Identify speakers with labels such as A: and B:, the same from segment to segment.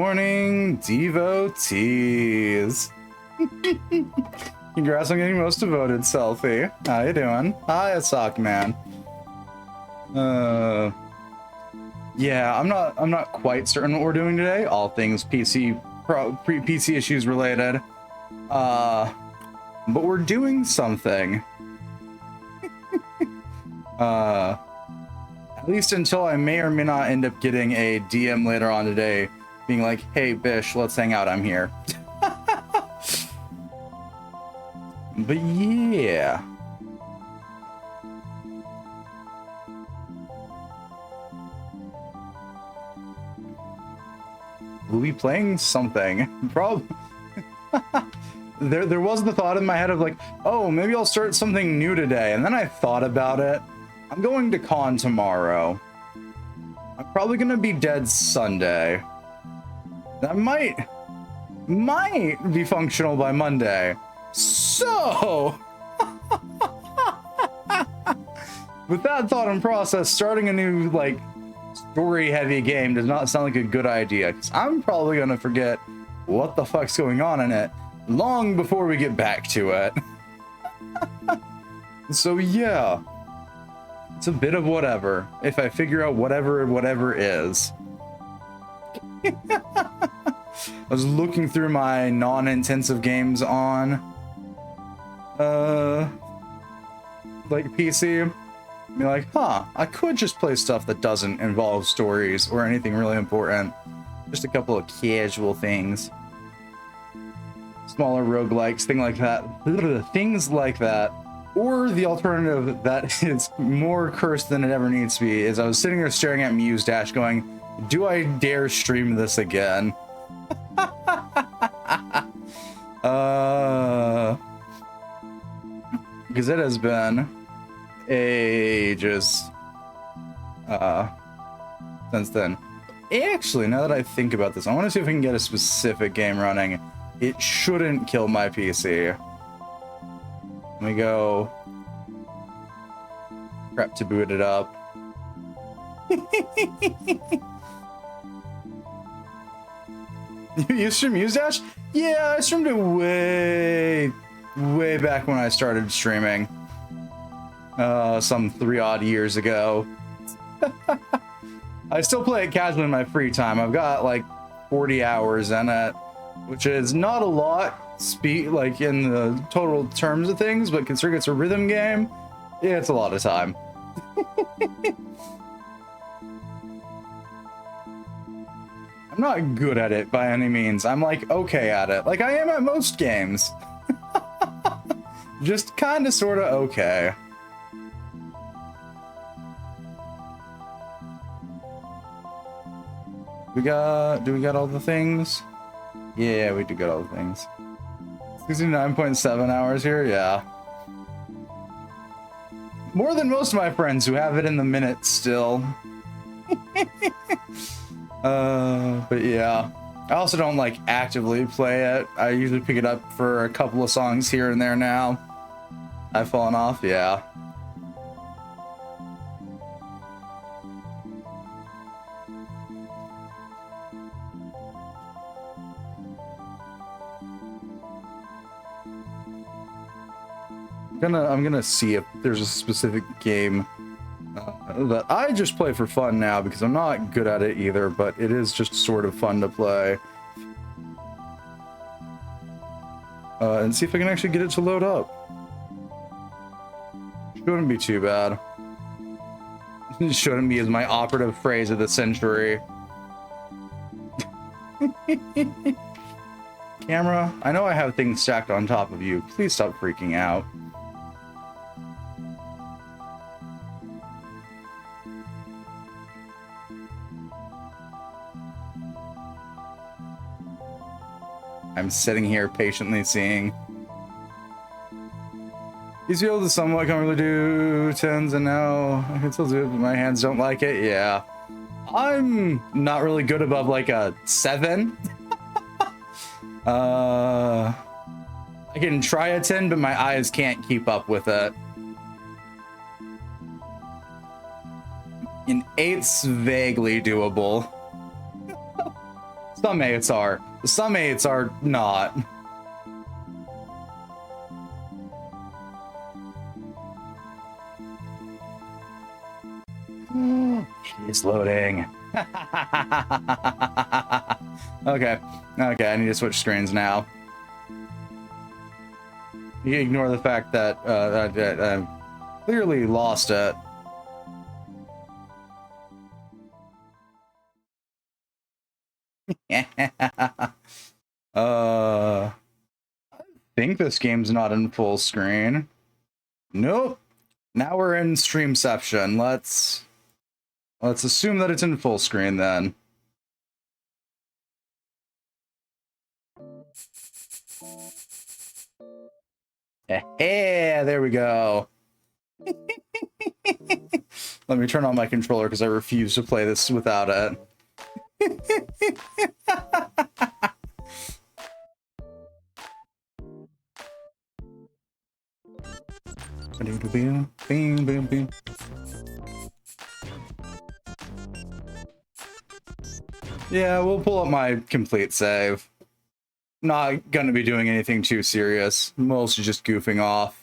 A: morning, devotees. Congrats on getting most devoted, Selfie. How you doing? Hi, Asak man. Yeah, I'm not quite certain what we're doing today. All things PC issues related. But we're doing something. At least until I may or may not end up getting a DM later on today being like, hey, Bish, let's hang out, I'm here. But yeah. We'll be playing something. Probably. There was the thought in my head of like, oh, maybe I'll start something new today. And then I thought about it. I'm going to con tomorrow. I'm probably gonna be dead Sunday. That might be functional by Monday. So, with that thought and process, starting a new like story-heavy game does not sound like a good idea. 'Cause I'm probably gonna forget what the fuck's going on in it long before we get back to it. So yeah. It's a bit of whatever, if I figure out whatever is. I was looking through my non-intensive games on like PC. Be like, huh, I could just play stuff that doesn't involve stories or anything really important. Just a couple of casual things. Smaller roguelikes, things like that. Or the alternative that is more cursed than it ever needs to be is I was sitting there staring at Muse Dash going, do I dare stream this again? Because it has been ages since then. Actually, now that I think about this, I want to see if we can get a specific game running. It shouldn't kill my PC. Let me go prep to boot it up. You stream Muse Dash? Yeah, I streamed it way back when I started streaming. Some 3 odd years ago. I still play it casually in my free time. I've got like 40 hours in it, which is not a lot. Like in the total terms of things, but considering it's a rhythm game, yeah, it's a lot of time. I'm not good at it by any means. I'm like okay at it, like I am at most games. Just kind of sort of okay. Do we got all the things? Yeah, we do got all the things. 69.7 hours here, yeah. More than most of my friends who have it in the minutes still. But yeah. I also don't like actively play it. I usually pick it up for a couple of songs here and there now. I've fallen off, yeah. I'm gonna see if there's a specific game that I just play for fun now because I'm not good at it either, but it is just sort of fun to play. And see if I can actually get it to load up. Shouldn't be too bad. Shouldn't be is my operative phrase of the century. Camera, I know I have things stacked on top of you. Please stop freaking out. I'm sitting here patiently seeing. Used to be able to somewhat comfortably do 10s and now I can still do it, but my hands don't like it. Yeah. I'm not really good above like a 7. I can try a 10, but my eyes can't keep up with it. An 8's vaguely doable. Some 8s are. Some 8s are not. He's loading. Okay. Okay, I need to switch screens now. You ignore the fact that I clearly lost it. I think this game's not in full screen. Nope. Now we're in Streamception. Let's assume that it's in full screen then. Hey, there we go. Let me turn on my controller because I refuse to play this without it. Yeah, we'll pull up my complete save. Not gonna be doing anything too serious. Mostly just goofing off.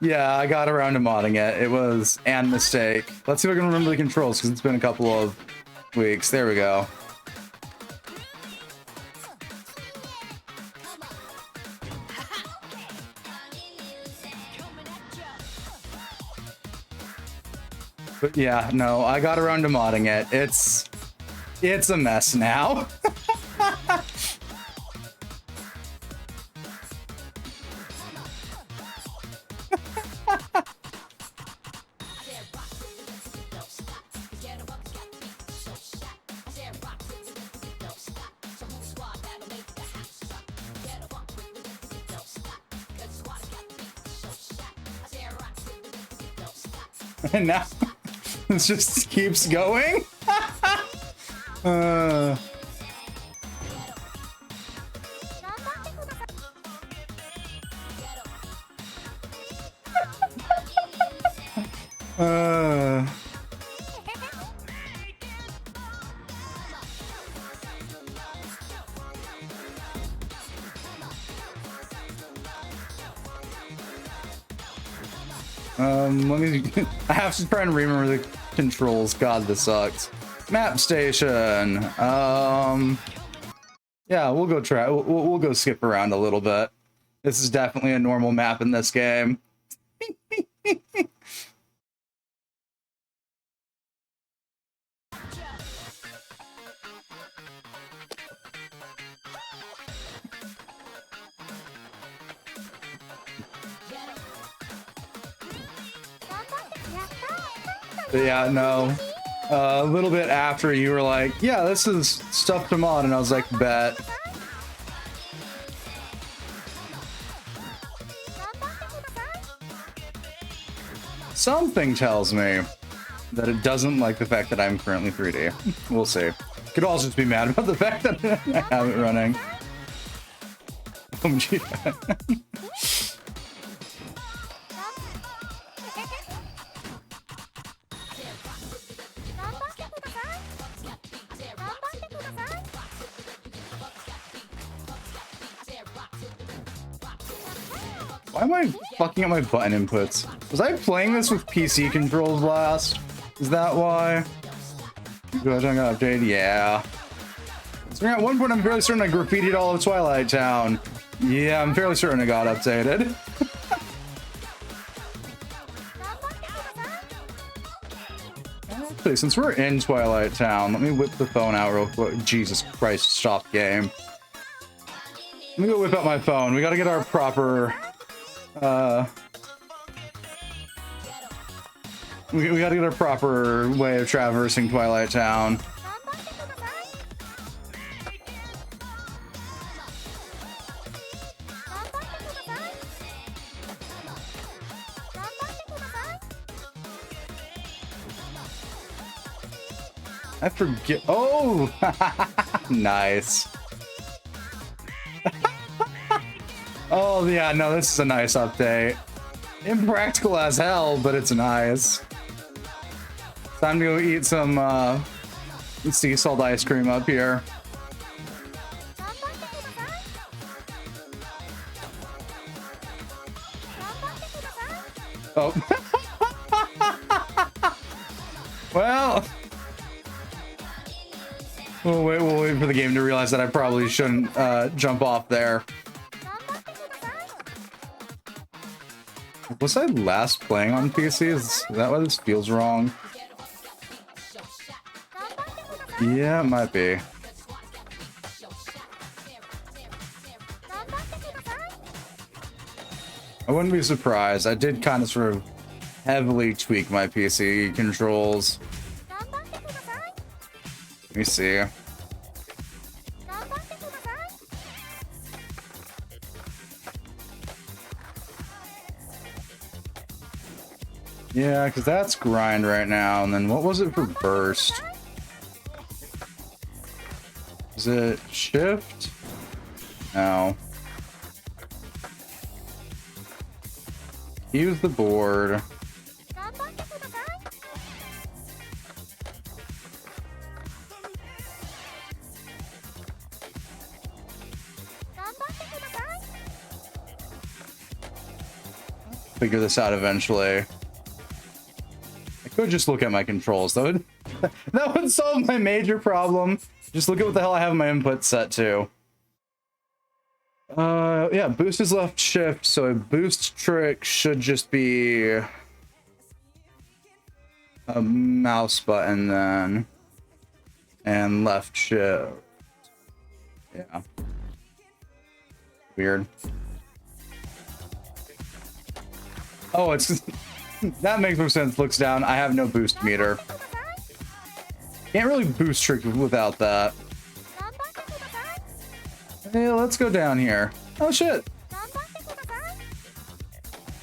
A: Yeah, I got around to modding it. It was an mistake. Let's see if I can remember the controls because it's been a couple of weeks. There we go. But yeah, no, I got around to modding it. It's a mess now. And now it just keeps going. Let me. I have to try and remember the controls. God, this sucks. Map station. Yeah, we'll go try. We'll go skip around a little bit. This is definitely a normal map in this game. Yeah, no. A little bit after you were like, yeah, this is stuff to mod, and I was like, bet. Something tells me that it doesn't like the fact that I'm currently 3D. We'll see. Could also just be mad about the fact that I have it running. Why am I fucking up my button inputs? Was I playing this with PC controls last? Is that why? Do I got updated? Yeah. So at one point I'm fairly certain I graffitied all of Twilight Town. Yeah, I'm fairly certain it got updated. Actually, since we're in Twilight Town, let me whip the phone out real quick. Jesus Christ, stop game. Let me go whip out my phone. We gotta get our proper... we gotta get a proper way of traversing Twilight Town. I forget. Oh, nice. Oh yeah, no, this is a nice update. Impractical as hell, but it's nice. Time to go eat some sea salt ice cream up here. Oh. Well, we'll wait for the game to realize that I probably shouldn't jump off there. Was I last playing on PC? Is that why this feels wrong? Yeah, it might be. I wouldn't be surprised. I did kind of sort of heavily tweak my PC controls. Let me see. Yeah, because that's grind right now. And then what was it for burst? Is it shift? No. Use the board. Figure this out eventually. I could just look at my controls. That would solve my major problem. Just look at what the hell I have my input set to. Yeah, boost is left shift, so a boost trick should just be a mouse button then, and left shift. Yeah. Weird. Oh, it's that makes more sense. Looks down. I have no boost meter. Can't really boost trick without that. Hey, let's go down here. Oh shit.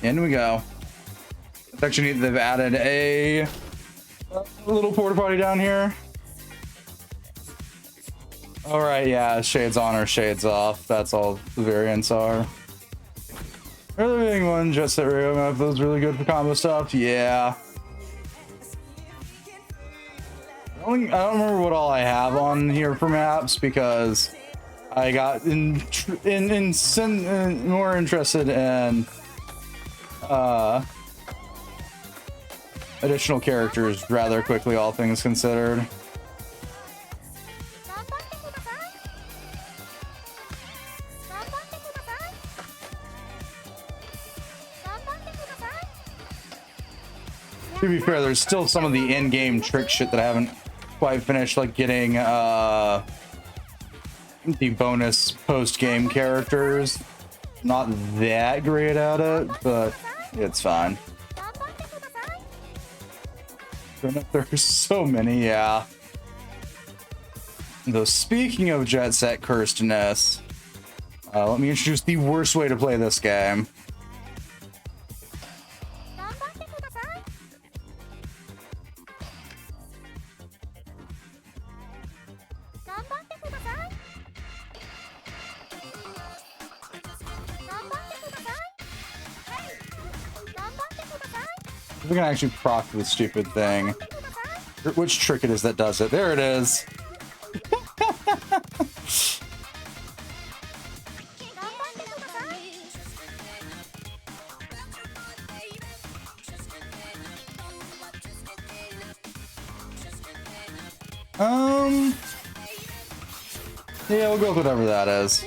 A: In we go. It's actually neat they've added a little porta potty down here. All right, yeah, shades on or shades off. That's all the variants are. Early being one, Jet Set Radio map feels really good for combo stuff. Yeah. I don't remember what all I have on here for maps because I got more interested in additional characters rather quickly, all things considered. To be fair, there's still some of the in-game trick shit that I haven't quite finished, like getting the bonus post-game characters. Not that great at it, but it's fine. There's so many, yeah. Though speaking of Jet Set cursedness, let me introduce the worst way to play this game. We can actually proc this stupid thing. Which trick it is that does it? There it is. Yeah, we'll go with whatever that is.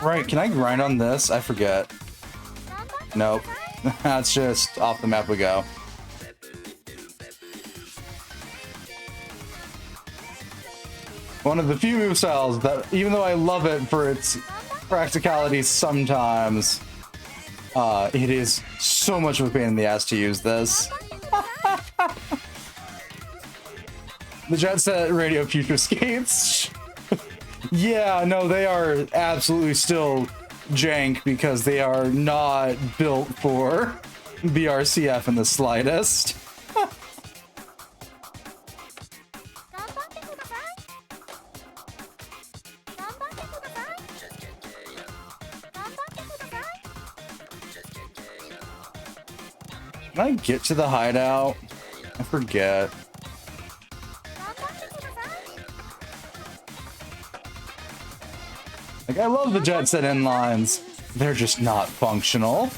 A: Right, can I grind on this? I forget. Nope. That's just off the map we go. One of the few move styles that, even though I love it for its practicality sometimes, it is so much of a pain in the ass to use this. The Jet Set Radio Future Skates. Yeah, no, they are absolutely still jank because they are not built for BRCF in the slightest. Can I get to the hideout? I forget. Like, I love the Jet Set inlines. They're just not functional.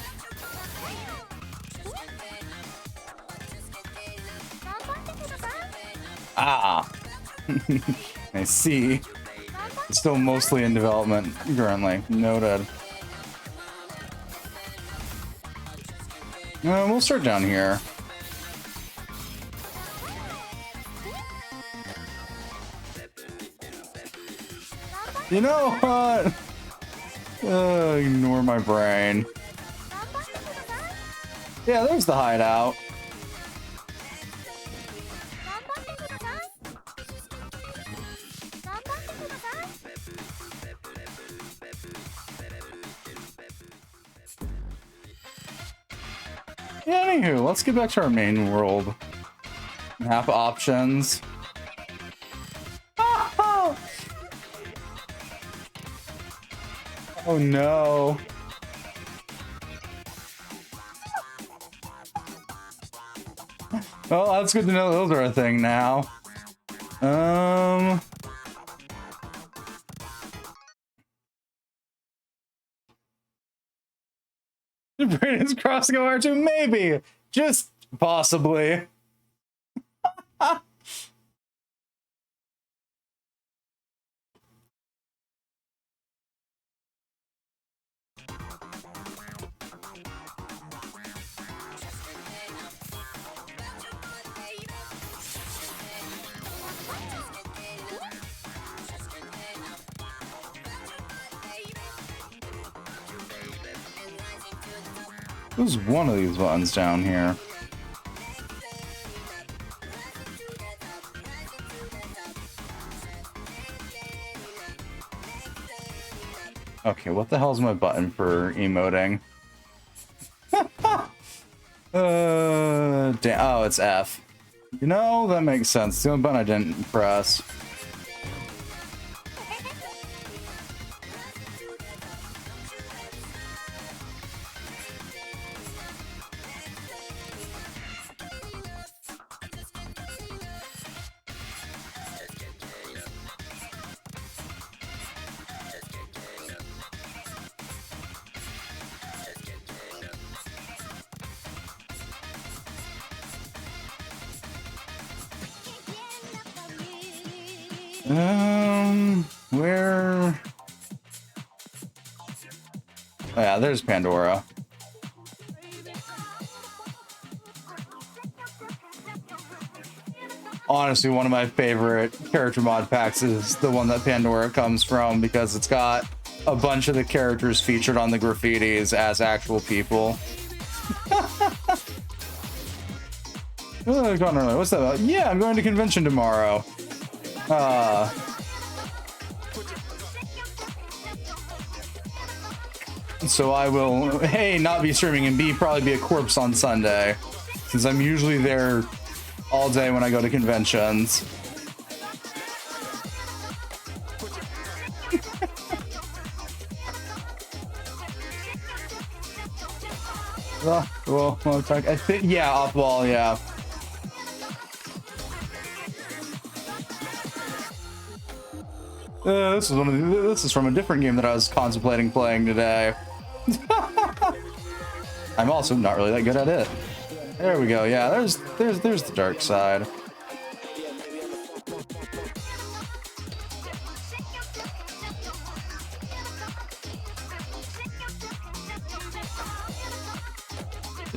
A: Ah. I see. It's still mostly in development currently. Noted. We'll start down here. You know what? Ignore my brain. Yeah, there's the hideout. Yeah, anywho, let's get back to our main world. Map options. Oh no. Well, that's good to know those are a thing now. Brayden's crossing over to maybe, just possibly. There's one of these buttons down here. Okay, what the hell is my button for emoting? Damn. Oh, it's F. You know, that makes sense. The only button I didn't press. Where? Oh, yeah, there's Pandora. Honestly, one of my favorite character mod packs is the one that Pandora comes from because it's got a bunch of the characters featured on the graffitis as actual people. What's that about? Yeah, I'm going to convention tomorrow. So I will, A, not be streaming, and B, probably be a corpse on Sunday, since I'm usually there all day when I go to conventions. Well, I think, yeah, off wall, yeah. This is from a different game that I was contemplating playing today. I'm also not really that good at it. There we go. Yeah, there's the dark side.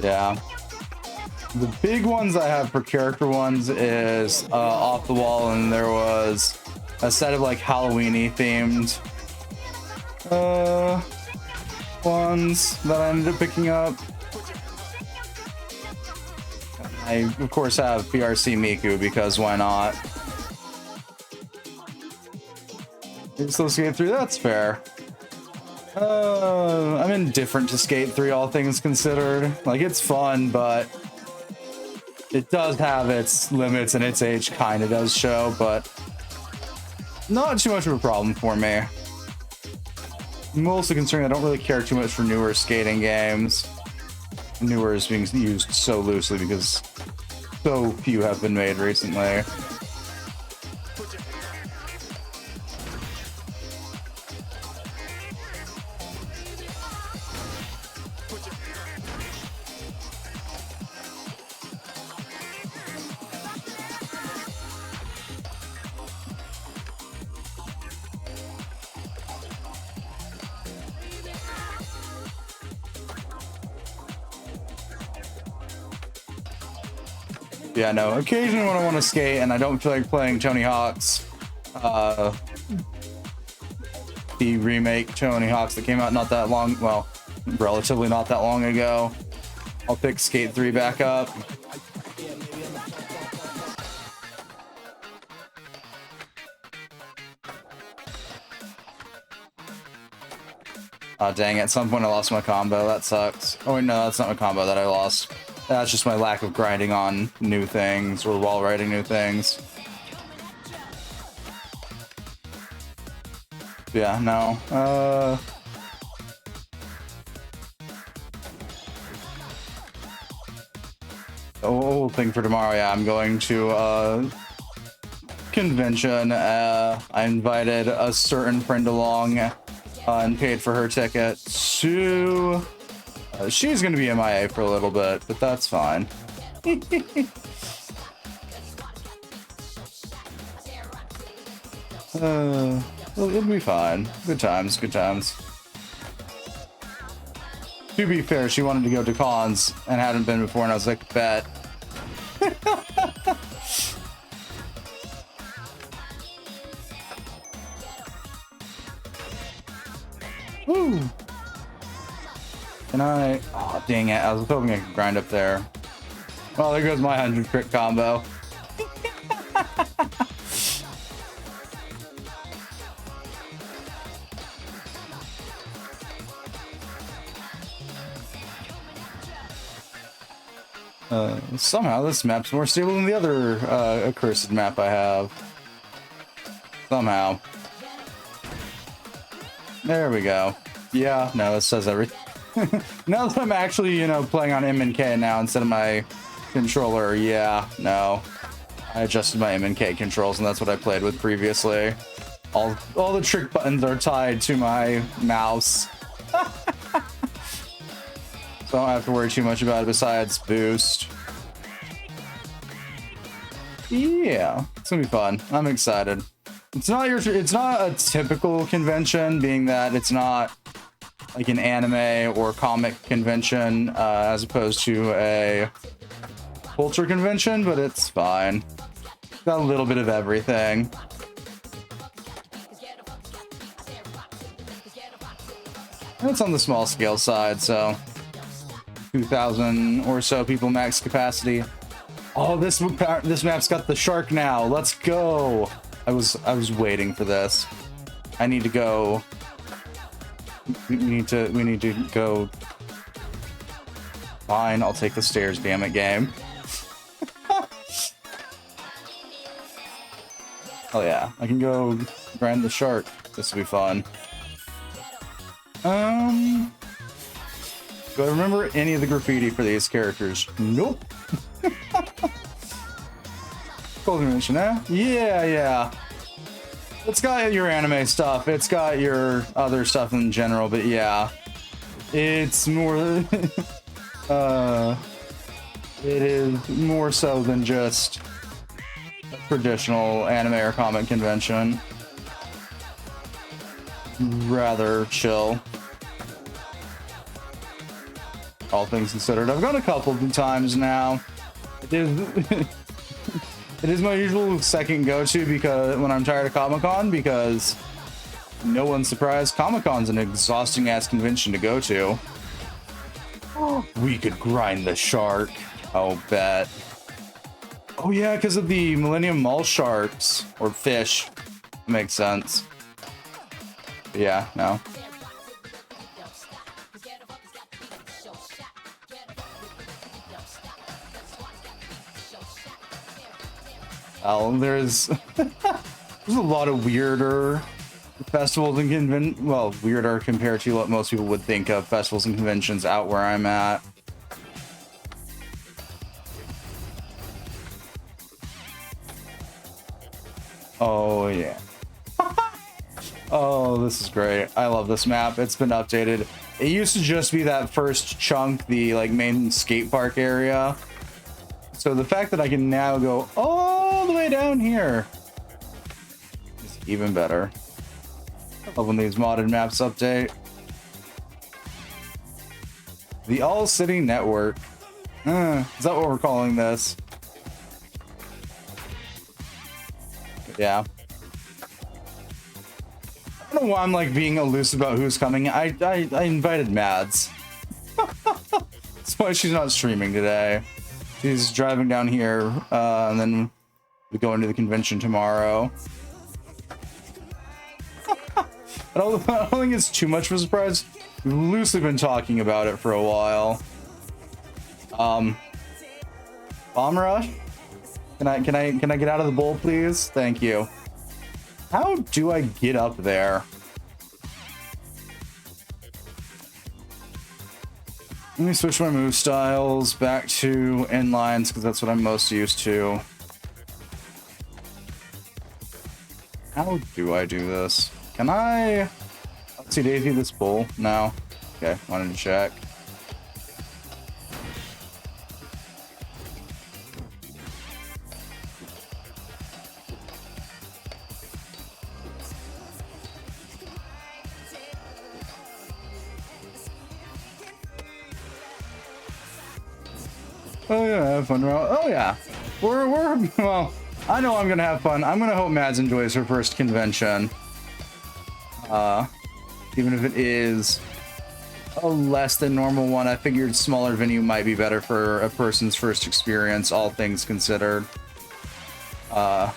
A: Yeah. The big ones I have for character ones is Off the Wall, and there was a set of like Halloween-y themed ones that I ended up picking up. I of course have BRC Miku because why not? So Skate 3, that's fair. I'm indifferent to Skate 3, all things considered. Like, it's fun, but it does have its limits, and its age kind of does show, but not too much of a problem for me. I'm mostly concerned I don't really care too much for newer skating games. newer is being used so loosely because so few have been made recently. Yeah, no, occasionally when I want to skate and I don't feel like playing Tony Hawk's, the remake Tony Hawk's that came out not that long, well, relatively not that long ago, I'll pick Skate 3 back up. Oh, dang, at some point I lost my combo, that sucks. Oh wait, no, that's not my combo that I lost. That's just my lack of grinding on new things or wall riding new things. Yeah, no. Oh, thing for tomorrow. Yeah, I'm going to convention. I invited a certain friend along and paid for her ticket to. She's going to be MIA for a little bit, but that's fine. It'll be fine. Good times, good times. To be fair, she wanted to go to cons and hadn't been before, and I was like, bet. Woo! Can I? Oh, dang it. I was hoping I could grind up there. Well, there goes my 100 crit combo. Somehow this map's more stable than the other accursed map I have. Somehow. There we go. Yeah, no, it says everything. Now that I'm actually, you know, playing on M&K now instead of my controller, yeah, no. I adjusted my M&K controls, and that's what I played with previously. All the trick buttons are tied to my mouse. So I don't have to worry too much about it besides boost. Yeah, it's gonna be fun. I'm excited. It's not a typical convention, being that it's not like an anime or comic convention, as opposed to a culture convention, but it's fine. Got a little bit of everything. And it's on the small scale side, so 2,000 or so people max capacity. Oh, this map's got the shark now. Let's go. I was waiting for this. I need to go. We need to go. Fine, I'll take the stairs, damn it, game. Oh yeah, I can go grind the shark. This will be fun. Do I remember any of the graffiti for these characters? Nope. Cultivation, eh? Yeah, yeah. It's got your anime stuff. It's got your other stuff in general, but yeah. It's more... it is more so than just a traditional anime or comic convention. Rather chill. All things considered. I've gone a couple of times now. It is my usual second go-to because when I'm tired of Comic-Con, because no one's surprised, Comic-Con's an exhausting ass convention to go to. We could grind the shark. Oh, bet. Oh yeah, because of the Millennium Mall sharks or fish. Makes sense. But yeah, no. Oh, there's a lot of weirder festivals and well, weirder compared to what most people would think of festivals and conventions out where I'm at. Oh, yeah. Oh, this is great. I love this map. It's been updated. It used to just be that first chunk, the like main skate park area. So the fact that I can now go all the way down here is even better. I love when these modded maps update. The All City Network. Is that what we're calling this? Yeah. I don't know why I'm like being elusive about who's coming. I invited Mads. That's why she's not streaming today. She's driving down here, and then we go into the convention tomorrow. I don't think it's too much of a surprise. We've loosely been talking about it for a while. Bomb rush? Can I get out of the bowl, please? Thank you. How do I get up there? Let me switch my move styles back to inlines because that's what I'm most used to. How do I do this? Can I see Daisy this bowl? No. Okay, wanted to check. Oh yeah, have fun. Oh yeah, we're well. I know I'm gonna have fun. I'm gonna hope Mads enjoys her first convention. Even if it is a less than normal one, I figured smaller venue might be better for a person's first experience, all things considered. No,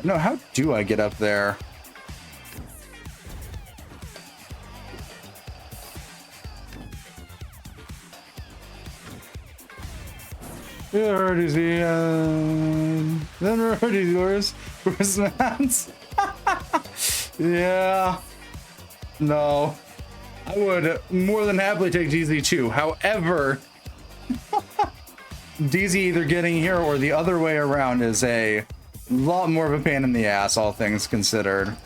A: how do I get up there? Yeah, already see. Then already yours. Where's Matt's? Yeah. No. I would more than happily take DZ too. However, DZ either getting here or the other way around is a lot more of a pain in the ass, all things considered.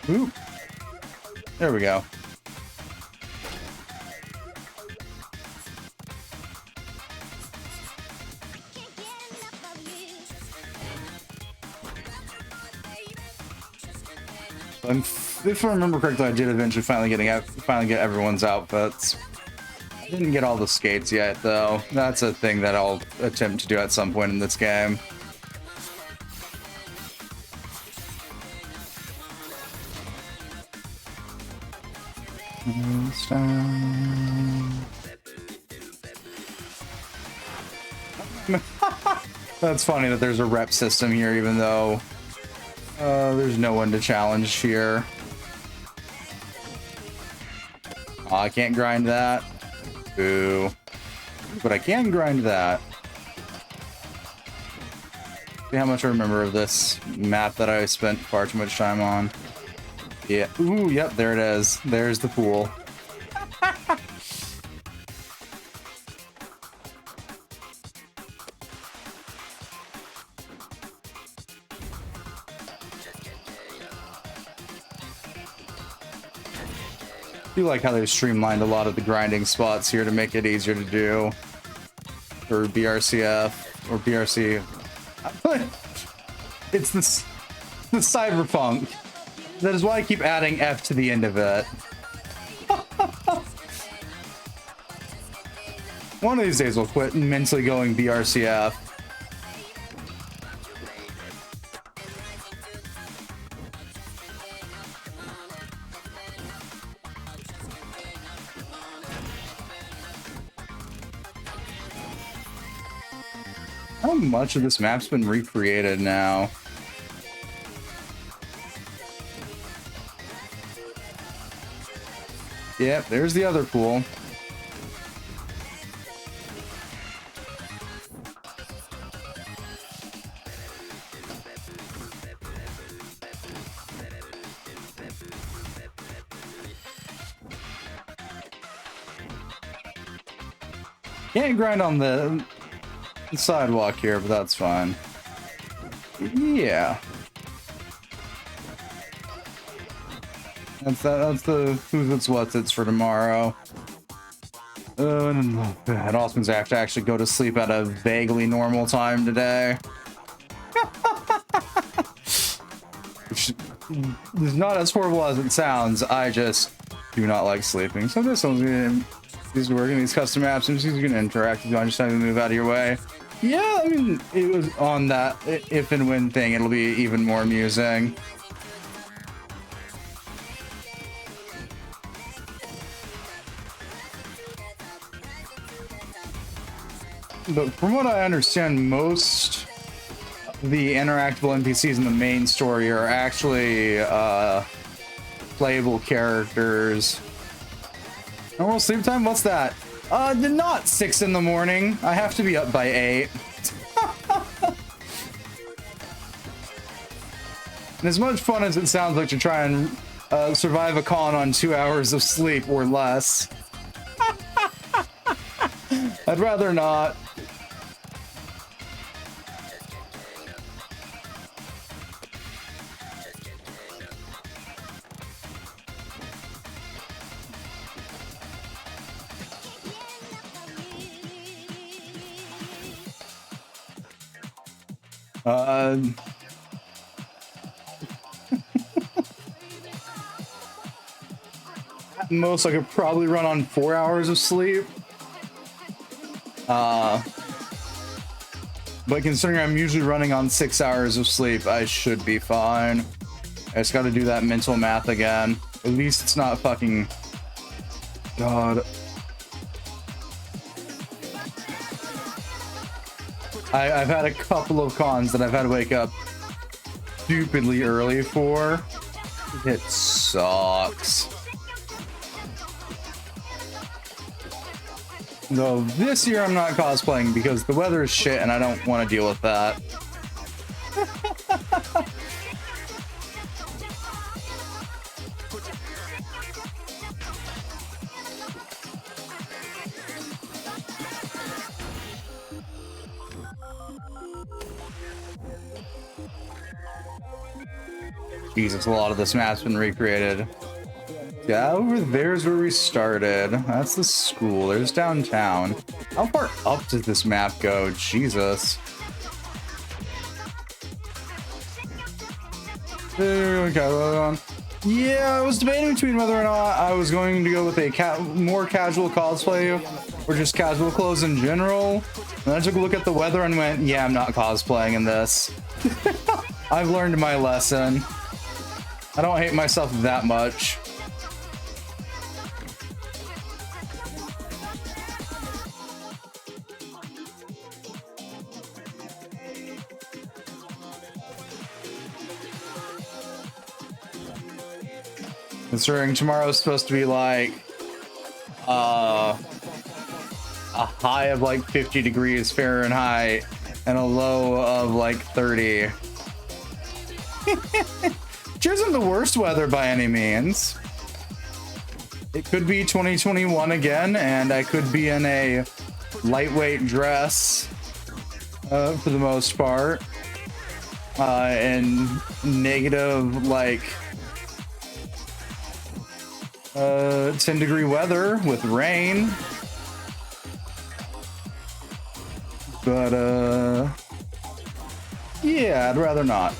A: Ooh. There we go. If I remember correctly, I did eventually finally get everyone's outfits. I didn't get all the skates yet, though. That's a thing that I'll attempt to do at some point in this game. That's funny that there's a rep system here, even though there's no one to challenge here. Oh, I can't grind that. Boo. But I can grind that. See how much I remember of this map that I spent far too much time on. Yeah. Ooh, yep, there it is. There's the pool. I do like how they've streamlined a lot of the grinding spots here to make it easier to do for BRCF or BRC. It's the cyberpunk. That is why I keep adding F to the end of it. One of these days we'll quit mentally going BRCF. How much of this map's been recreated now? Yep, there's the other pool. Can't grind on the sidewalk here, but that's fine. Yeah. That's the who's it's what's it's for tomorrow. And also means I have to actually go to sleep at a vaguely normal time today. Which is not as horrible as it sounds. I just do not like sleeping. So this one's gonna is working these custom apps and she's gonna interact with you. I'm just having to move out of your way. Yeah, I mean it was on that if and when thing, it'll be even more amusing. But from what I understand, most of the interactable NPCs in the main story are actually playable characters. Normal sleep time? What's that? Not 6 in the morning. I have to be up by 8. And as much fun as it sounds like to try and survive a con on 2 hours of sleep or less, I'd rather not. At most, I could probably run on 4 hours of sleep. But considering I'm usually running on 6 hours of sleep, I should be fine. I just gotta do that mental math again. At least it's not fucking... God. I've had a couple of cons that I've had to wake up stupidly early for. It sucks. Though this year I'm not cosplaying because the weather is shit and I don't want to deal with that. Jesus, a lot of this map's been recreated. Yeah, over there's where we started. That's the school. There's downtown. How far up does this map go? Jesus. Okay, yeah, I was debating between whether or not I was going to go with a more casual cosplay or just casual clothes in general. And I took a look at the weather and went, yeah, I'm not cosplaying in this. I've learned my lesson. I don't hate myself that much. Considering tomorrow's supposed to be like a high of like 50 degrees Fahrenheit and a low of like 30. Which isn't the worst weather by any means. It could be 2021 again, and I could be in a lightweight dress for the most part, and negative like 10-degree weather with rain. But yeah, I'd rather not.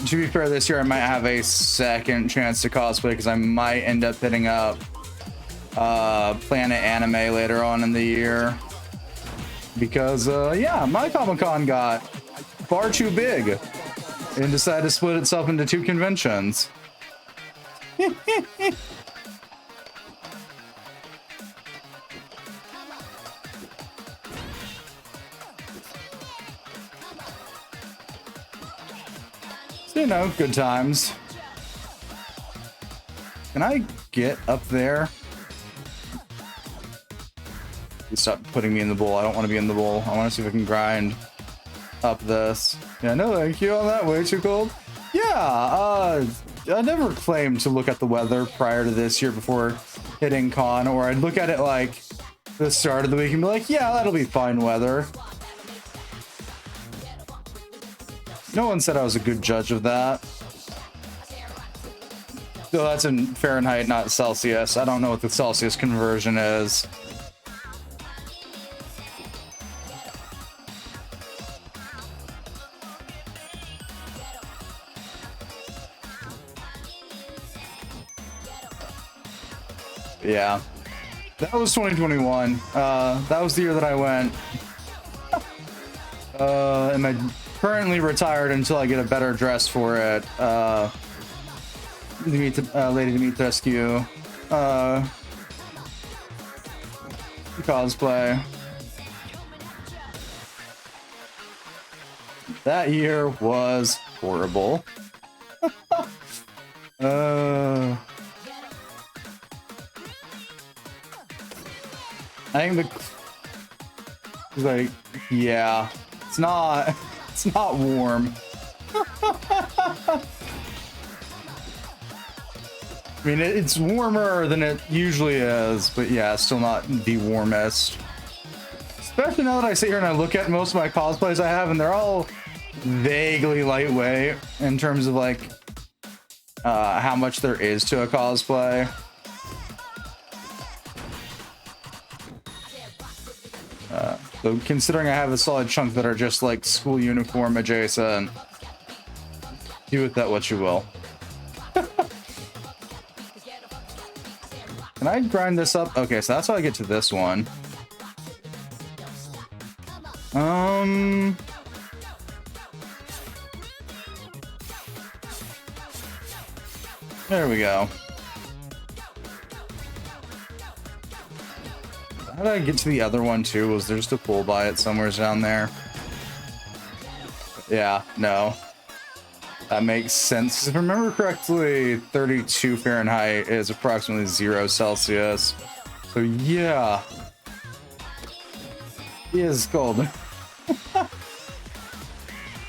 A: To be fair, this year I might have a second chance to cosplay because I might end up hitting up Planet Anime later on in the year. Because, yeah, my Comic-Con got far too big and decided to split itself into 2 conventions. So, you know, good times. Can I get up there? You stop putting me in the bowl. I don't want to be in the bowl. I want to see if I can grind up this. Yeah, no thank you on that. Way too cold. Yeah, I never claimed to look at the weather prior to this year before hitting con, or I'd look at it like the start of the week and be like, yeah, that'll be fine weather. No one said I was a good judge of that. So that's in Fahrenheit, not Celsius. I don't know what the Celsius conversion is. Yeah, that was 2021. That was the year that I went. Am I currently retired until I get a better dress for it? Lady Dimitrescu. Cosplay. That year was horrible. I think like, yeah, it's not warm. I mean, it's warmer than it usually is, but yeah, still not the warmest. Especially now that I sit here and I look at most of my cosplays I have, and they're all vaguely lightweight in terms of like how much there is to a cosplay. So considering I have a solid chunk that are just like school uniform adjacent, do with that what you will. Can I grind this up? Okay, so that's how I get to this one. There we go. How did I get to the other one too? Was there just a pool by it somewhere down there? Yeah, no. That makes sense. If I remember correctly, 32 Fahrenheit is approximately 0 Celsius. So yeah. It is cold.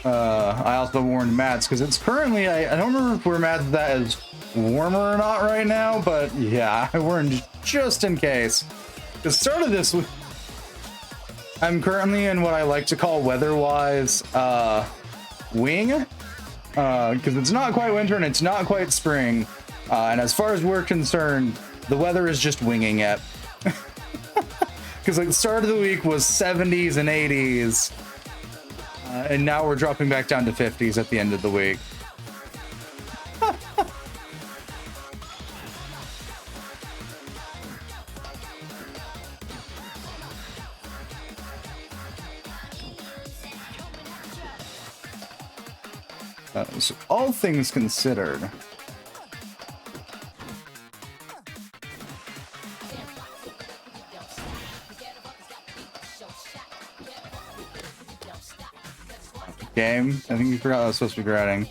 A: I also warned Mads because it's currently, I don't remember if where Mads that is warmer or not right now, but yeah, I warned just in case. The start of this, I'm currently in what I like to call weather-wise wing, because it's not quite winter and it's not quite spring, and as far as we're concerned, the weather is just winging it. Because like the start of the week was 70s and 80s, and now we're dropping back down to 50s at the end of the week. So all things considered, game. I think you forgot I was supposed to be grading.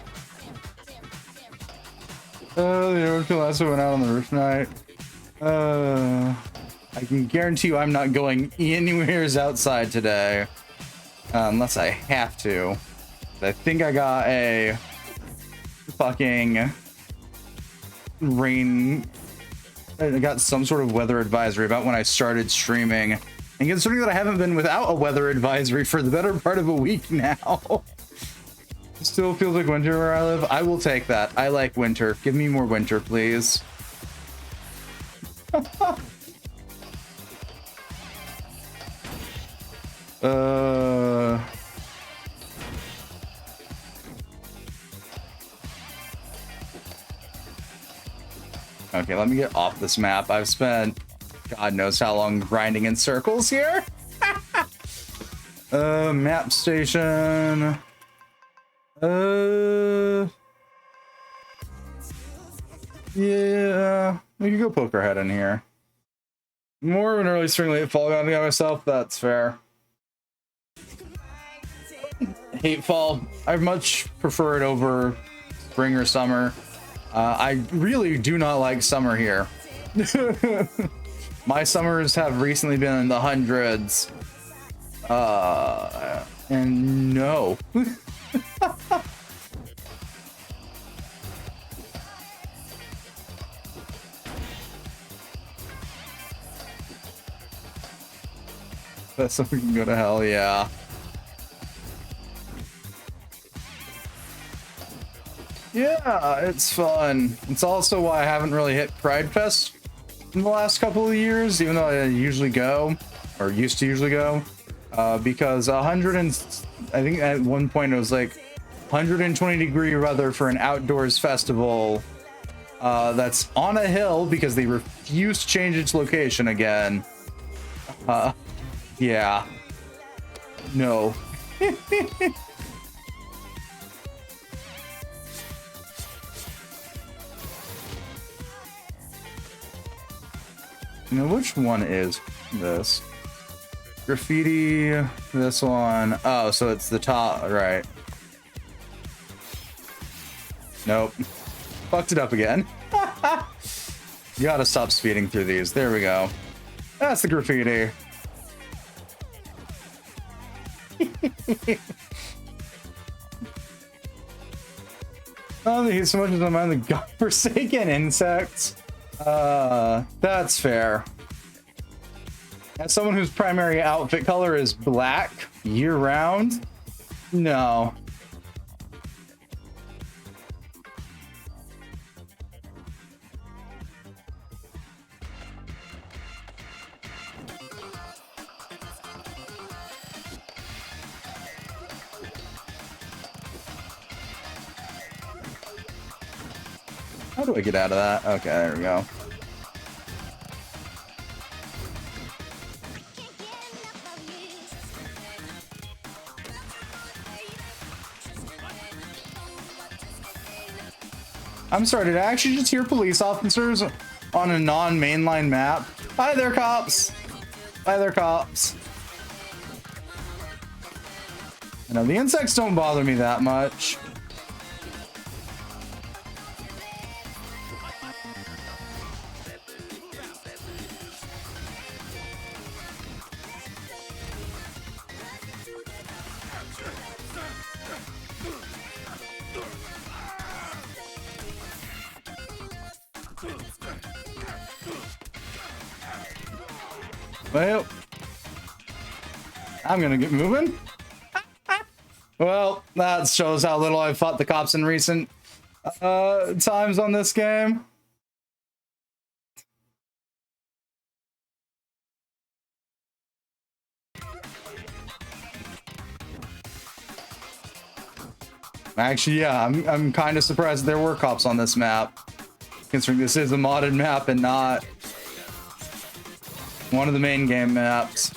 A: The original last went out on the roof tonight. I can guarantee you I'm not going anywhere outside today, unless I have to. I think I got a fucking rain. I got some sort of weather advisory about when I started streaming. And considering that I haven't been without a weather advisory for the better part of a week now. Still feels like winter where I live. I will take that. I like winter. Give me more winter, please. Okay, let me get off this map. I've spent God knows how long grinding in circles here. Map station. Yeah, we can go poke our head in here. More of an early spring, late fall guy myself. That's fair. Hate fall. I much prefer it over spring or summer. I really do not like summer here. My summers have recently been in the hundreds. And no. So we can go to hell, yeah. Yeah, it's fun. It's also why I haven't really hit Pride Fest in the last couple of years, even though I usually go, or used to usually go, because 100 and I think at one point it was like 120-degree weather for an outdoors festival that's on a hill because they refuse to change its location again. Yeah. No. Now, which one is this? Graffiti, this one. Oh, so it's the top, right. Nope. Fucked it up again. You gotta stop speeding through these. There we go. That's the graffiti. Oh, they hate so much as I mind the godforsaken insects. That's fair. As someone whose primary outfit color is black year-round, no. How do I get out of that? Okay, there we go. I'm sorry, did I actually just hear police officers on a non-mainline map? Hi there, cops. Hi there, cops. You know, the insects don't bother me that much. Well, I'm gonna get moving. Well, that shows how little I've fought the cops in recent times on this game. Actually, yeah, I'm kind of surprised there were cops on this map, considering this is a modded map and not one of the main game maps.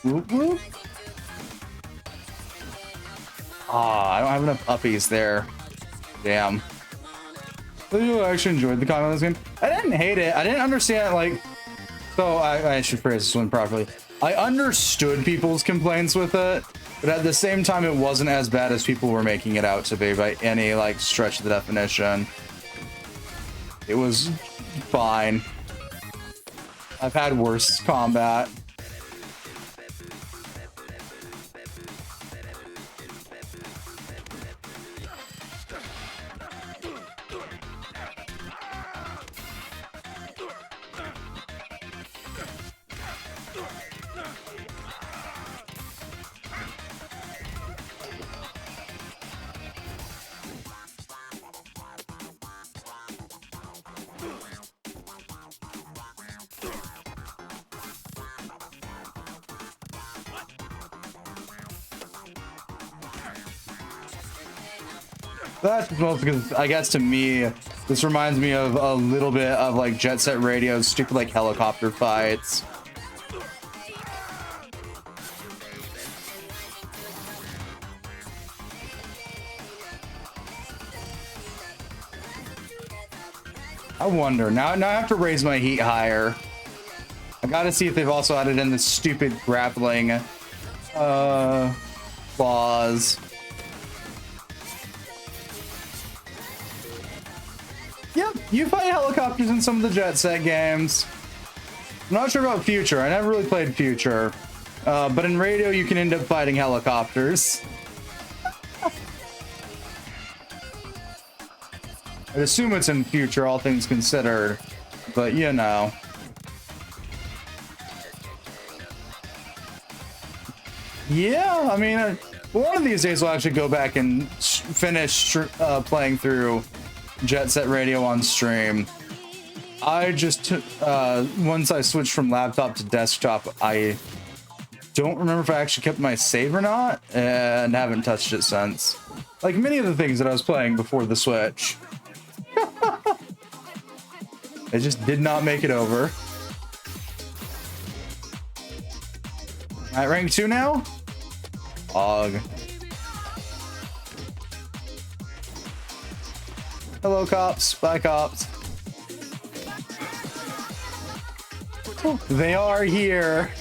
A: Whoop, whoop. Ah, I don't have enough uppies there. Damn. You actually enjoyed the content of this game? I didn't hate it. I didn't understand, like... So, I should phrase this one properly. I understood people's complaints with it, but at the same time, it wasn't as bad as people were making it out to be by any, like, stretch of the definition. It was fine. I've had worse combat. That's mostly because I guess to me, this reminds me of a little bit of like Jet Set Radio's stupid like helicopter fights. I wonder, now I have to raise my heat higher. I gotta see if they've also added in the stupid grappling claws. You fight helicopters in some of the Jet Set games. I'm not sure about Future. I never really played Future. But in Radio, you can end up fighting helicopters. I'd assume it's in Future, all things considered. But, you know. Yeah, I mean, one of these days we'll actually go back and finish playing through Jet Set Radio on stream. I just, once I switched from laptop to desktop, I don't remember if I actually kept my save or not, and haven't touched it since. Like many of the things that I was playing before the Switch. It just did not make it over. Alright, rank 2 now? Og. Hello, cops. Bye, cops. They are here.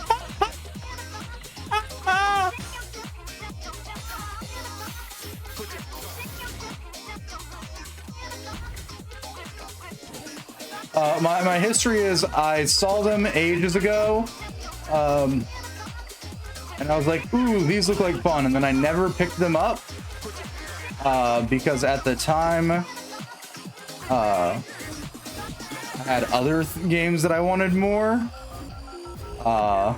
A: My history is I saw them ages ago, and I was like, ooh, these look like fun, and then I never picked them up because at the time I had other games that I wanted more, and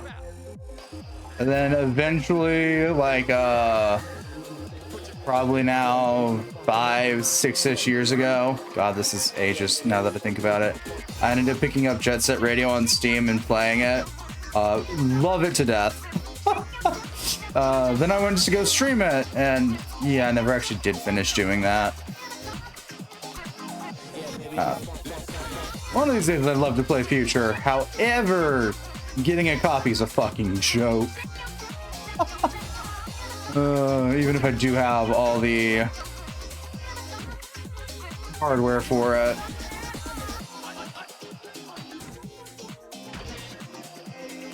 A: then eventually, like probably now 5-6-ish years ago, god, this is ages now that I think about it, I ended up picking up Jet Set Radio on Steam and playing it. Love it to death. Then I went to go stream it, and yeah, I never actually did finish doing that. One of these days I'd love to play Future, however, getting a copy is a fucking joke. Even if I do have all the hardware for it.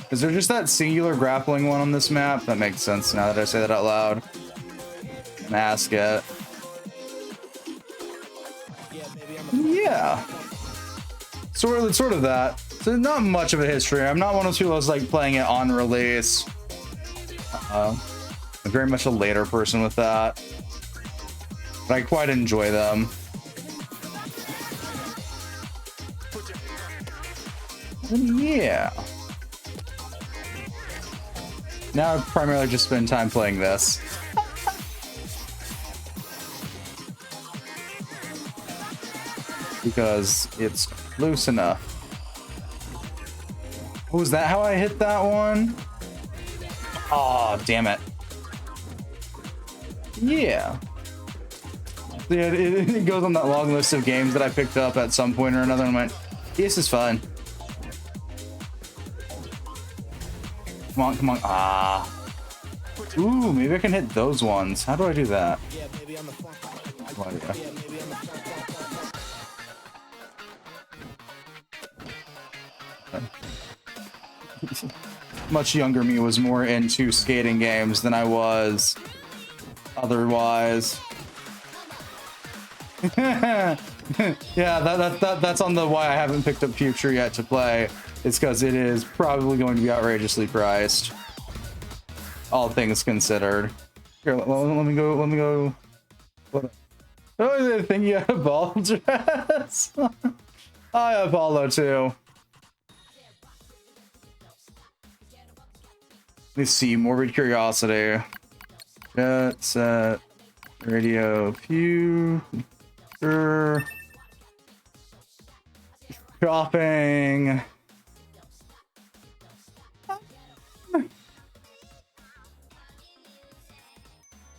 A: Is there just that singular grappling one on this map? That makes sense now that I say that out loud. And ask it. Yeah. Sort of that. So not much of a history. I'm not one of those people that's like playing it on release. I'm very much a later person with that. But I quite enjoy them. Yeah. Now I primarily just spend time playing this. Because it's loose enough. Oh, is that how I hit that one? Oh, damn it. Yeah. It goes on that long list of games that I picked up at some point or another and went, this is fun. Come on, come on. Ah. Ooh, maybe I can hit those ones. How do I do that? Oh, yeah. Much younger me was more into skating games than I was otherwise. Yeah, that's on the why I haven't picked up Future yet to play. It's because it is probably going to be outrageously priced, all things considered. Here, let me go. What? Oh, I think you had a ball dress. I have Apollo too. Let me see. Morbid Curiosity. Jet Set Radio Future. Shopping.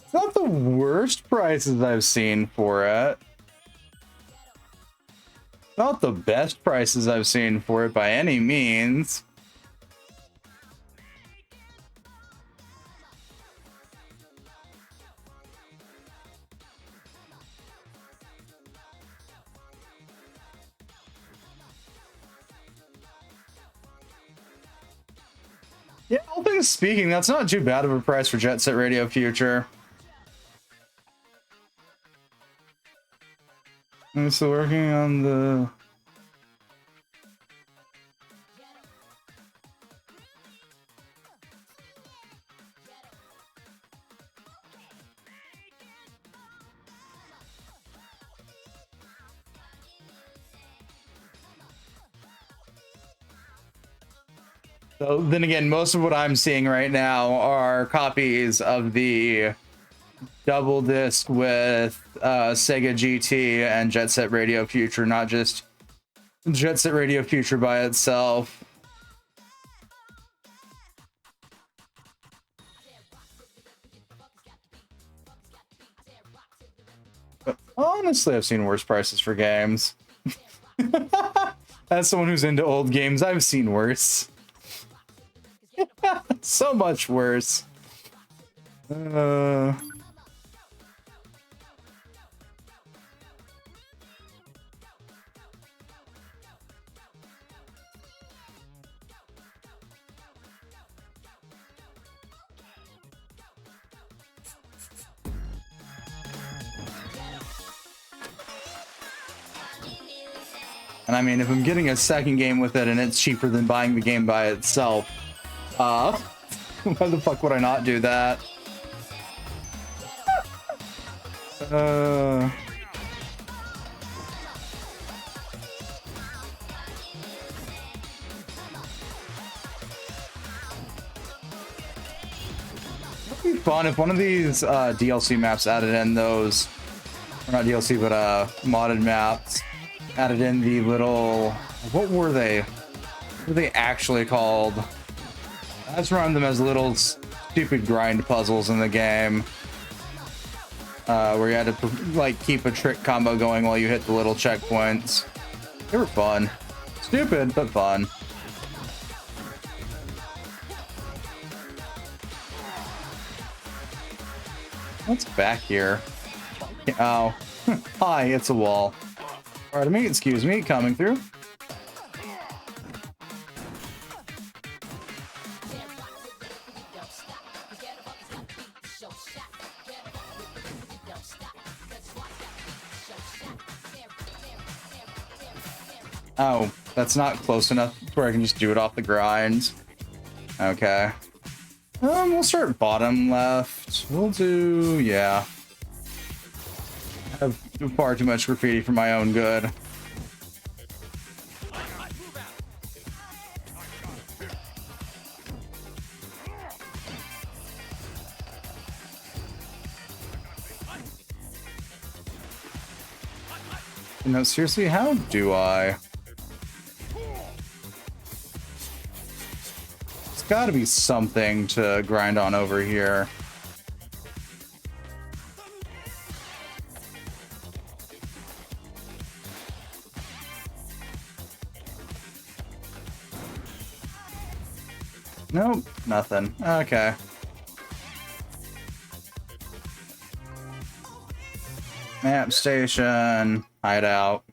A: It's not the worst prices I've seen for it. Not the best prices I've seen for it by any means. Yeah, all things speaking, that's not too bad of a price for Jet Set Radio Future. I'm still working on the... So then again, most of what I'm seeing right now are copies of the double disc with Sega GT and Jet Set Radio Future, not just Jet Set Radio Future by itself. But honestly, I've seen worse prices for games. As someone who's into old games, I've seen worse. So much worse. And I mean, if I'm getting a second game with it and it's cheaper than buying the game by itself, why the fuck would I not do that? It'd be fun if one of these DLC maps added in those, or not DLC, but modded maps, added in the little, what were they? What were they actually called? I just remember them as little stupid grind puzzles in the game, where you had to like keep a trick combo going while you hit the little checkpoints. They were fun. Stupid, but fun. What's back here? Oh, hi, it's a wall. Pardon me, excuse me, coming through. Oh, that's not close enough to where I can just do it off the grind. Okay. We'll start bottom left. We'll do, yeah. I have far too much graffiti for my own good. No, seriously, how do I? It's gotta be something to grind on over here. Nope, nothing. Okay. Map station, hideout.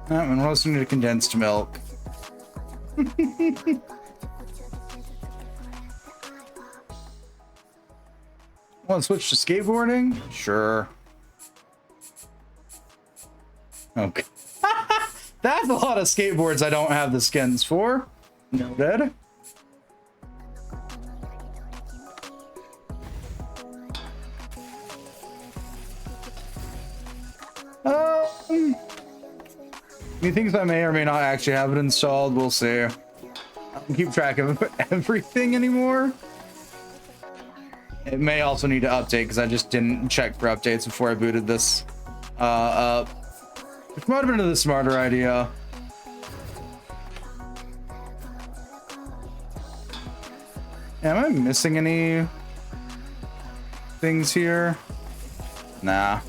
A: I'm roasting to condensed milk. Want to switch to skateboarding? Sure. Okay. That's a lot of skateboards I don't have the skins for. Noted. Methinks I may or may not actually have it installed. We'll see. I don't keep track of everything anymore. It may also need to update because I just didn't check for updates before I booted this up. Which might have been the smarter idea. Am I missing any things here? Nah.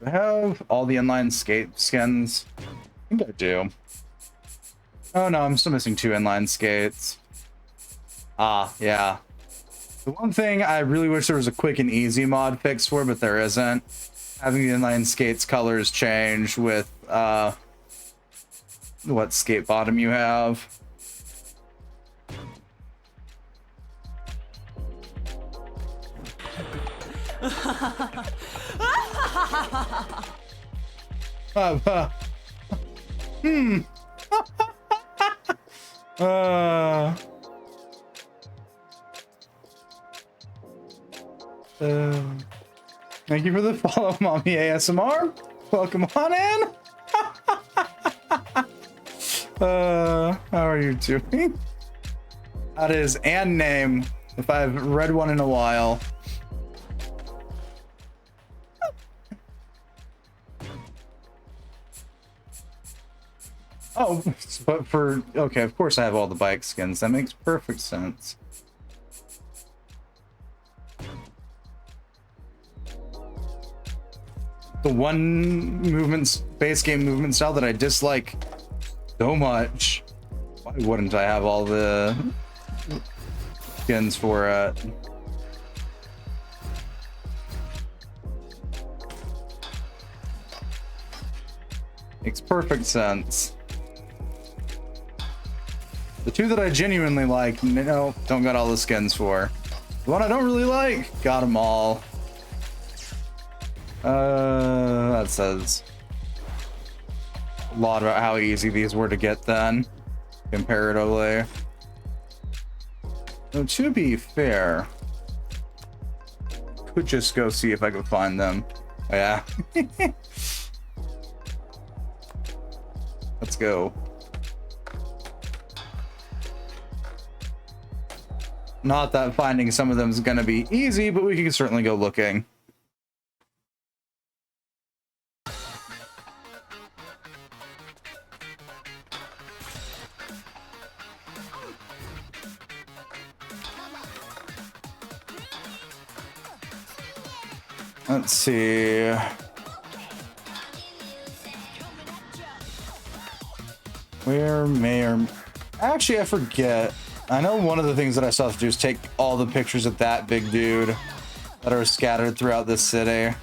A: Do I have all the inline skate skins? I think I do. Oh no, I'm still missing 2 inline skates. Ah, yeah. The one thing I really wish there was a quick and easy mod fix for, but there isn't. Having the inline skates colors change with what skate bottom you have. Hmm. Thank you for the follow, Mommy ASMR. Welcome on in. How are you doing? That is and name, if I've read one in a while. Oh, but for, okay, of course I have all the bike skins. That makes perfect sense. The one base game movement style that I dislike so much. Why wouldn't I have all the skins for it? Makes perfect sense. The two that I genuinely like, no, don't got all the skins for. The one I don't really like, got them all. That says a lot about how easy these were to get then, comparatively. Now, to be fair, could just go see if I could find them. Oh, yeah. Let's go. Not that finding some of them is going to be easy, but we can certainly go looking. Let's see. Where may or... Actually, I forget. I know one of the things that I still have to do is take all the pictures of that big dude that are scattered throughout this city.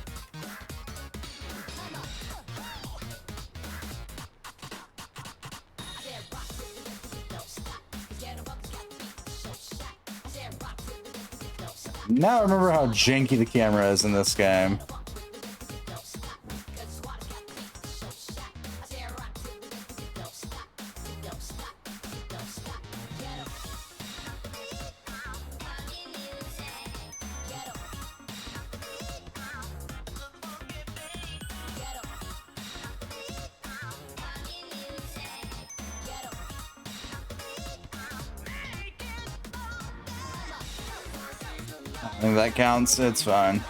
A: Now I remember how janky the camera is in this game. I think that counts. It's fine.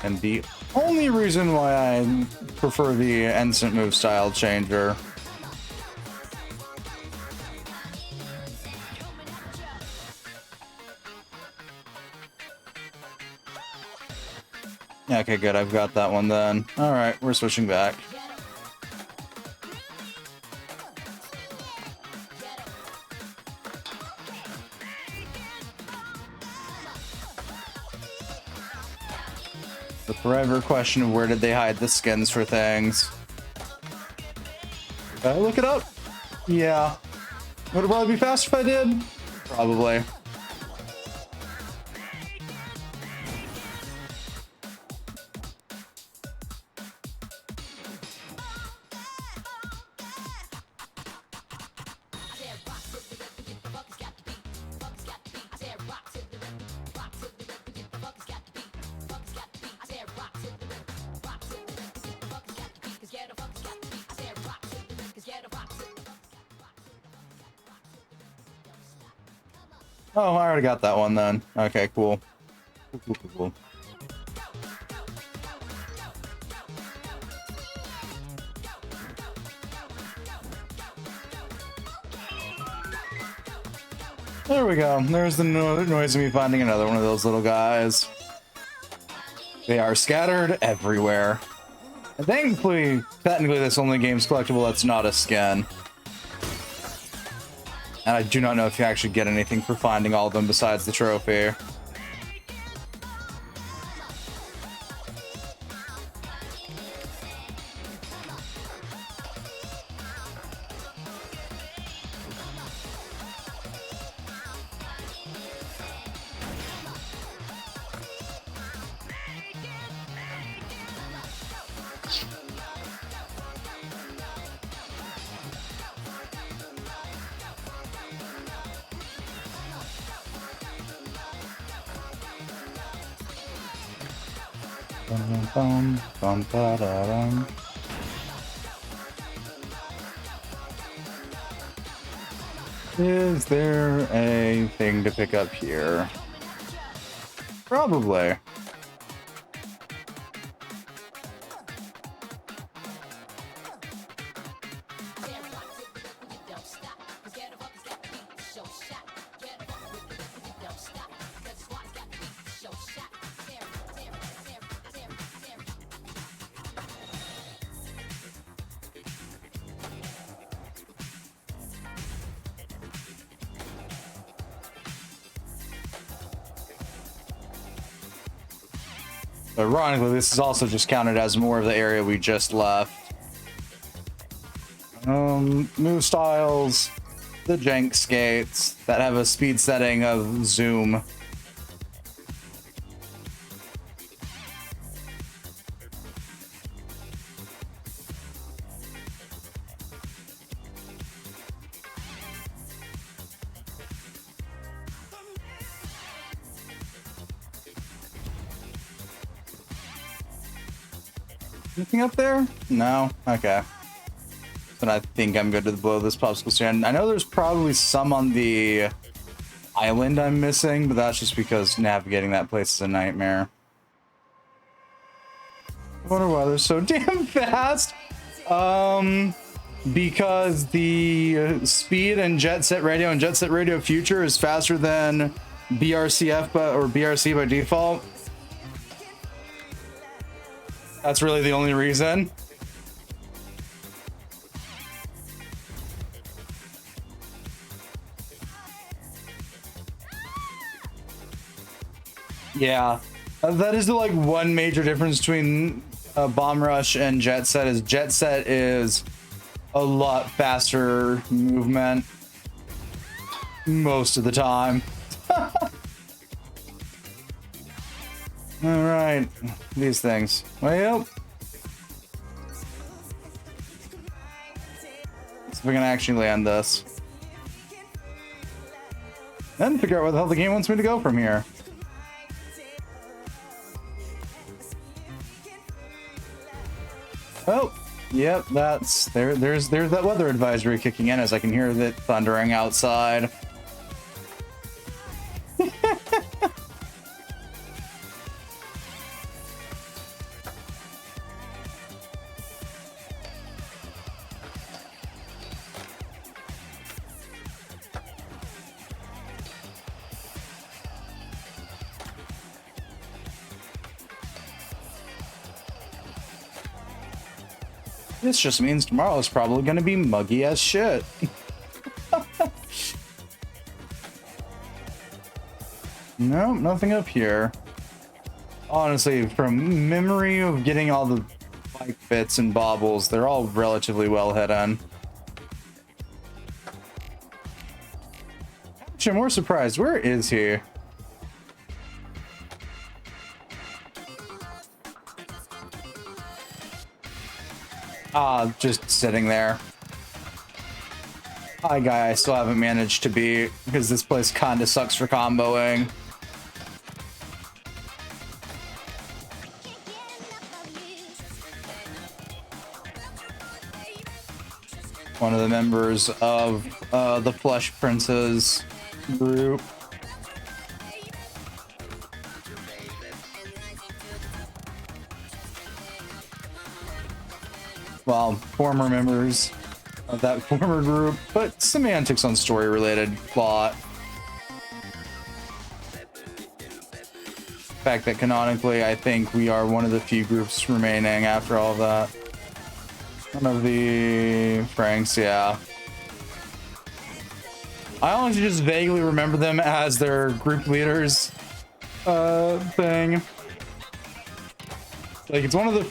A: And the only reason why I prefer the instant move style changer. Okay, good. I've got that one then. All right, we're switching back. The forever question of where did they hide the skins for things? Did I look it up? Yeah. Would it probably be faster if I did? Probably. Oh, I already got that one then. Okay, cool. Cool. There we go. There's the noise of me finding another one of those little guys. They are scattered everywhere. And thankfully, technically, this only game's collectible that's not a skin. And I do not know if you actually get anything for finding all of them besides the trophy. Bum, bum, ba-da-dum. Is there a thing to pick up here? Probably. Ironically, this is also just counted as more of the area we just left. New styles, the jank skates that have a speed setting of zoom. Anything up there? No? Okay. But I think I'm good to blow this popsicle stand. I know there's probably some on the island I'm missing, but that's just because navigating that place is a nightmare. I wonder why they're so damn fast. Because the speed in Jet Set Radio and Jet Set Radio Future is faster than BRCF or BRC by default. That's really the only reason. Yeah, that is the like one major difference between Bomb Rush and Jet Set is Jet Set is a lot faster movement most of the time. All right, these things. Well, let's see if we can actually land this. Then figure out where the hell the game wants me to go from here. Oh, yep, that's there's that weather advisory kicking in as I can hear it thundering outside. This just means tomorrow is probably going to be muggy as shit. No, nothing up here. Honestly, from memory of getting all the bike bits and baubles, they're all relatively well hidden. Actually, I'm more surprised. Where is he? Just sitting there. Hi, guy. I still haven't managed to beat because this place kinda sucks for comboing. One of the members of the Flesh Princes group. Well, former members of that former group, but semantics on story-related plot. The fact that canonically, I think we are one of the few groups remaining after all of that. One of the Franks, yeah. I honestly just vaguely remember them as their group leaders thing. Like it's one of the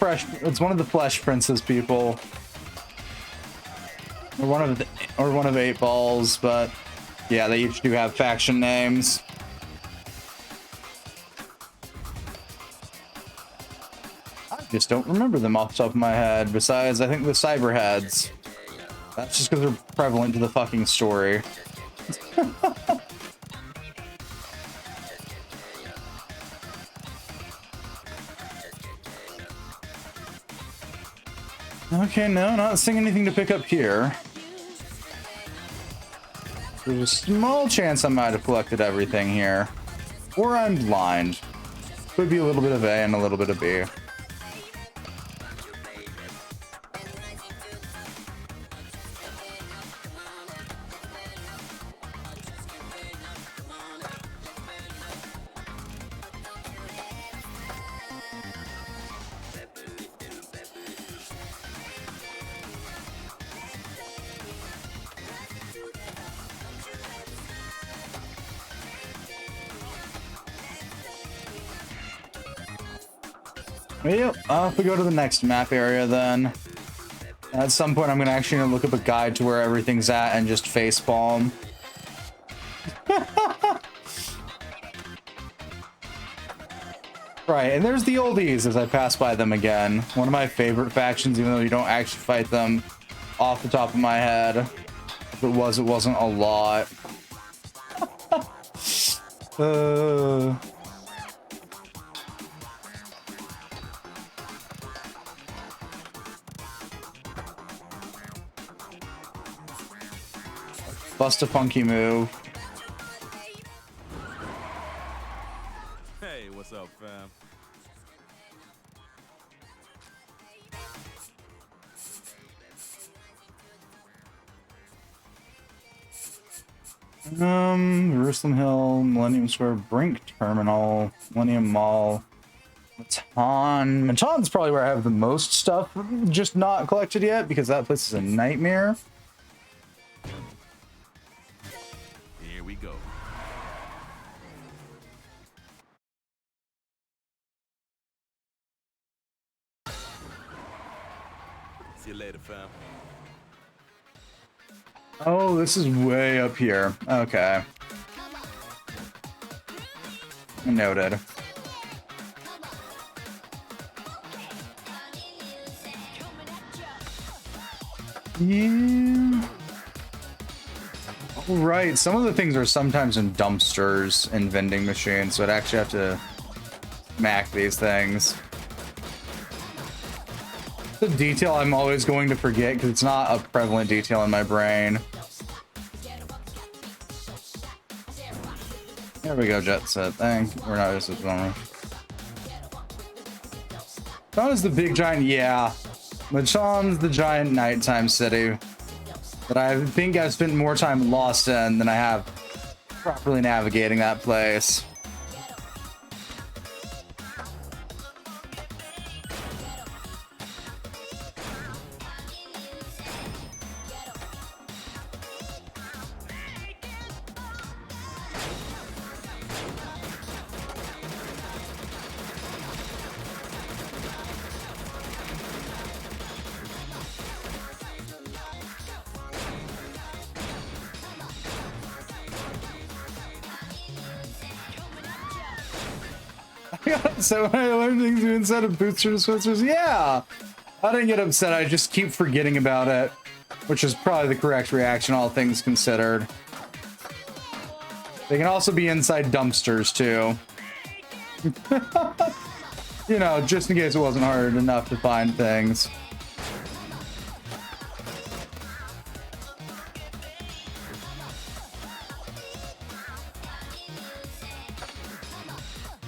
A: Flesh Princess people. Or one of 8 Balls, but yeah, they each do have faction names. I just don't remember them off the top of my head. Besides, I think the Cyberheads. That's just because they're prevalent to the fucking story. Okay, no, not seeing anything to pick up here. There's a small chance I might have collected everything here. Or I'm blind. Could be a little bit of A and a little bit of B. Yep, off we go to the next map area then. At some point I'm gonna actually look up a guide to where everything's at and just facepalm. Right, and there's the oldies as I pass by them again. One of my favorite factions, even though you don't actually fight them off the top of my head. If it was, it wasn't a lot. Bust a funky move.
B: Hey, what's up, fam?
A: Jerusalem Hill, Millennium Square, Brink Terminal, Millennium Mall, Matan. Matan's probably where I have the most stuff just not collected yet because that place is a nightmare.
B: Here we go. See you later, fam.
A: Oh, this is way up here. Okay. Noted. Yeah. Oh, right. Some of the things are sometimes in dumpsters and vending machines, so I'd actually have to smack these things. The detail I'm always going to forget because it's not a prevalent detail in my brain. There we go, Jet Set. We're not just a bummer. Machan is the big giant, yeah. Machan's the giant nighttime city that I think I've spent more time lost in than I have properly navigating that place. So when I learned things instead of booster dispensers, yeah, I didn't get upset. I just keep forgetting about it, which is probably the correct reaction, all things considered. They can also be inside dumpsters too. You know, just in case it wasn't hard enough to find things.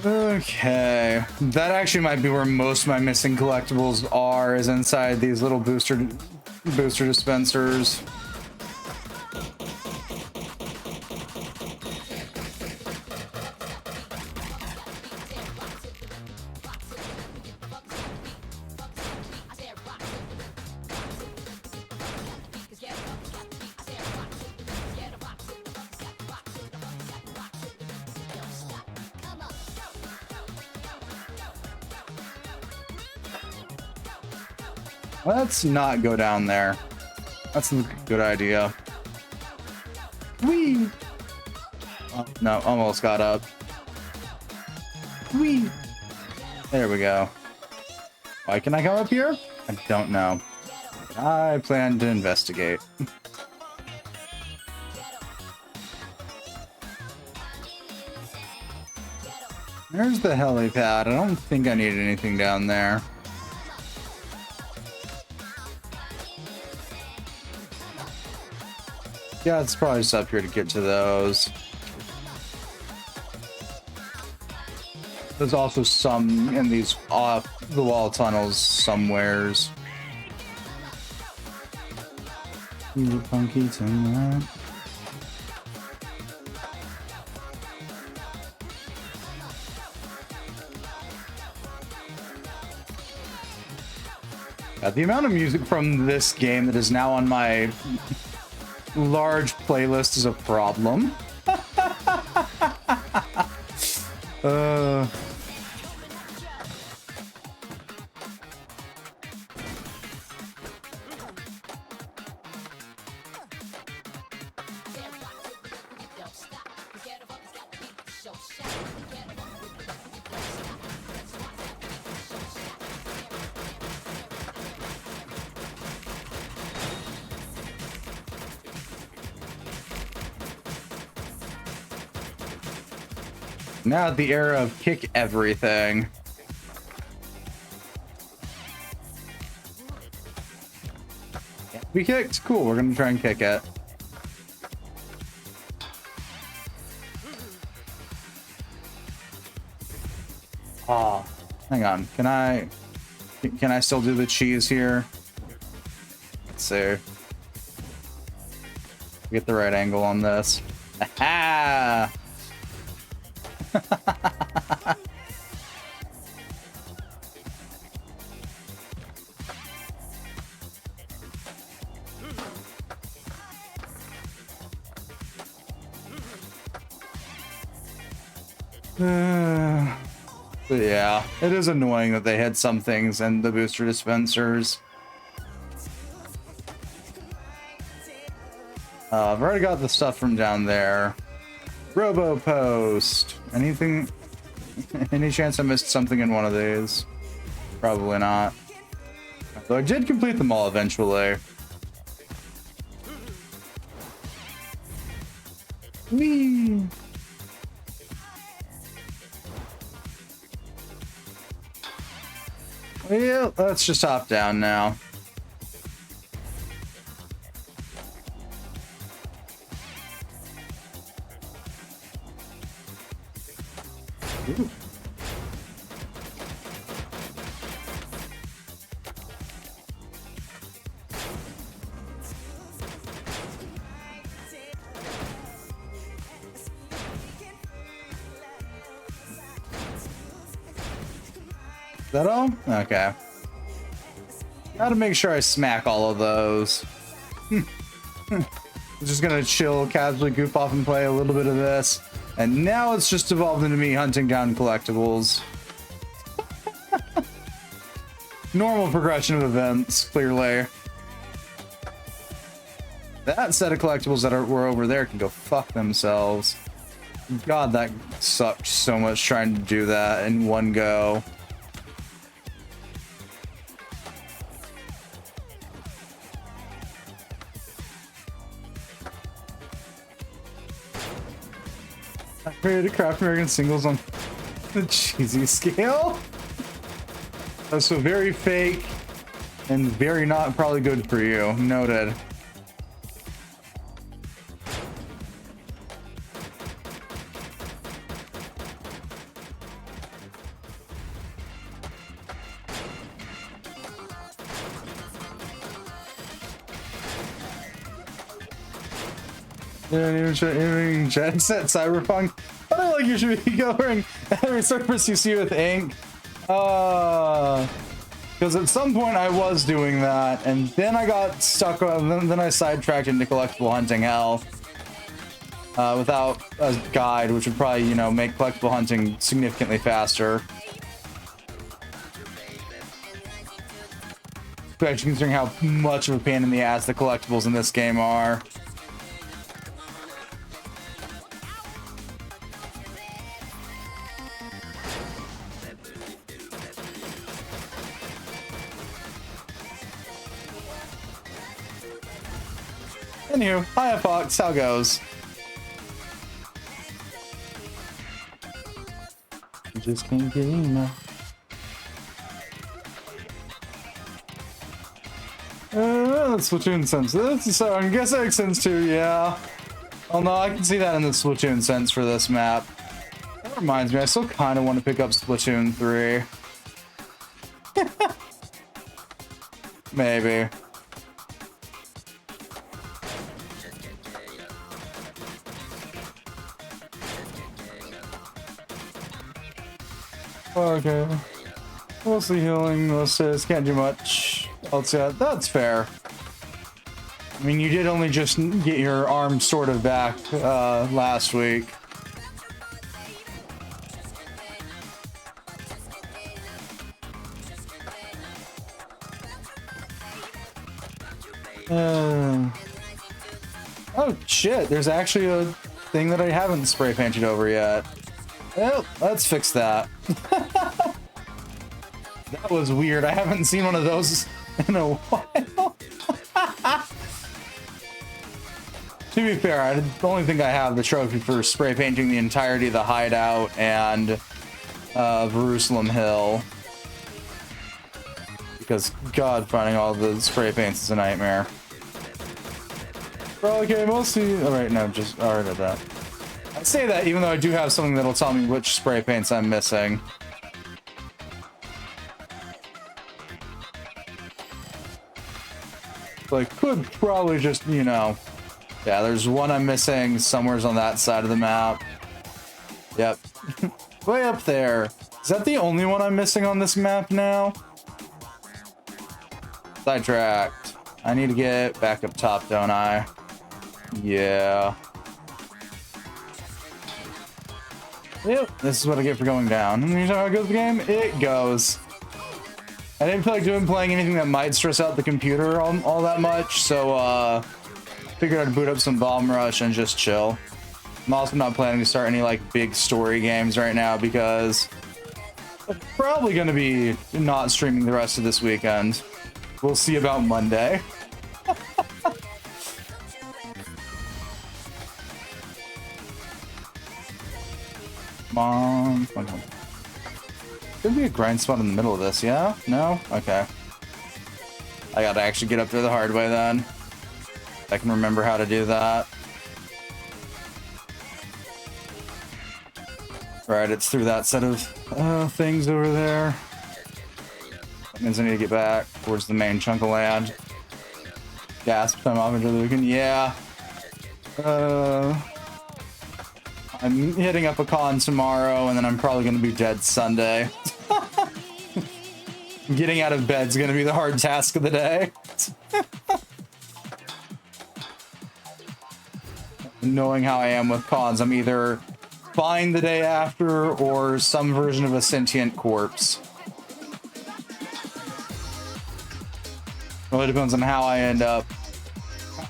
A: Okay, that actually might be where most of my missing collectibles are, is inside these little booster dispensers. Let's not go down there. That's a good idea. Whee! Oh, no, almost got up. Whee! There we go. Why can I come up here? I don't know. I plan to investigate. There's the helipad. I don't think I need anything down there. Yeah, it's probably just up here to get to those. There's also some in these off the wall tunnels somewheres. Funky tonight. The amount of music from this game that is now on my large playlist is a problem. Now the era of kick everything. We kicked. Cool. We're gonna try and kick it. Oh, hang on. Can I still do the cheese here? Let's see. Get the right angle on this. Aha! But yeah, it is annoying that they had some things in the booster dispensers. I've already got the stuff from down there. Robo Post. Anything? Any chance I missed something in one of these? Probably not. Though I did complete them all eventually. Whee! Well, let's just hop down now. Ooh. Is that all? Okay. Gotta make sure I smack all of those. Just gonna chill, casually goof off and play a little bit of this. And now it's just evolved into me hunting down collectibles. Normal progression of events, clearly. That set of collectibles that were over there can go fuck themselves. God, that sucked so much trying to do that in one go. I created a Craft American singles on the cheesy scale. That's so very fake and very not probably good for you. Noted. Jet Set Cyberpunk. I don't like you should be covering every surface you see with ink. Because at some point I was doing that, and then I got stuck on, then I sidetracked into collectible hunting hell. Without a guide, which would probably, you know, make collectible hunting significantly faster. especially considering how much of a pain in the ass the collectibles in this game are. Anywho, hiya Fox, how goes? You just can't get enough. Splatoon sense. So I guess X sense 2, yeah. Oh no, I can see that in the Splatoon sense for this map. That reminds me, I still kind of want to pick up Splatoon 3. Maybe. Okay. Mostly healing, most says can't do much else yet. That's fair. I mean, you did only just get your arm sort of back last week. Oh shit, there's actually a thing that I haven't spray painted over yet. Well, let's fix that. That was weird. I haven't seen one of those in a while. To be fair, I only think I have the trophy for spray painting the entirety of the hideout and Jerusalem Hill. Because, God, finding all the spray paints is a nightmare. Well, okay, mostly... Alright, no, just... Alright, at that. I say that even though I do have something that'll tell me which spray paints I'm missing. So I could probably just, you know... Yeah, there's one I'm missing. Somewhere's on that side of the map. Yep. Way up there. Is that the only one I'm missing on this map now? Sidetracked. I need to get back up top, don't I? Yeah. Yep, this is what I get for going down. And you know how it goes the game? It goes. I didn't feel like playing anything that might stress out the computer all that much, so figured I'd boot up some Bomb Rush and just chill. I'm also not planning to start any like big story games right now because I'm probably going to be not streaming the rest of this weekend. We'll see about Monday. Come on. Could be a grind spot in the middle of this, yeah? No? Okay. I gotta actually get up there the hard way then. I can remember how to do that. Right, it's through that set of things over there. That means I need to get back towards the main chunk of land. Gasp time off into the weekend. Yeah. I'm hitting up a con tomorrow, and then I'm probably going to be dead Sunday. Getting out of bed's going to be the hard task of the day. Knowing how I am with cons, I'm either fine the day after or some version of a sentient corpse. Really depends on how I end up,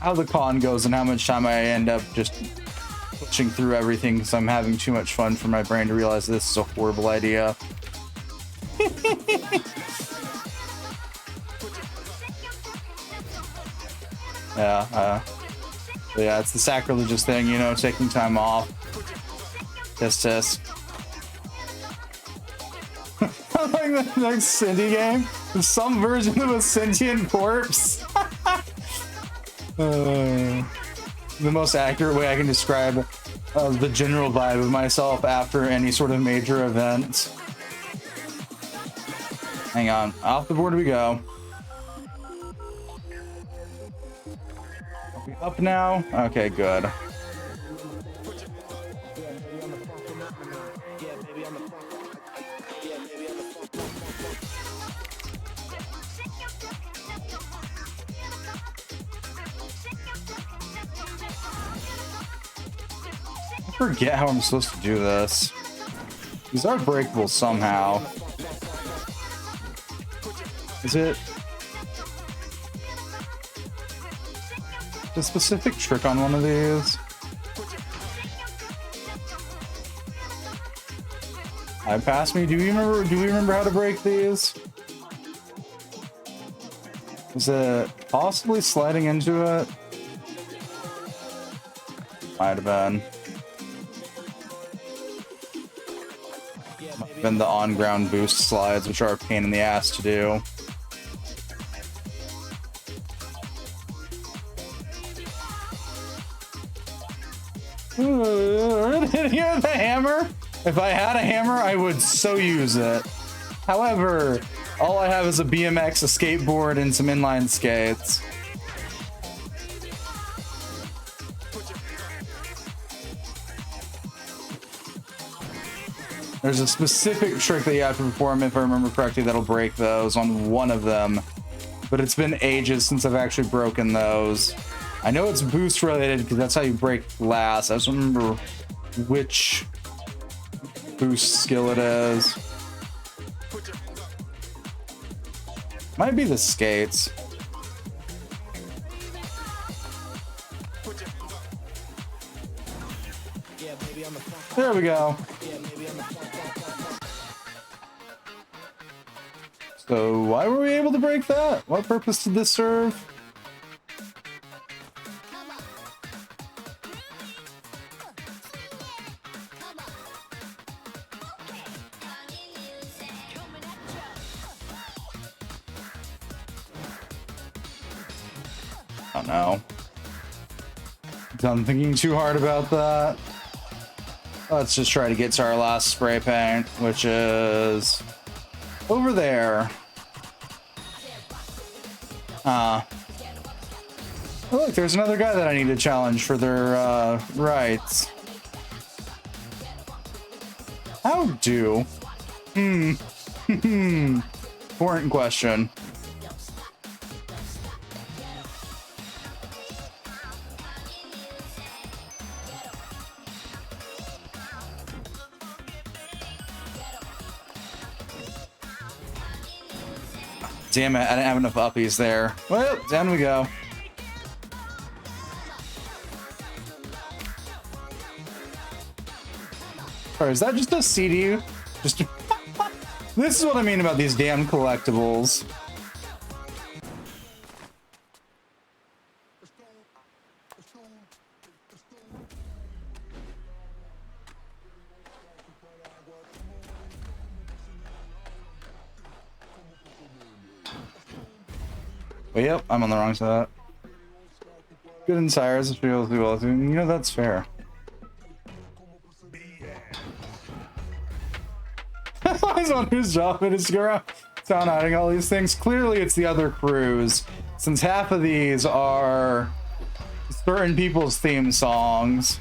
A: how the con goes and how much time I end up just pushing through everything because I'm having too much fun for my brain to realize this is a horrible idea. Yeah, it's the sacrilegious thing, you know, taking time off. Tisk. I like the next indie game. There's some version of a sentient corpse. The most accurate way I can describe the general vibe of myself after any sort of major event. Hang on, off the board we go. Are we up now? Okay, good. I forget how I'm supposed to do this. These are breakable somehow. Is it? A specific trick on one of these. Hi, pass me. Do we remember how to break these? Is it possibly sliding into it? Might have been. Might have been the on-ground boost slides, which are a pain in the ass to do. Did you hear the hammer? If I had a hammer, I would so use it. However, all I have is a BMX, a skateboard, and some inline skates. There's a specific trick that you have to perform, if I remember correctly, that'll break those on one of them. But it's been ages since I've actually broken those. I know it's boost related because that's how you break glass. I just don't remember which boost skill it is. Might be the skates. There we go. So why were we able to break that? What purpose did this serve? I don't know. Done thinking too hard about that. Let's just try to get to our last spray paint, which is over there. Oh, look, there's another guy that I need to challenge for their rights. How do? Important question. Damn it, I didn't have enough uppies there. Well, down we go. Or is that just a CD? Just this is what I mean about these damn collectibles. Well, yep, I'm on the wrong side. Good in Cyrus, feels well. You know, that's fair. He's on whose job it is to go around town hiding all these things. Clearly, it's the other crews, since half of these are certain people's theme songs.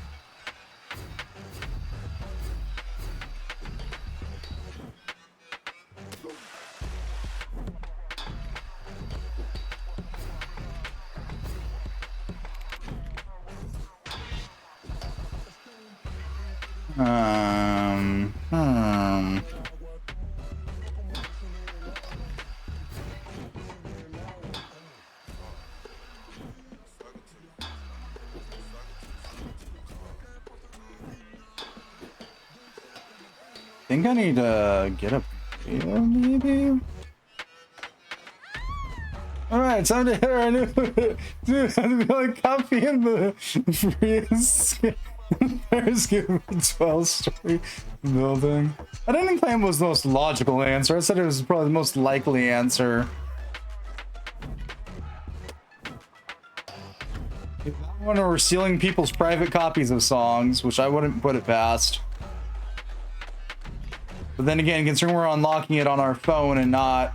A: I think I need to get up here, maybe? Alright, time to hit our new dude, I'm like copying the freeze Ferris Bueller 12-story building. I didn't claim it was the most logical answer. I said it was probably the most likely answer. When we're stealing people's private copies of songs, which I wouldn't put it past. But then again, considering we're unlocking it on our phone and not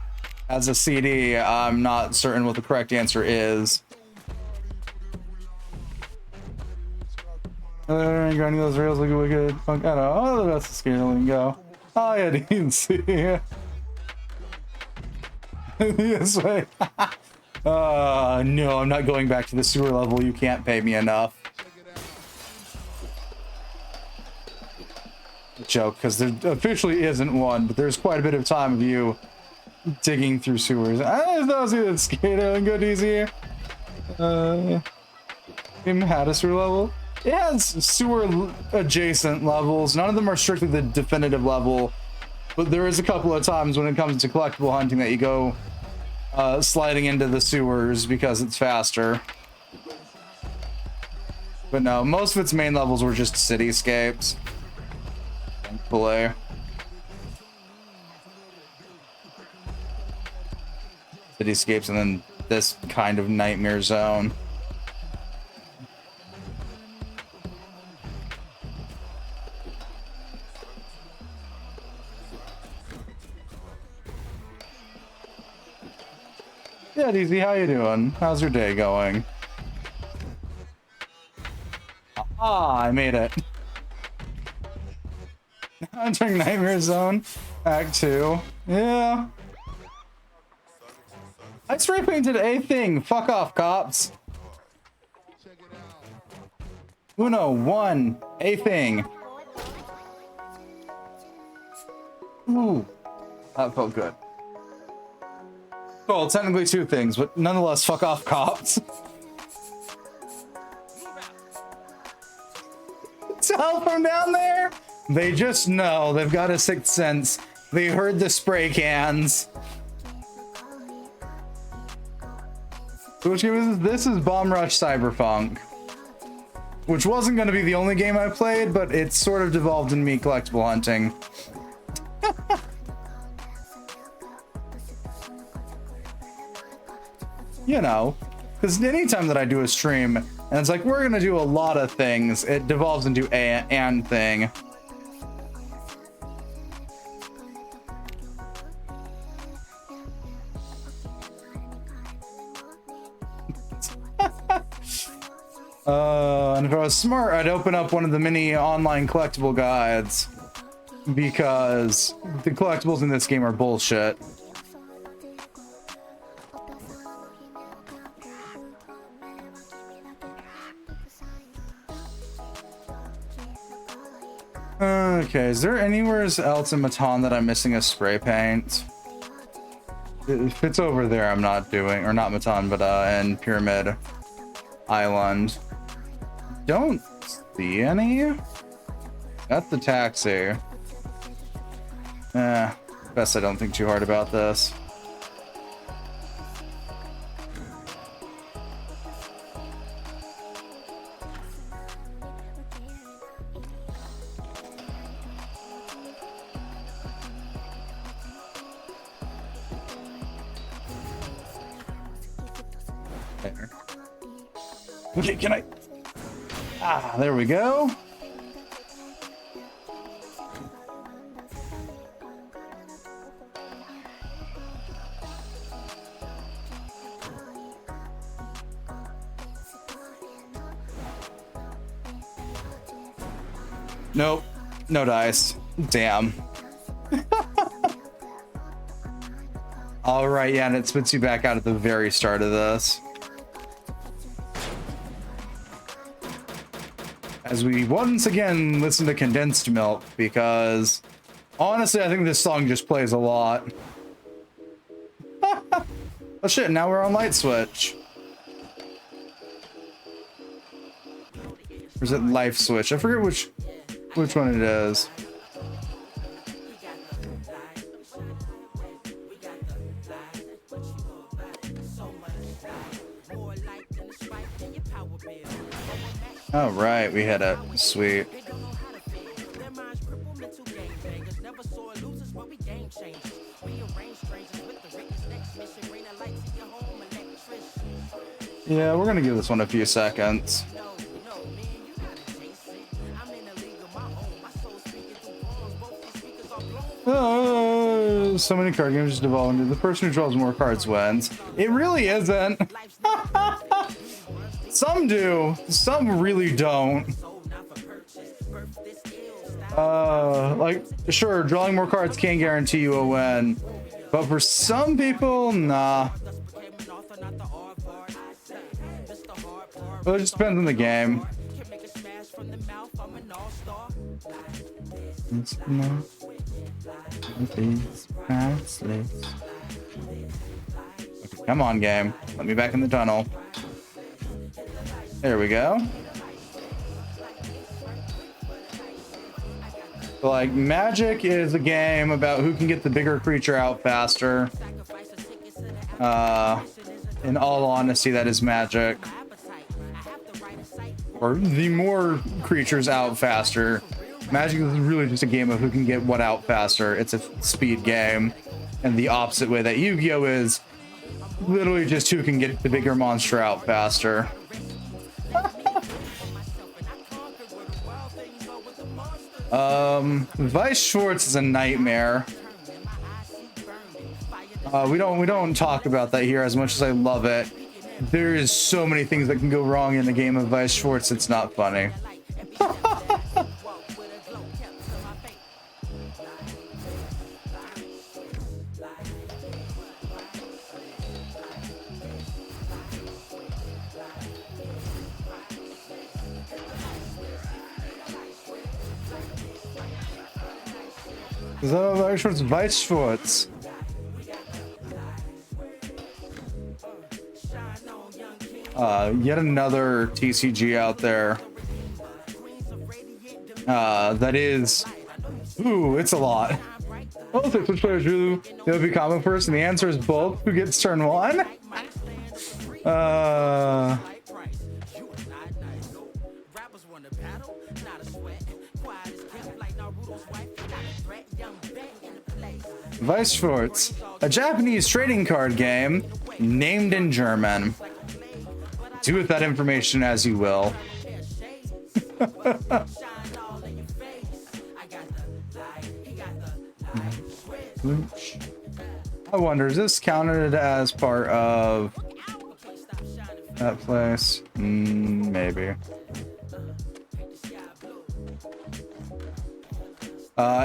A: as a CD, I'm not certain what the correct answer is. Grinding those rails like a wicked funk. I don't know. Oh, that's the scaling go. Oh, yeah, didn't see. Yes, wait. No, I'm not going back to the sewer level. You can't pay me enough. Joke, because there officially isn't one, but there's quite a bit of time of you digging through sewers. I just don't see that skater and go easy. Even had a sewer level? It has sewer adjacent levels. None of them are strictly the definitive level, but there is a couple of times when it comes to collectible hunting that you go sliding into the sewers because it's faster. But no, most of its main levels were just cityscapes. Thankfully. Cityscapes and then this kind of nightmare zone. Yeah, DZ, how you doing? How's your day going? Ah, I made it. Entering Nightmare Zone, Act 2. Yeah. I spray painted a thing. Fuck off, cops. Uno, one, a thing. Ooh, that felt good. Well, technically two things, but nonetheless, fuck off, cops. Tell from down there? They just know. They've got a sixth sense. They heard the spray cans. So which game is this? This is Bomb Rush Cyberpunk. Which wasn't going to be the only game I played, but it sort of devolved in me collectible hunting. You know, because anytime that I do a stream, and it's like, we're going to do a lot of things, it devolves into a and thing. And if I was smart, I'd open up one of the mini online collectible guides, because the collectibles in this game are bullshit. Okay, is there anywhere else in Matan that I'm missing a spray paint? If it's over there, I'm not doing, or not Matan, but in Pyramid Island. Don't see any. That's the taxi. Best I don't think too hard about this. There. Okay, can I? Ah, there we go. Nope, no dice. Damn. All right, yeah, and it spits you back out at the very start of this. As we once again listen to Condensed Milk, because honestly, I think this song just plays a lot. Oh shit, now we're on Light Switch. Or is it Life Switch? I forget which one it is. Oh, right, we had a sweet. Yeah, we're gonna give this one a few seconds. Oh, so many card games just devolve into the person who draws more cards wins. It really isn't. Some do, some really don't. Like, sure, drawing more cards can guarantee you a win, but for some people, nah. Well, it just depends on the game. Okay, come on, game. Let me back in the tunnel. There we go. So, like, Magic is a game about who can get the bigger creature out faster. In all honesty, that is Magic. Or the more creatures out faster. Magic is really just a game of who can get what out faster. It's a speed game. And the opposite way that Yu-Gi-Oh! Is literally just who can get the bigger monster out faster. Weiss Schwarz is a nightmare. We don't talk about that here as much as I love it. There is so many things that can go wrong in the game of Weiss Schwarz, it's not funny. So, Weiss Schwarz. Yet another TCG out there. That is, ooh, it's a lot. Both which players really they'll be common first, and the answer is both. Who gets turn one? Weiss Schwarz, a Japanese trading card game named in German. Do with that information as you will. I wonder, is this counted as part of that place? Maybe.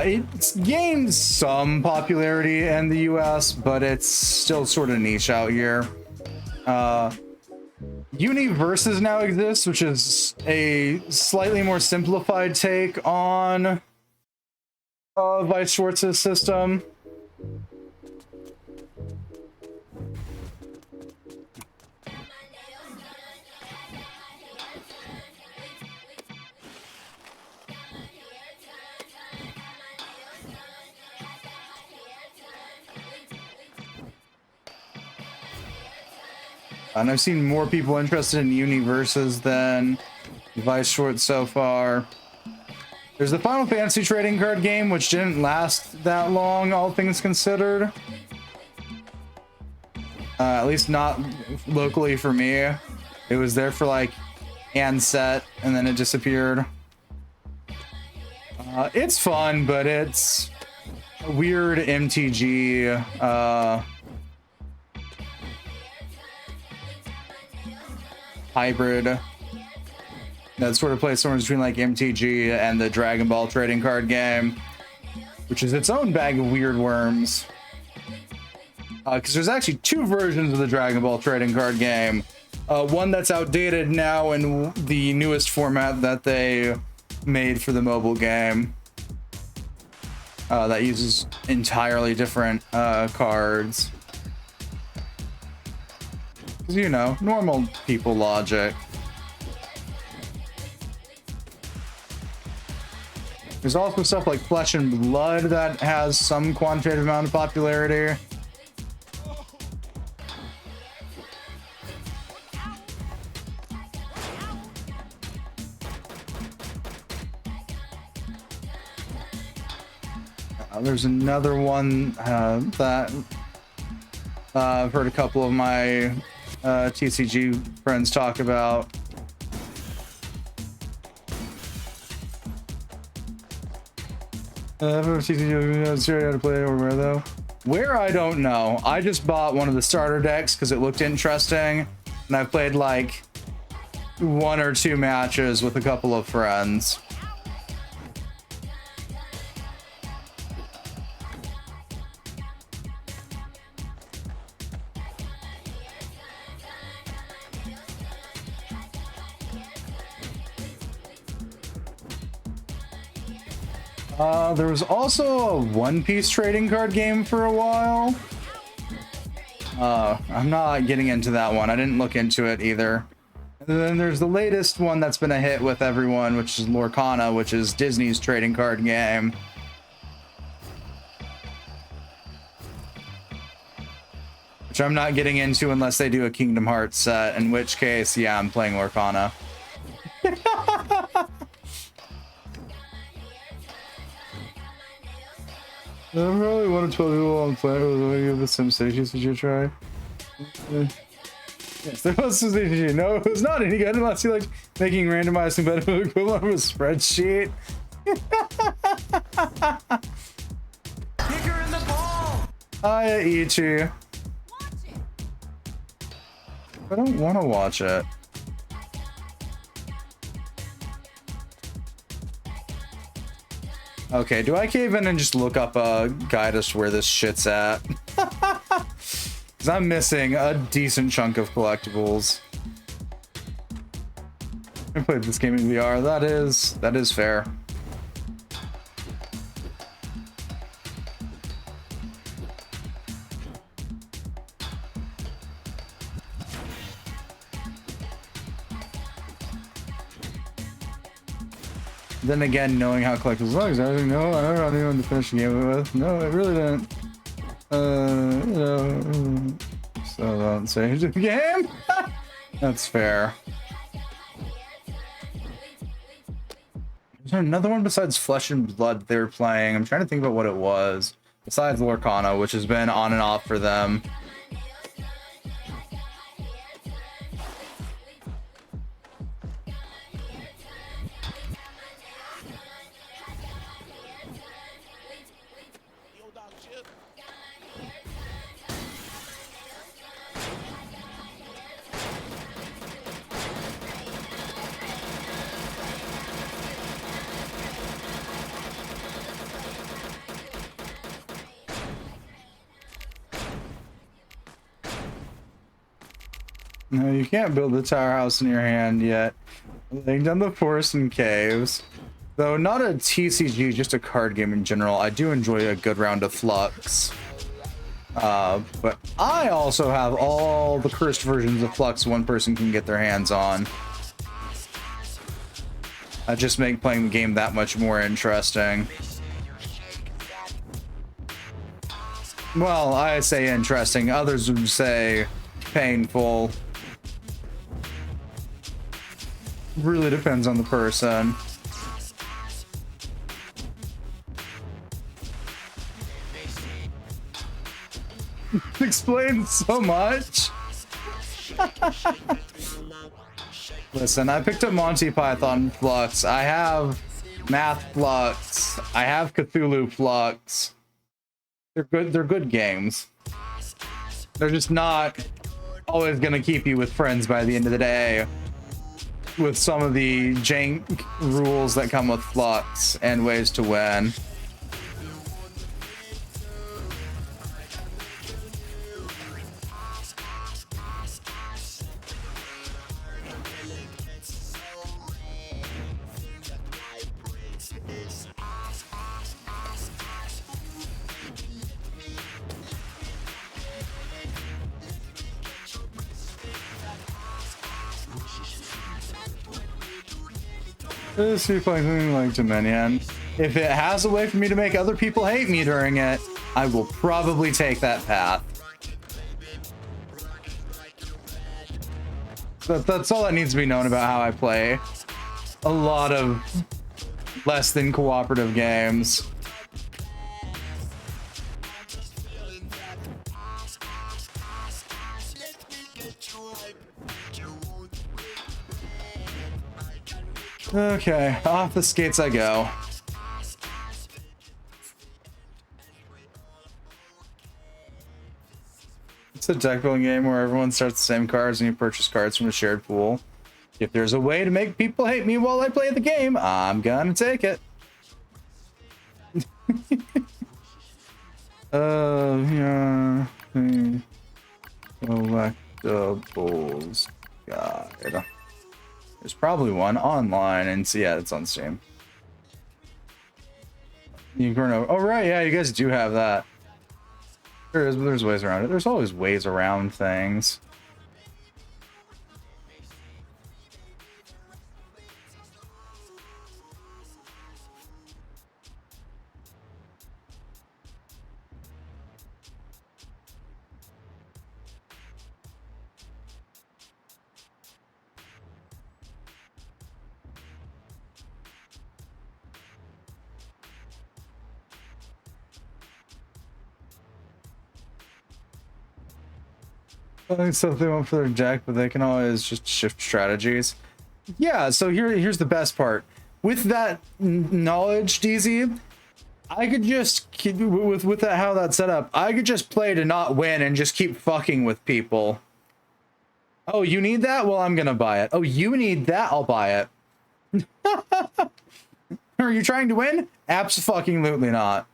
A: It's gained some popularity in the US, but it's still sort of niche out here. Universes now exists, which is a slightly more simplified take on Weiss Schwarz's system. And I've seen more people interested in Universes than Weiss Schwarz so far. There's the Final Fantasy trading card game, which didn't last that long, all things considered. At least not locally for me. It was there for like Anset, and then it disappeared. It's fun, but it's a weird MTG hybrid that sort of plays somewhere between like MTG and the Dragon Ball trading card game, which is its own bag of weird worms. Because there's actually two versions of the Dragon Ball trading card game. One that's outdated now in the newest format that they made for the mobile game. That uses entirely different cards. Because, you know, normal people logic. There's also stuff like Flesh and Blood that has some quantitative amount of popularity. There's another one that I've heard a couple of my TCG friends talk about. TCG how to play or where though? Where, I don't know. I just bought one of the starter decks because it looked interesting, and I've played like 1 or 2 matches with a couple of friends. There was also a One Piece trading card game for a while. I'm not getting into that one. I didn't look into it either. And then there's the latest one that's been a hit with everyone, which is Lorcana, which is Disney's trading card game. Which I'm not getting into unless they do a Kingdom Hearts set, in which case, yeah, I'm playing Lorcana. I'm probably one of 12 people on the planet with any of the sim stations. Did you try? Yes, there was a CG. No, it was not any good unless you like making randomized competitive equivalent of a spreadsheet.
C: Kick her in the ball!
A: Hiya, Ichi. I don't want to watch it. Okay, do I cave in and just look up a guide as to where this shit's at? Because I'm missing a decent chunk of collectibles. I played this game in VR. That is fair. Then again, knowing how collectibles work, I don't know. I don't know anyone to finish the game with. No, it really didn't. You know, so don't say the game. That's fair. Is there another one besides Flesh and Blood they're playing? I'm trying to think about what it was. Besides Lorcana, which has been on and off for them. No, you can't build the tower house in your hand yet. Laying down the forest and caves. Though not a TCG, just a card game in general. I do enjoy a good round of Flux. But I also have all the cursed versions of Flux one person can get their hands on. I just make playing the game that much more interesting. Well, I say interesting. Others would say painful. Really depends on the person. Explains so much. Listen, I picked up Monty Python Flux. I have Math Flux. I have Cthulhu Flux. They're good. They're good games. They're just not always gonna keep you with friends by the end of the day. With some of the jank rules that come with Flux and ways to win. Let's see if I can like Dominion. If it has a way for me to make other people hate me during it, I will probably take that path. That's all that needs to be known about how I play a lot of less than cooperative games. Okay, off the skates I go. It's a deck building game where everyone starts the same cards and you purchase cards from a shared pool. If there's a way to make people hate me while I play the game, I'm gonna take it. Yeah. Collectibles guide. There's probably one online, and so yeah, it's on Steam. Unicorn. Oh right, yeah, you guys do have that. There's ways around it. There's always ways around things. I think so if they went for their deck, but they can always just shift strategies. Yeah, so here's the best part. With that knowledge, DZ, I could just keep, with that how that's set up, I could just play to not win and just keep fucking with people. Oh, you need that? Well, I'm gonna buy it. Oh, you need that? I'll buy it. Are you trying to win? Abso-fucking-lutely not.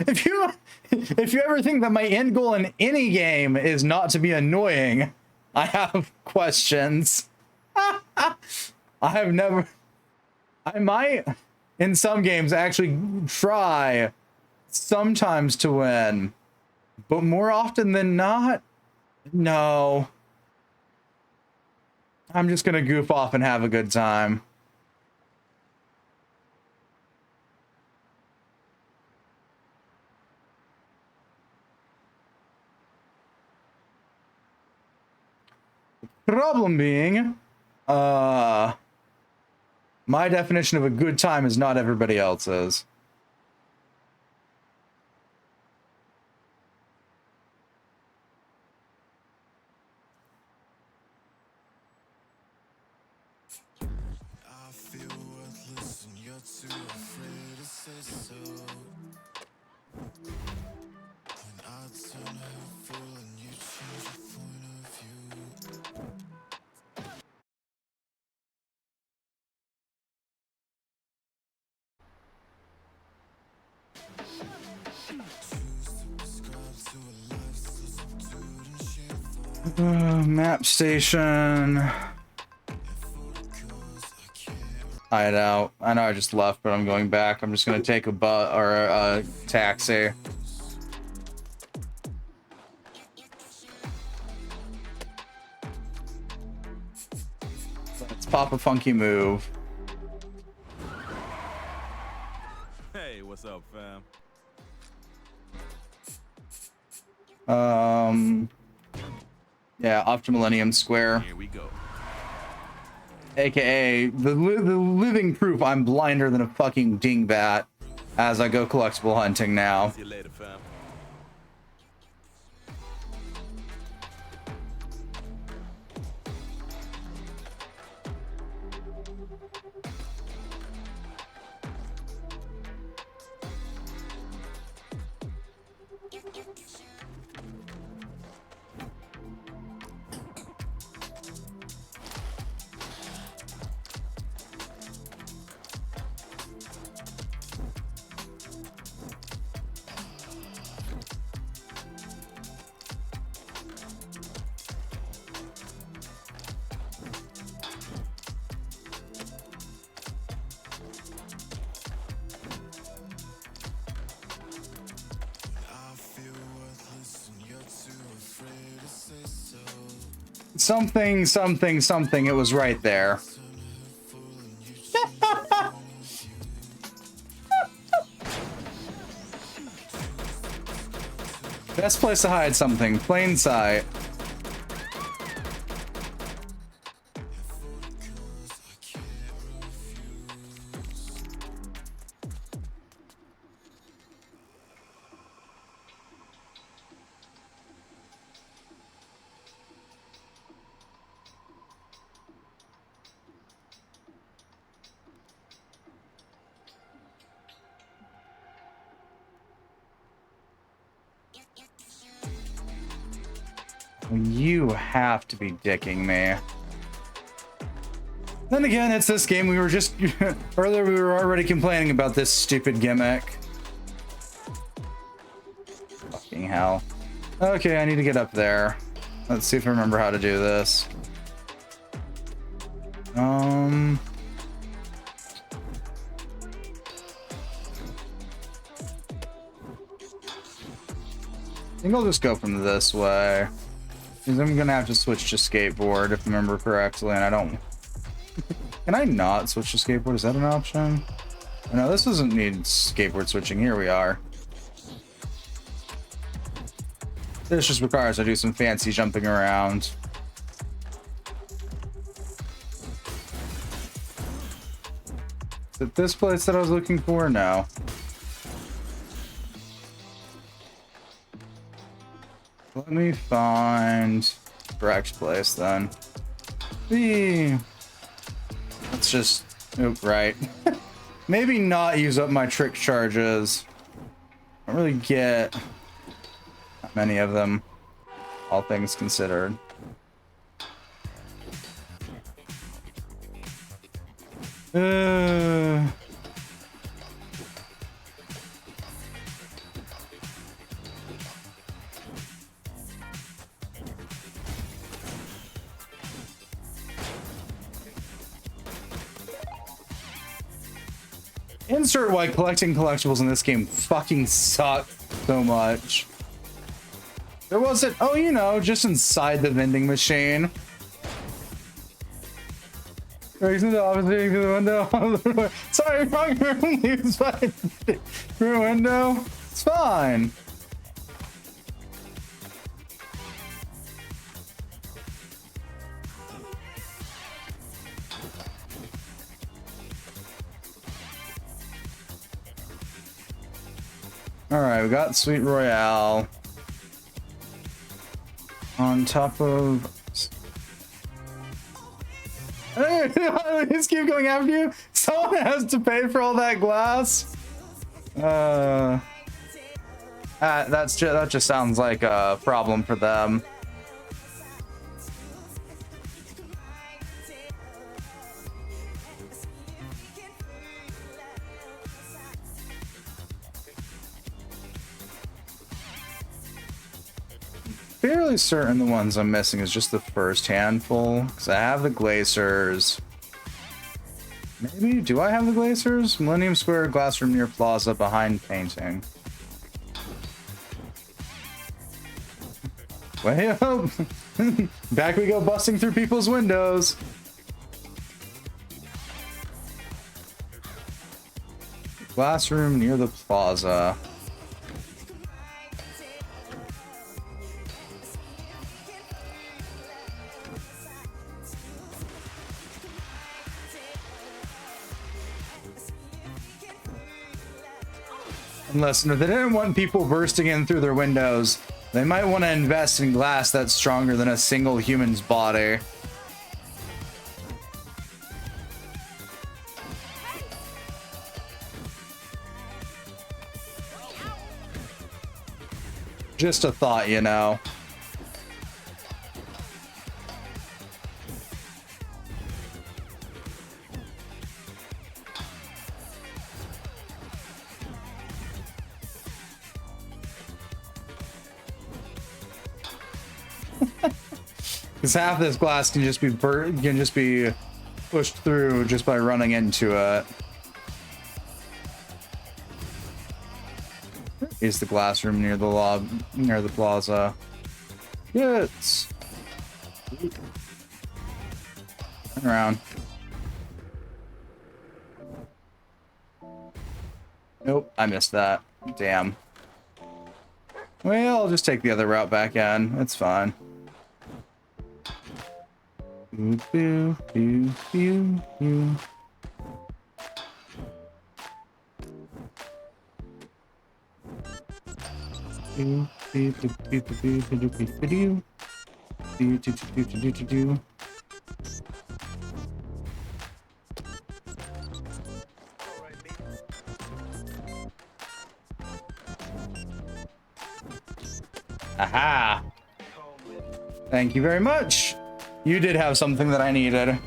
A: If you ever think that my end goal in any game is not to be annoying, I have questions. I might in some games actually try sometimes to win, but more often than not, no. I'm just gonna goof off and have a good time. Problem being, my definition of a good time is not everybody else's.
D: I feel worthless and you're too afraid to say so. When I turn hurtful and you change your point of view.
A: Map station. Hideout. I know I just left, but I'm going back. I'm just gonna take a bus or a taxi. Let's pop a funky move.
B: Hey, what's up, fam?
A: Yeah, off to Millennium Square.
B: Here we go.
A: AKA the living proof I'm blinder than a fucking dingbat as I go collectible hunting now.
B: See you later, fam.
D: I feel worthless and you're too afraid to say so.
A: Something, something, something. It was right there. Best place to hide something. Plain sight. You have to be dicking me. Then again, it's this game. We were just earlier we were already complaining about this stupid gimmick. Fucking hell. Okay, I need to get up there. Let's see if I remember how to do this. I think I'll just go from this way. Because I'm gonna have to switch to skateboard if I remember correctly, and I don't Can I not switch to skateboard? Is that an option? No, this doesn't need skateboard switching. Here we are. This just requires I do some fancy jumping around. Is it this place that I was looking for? No. Let me find the correct place then. Let's just, oop, right. Maybe not use up my trick charges. I don't really get that many of them, all things considered. Insert why collecting collectibles in this game fucking sucks so much. There wasn't, oh, you know, just inside the vending machine. Breaks into the office through the window. Sorry, wrong room. Leaves by through a window. It's fine. All right, we got Sweet Royale on top of. Hey, just keep going after you. Someone has to pay for all that glass. That just sounds like a problem for them. Fairly certain the ones I'm missing is just the first handful, because I have the Glacers. Maybe, do I have the Glacers? Millennium Square, glass room near plaza, behind painting. Way up! Back we go, busting through people's windows. Glass room near the plaza. Unless if they didn't want people bursting in through their windows, they might want to invest in glass that's stronger than a single human's body. Just a thought, you know. Because half this glass can just be pushed through just by running into it. Is the glass room near the plaza? Yes. Turn around. Nope, I missed that. Damn. Well, I'll just take the other route back in. It's fine. Boo, boo, boo, boo, boo. Do, do, do, do, do, do, do, do, do. Do, do, do, do, do, do. Aha! Thank you very much. You did have something that I needed.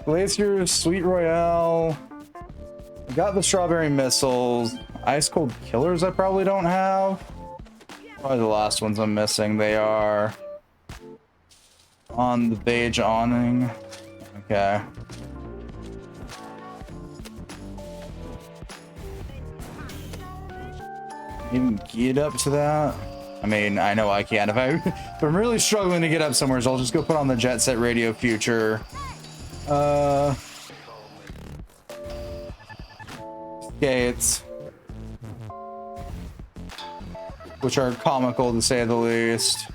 A: Glacier, Sweet Royale. I got the strawberry missiles. Ice cold killers I probably don't have. Probably the last ones I'm missing. They are on the beige awning. Okay. Even get up to that. I mean, I know I can. If I'm really struggling to get up somewhere, so I'll just go put on the Jet Set Radio Future. Skates. Which are comical to say the least.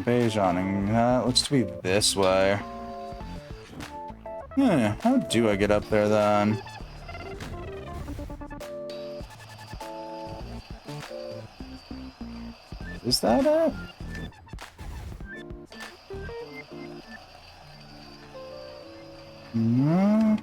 A: Beijoning. Looks to be this way. How do I get up there then? Is that it? No.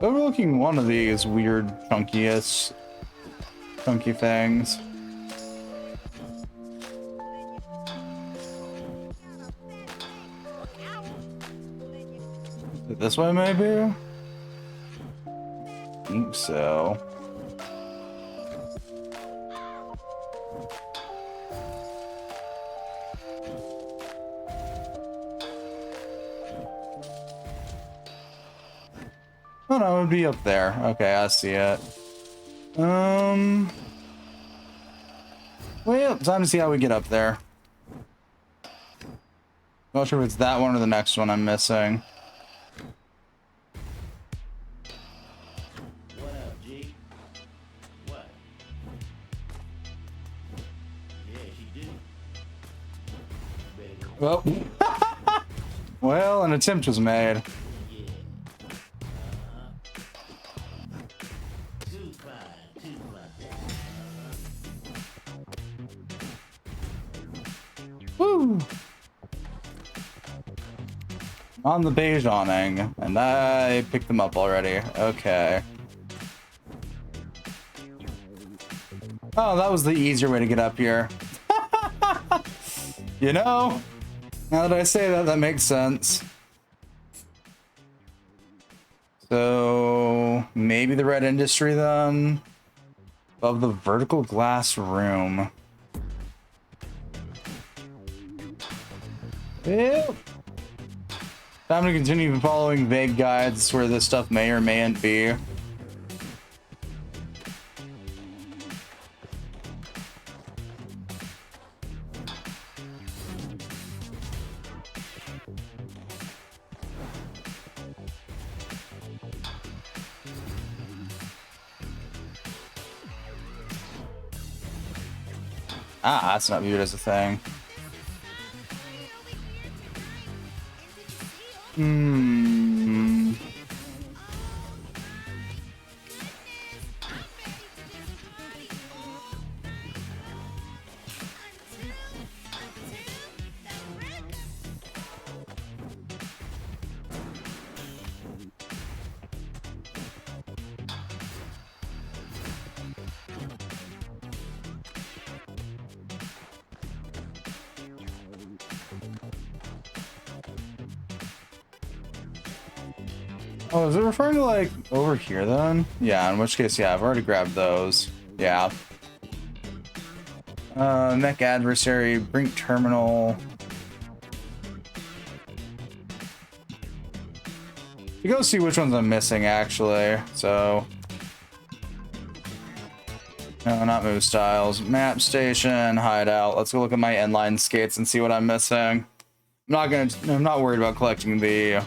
A: Overlooking one of these weird chunky things. Is it this way, maybe? I think so. Oh no, it would be up there. Okay, I see it. Well, time to see how we get up there. Not sure if it's that one or the next one I'm missing.
E: What up, G? What? Yeah, she did. Better go.
A: Well, well, an attempt was made.
E: Yeah. Too fine.
A: Woo! On the beige awning, and I picked them up already. Okay. Oh, that was the easier way to get up here. You know, now that I say that, that makes sense. So maybe the Red Industry then, above the vertical glass room. Yep. Time to continue following vague guides where this stuff may or mayn't be. Ah, that's not viewed as a thing. Hmm. Oh, is it referring to like over here then? Yeah, in which case, yeah, I've already grabbed those. Yeah. Mech adversary, Brink terminal. You go see which ones I'm missing actually. So. No, not move styles. Map station, hideout. Let's go look at my inline skates and see what I'm missing. I'm not worried about collecting the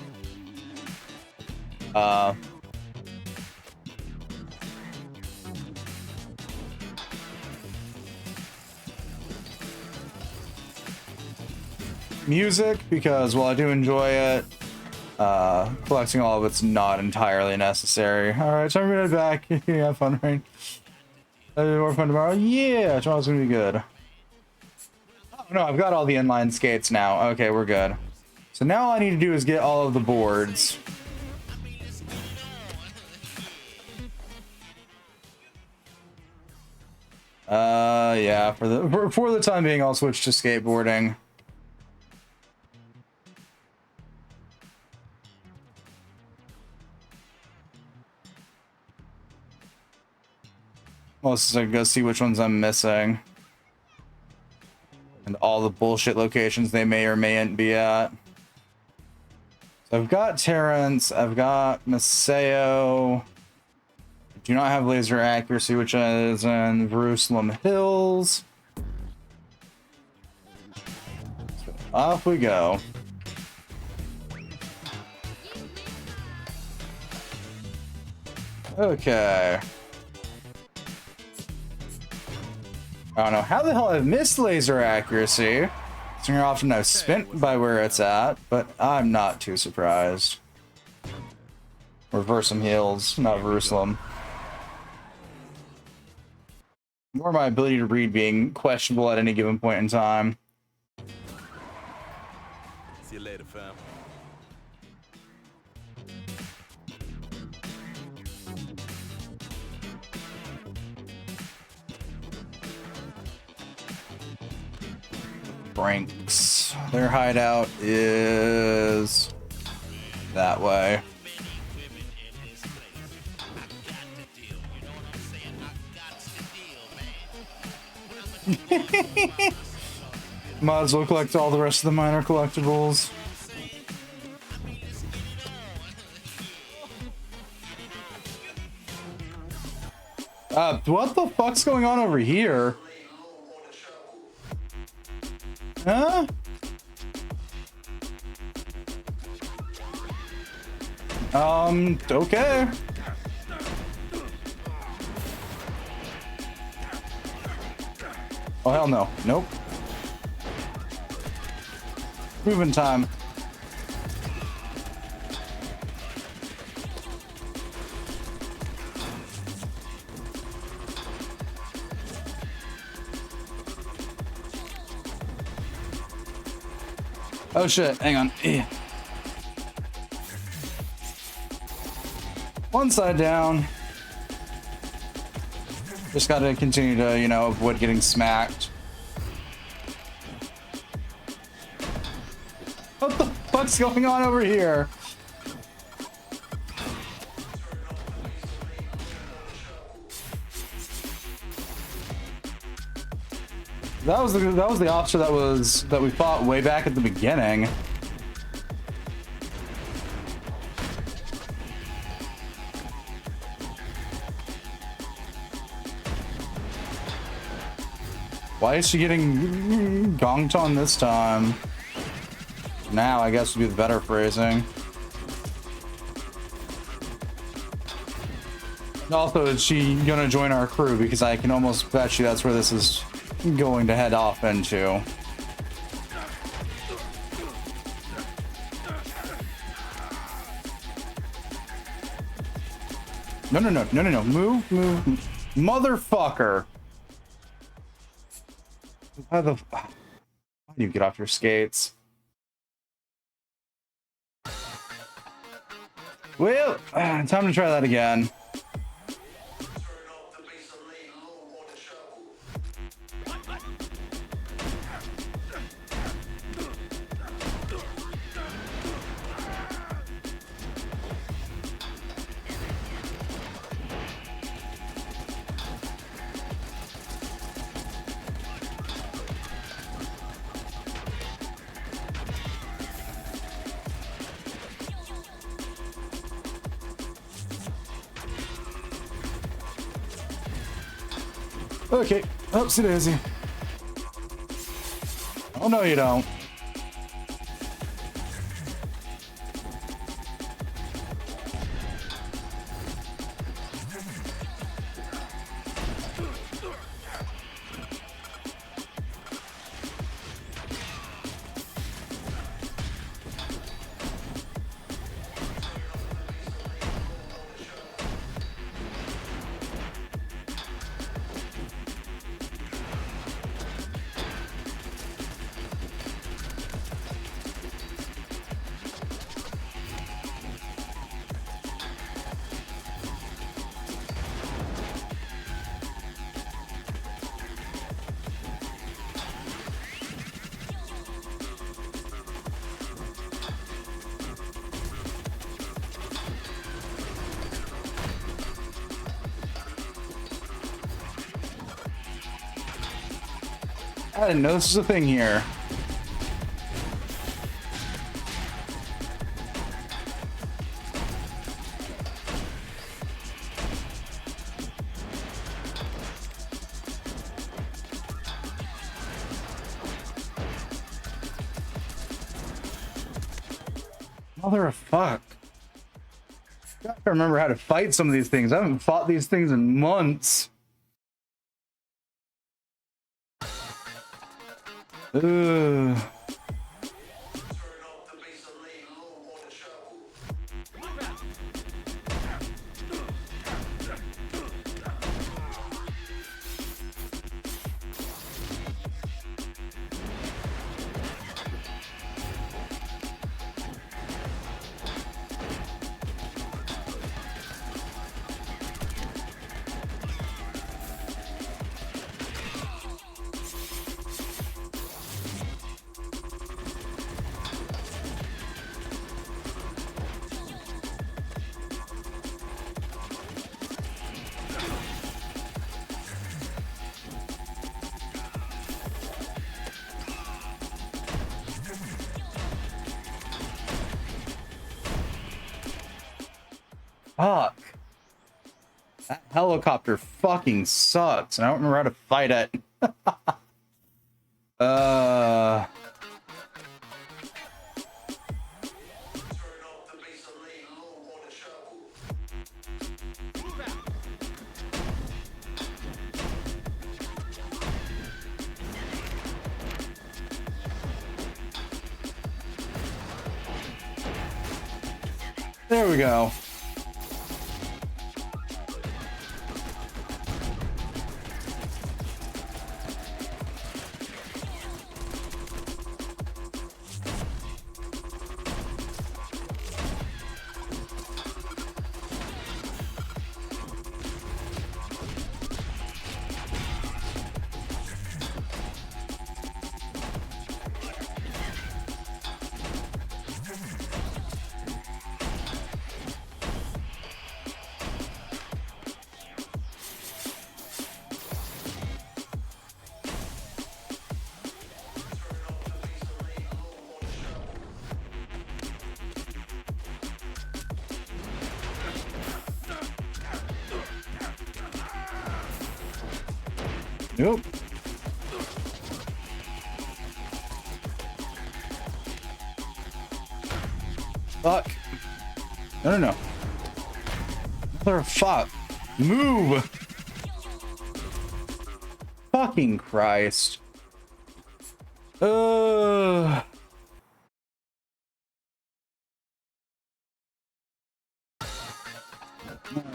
A: music, because while I do enjoy it, collecting all of it's not entirely necessary. Alright, time to head back. Have fun, right? More fun tomorrow? Yeah, tomorrow's gonna be good. Oh no, I've got all the inline skates now. Okay, we're good. So now all I need to do is get all of the boards. Yeah, for the time being, I'll switch to skateboarding. Let's go see which ones I'm missing. And all the bullshit locations they may or mayn't be at. So I've got Terrence, I've got Maceo. I do not have laser accuracy, which is in Jerusalem Hills. So off we go. Okay. I don't know how the hell I've missed laser accuracy. Considering how often I've spent by where it's at, but I'm not too surprised. Reverse some heals, not Jerusalem. Nor my ability to read being questionable at any given point in time.
B: See you later, fam.
A: Franks. Their hideout is that way. Might as well collect all the rest of the minor collectibles. What the fuck's going on over here? Huh? Okay. Oh, hell no. Nope. Moving time. Oh shit, hang on. One side down. Just gotta continue to, you know, avoid getting smacked. What the fuck's going on over here? That was the officer that we fought way back at the beginning. Why is she getting gonked on this time? Now, I guess would be the better phrasing. Also, is she gonna join our crew? Because I can almost bet you that's where this is going to head off into. No, no, no, no, no, no. Move, move. Motherfucker. How do you get off your skates? Well, time to try that again. Okay, oopsie daisy. Oh no, you don't. I didn't know this was a thing here. Mother of fuck. Gotta remember how to fight some of these things. I haven't fought these things in months. Ugh. Fuck. That helicopter fucking sucks. And I don't remember how to fight it. There we go. Nope. Fuck. No. Mother of fuck. Move! Fucking Christ.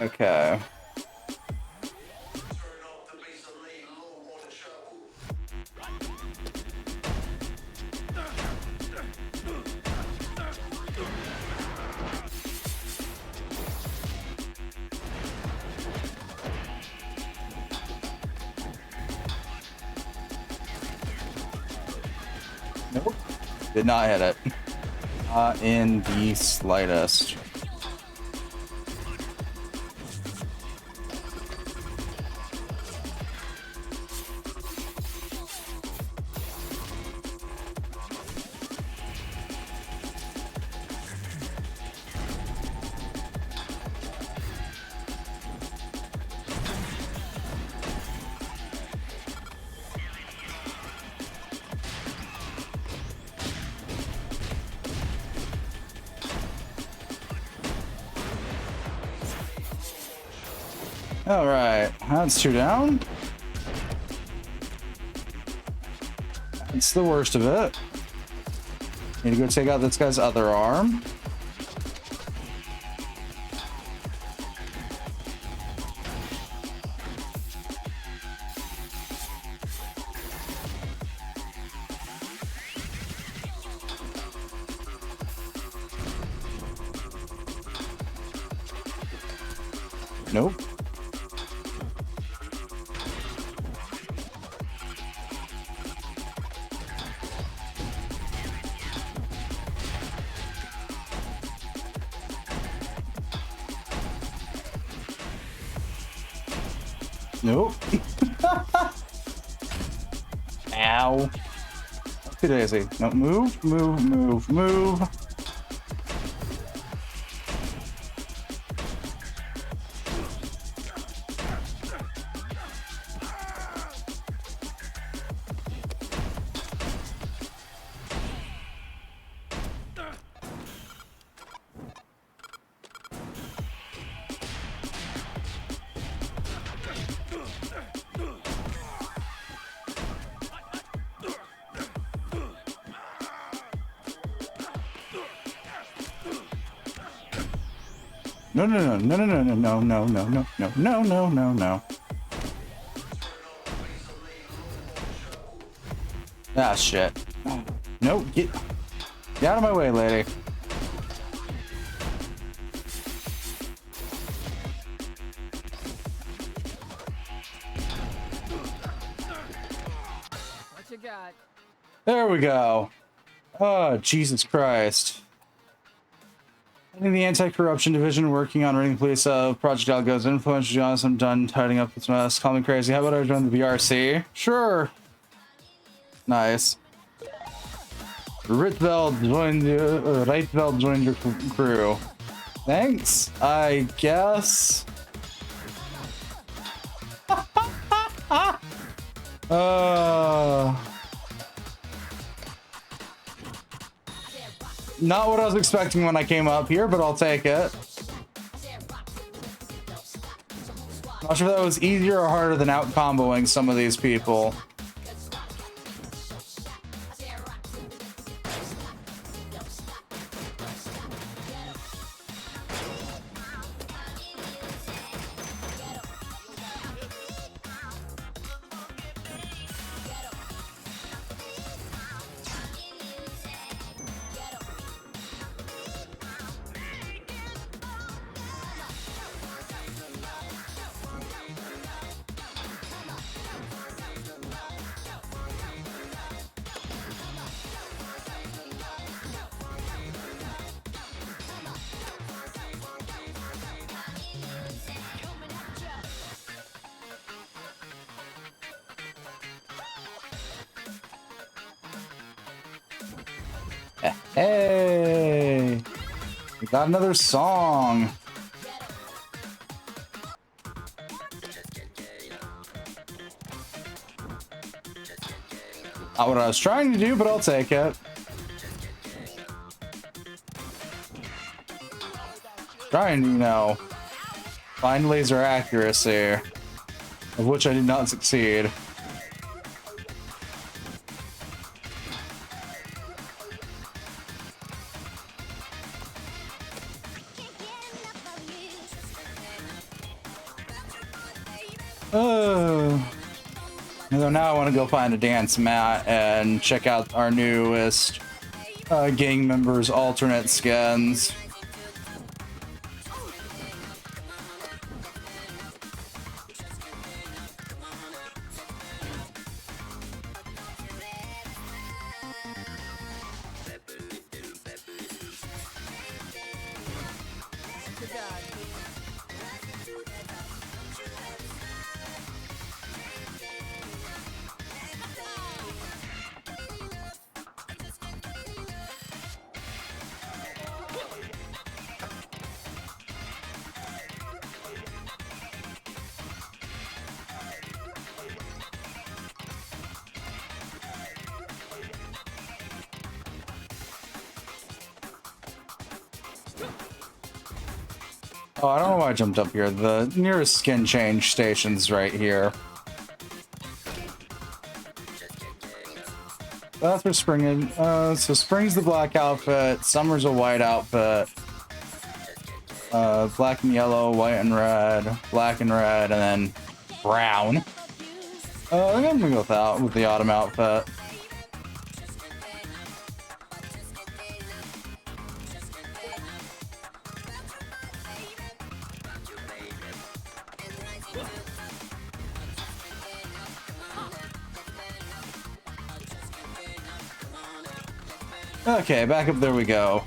A: Okay. Nope. Did not hit it. Not in the slightest. All right, that's two down. That's the worst of it. Need to go take out this guy's other arm. Nope. Nope. Ow. Too daisy. No, move, move, move, move. No, no, no, no, no, no, no, no, no, no, no, no, no, no. Ah, shit. No, get out of my way, lady.
C: What you got?
A: There we go. Oh, Jesus Christ. I think the anti-corruption division working on running police Project Algo's influential Johnson. I'm done tidying up this mess. Call me crazy. How about I join the VRC? Sure. Nice. Ritveld joined your crew. Thanks, I guess. Not what I was expecting when I came up here, but I'll take it. Not sure if that was easier or harder than out comboing some of these people. Hey, we got another song. Not what I was trying to do, but I'll take it. Trying to, you know, find laser accuracy, of which I did not succeed. Although now I want to go find a dance mat and check out our newest gang members' alternate skins. Oh, I don't know why I jumped up here. The nearest skin change station's right here. That's where Spring is. So Spring's the black outfit, Summer's a white outfit. Black and yellow, white and red, black and red, and then brown. I think I'm gonna go with the autumn outfit. Okay, back up there we go.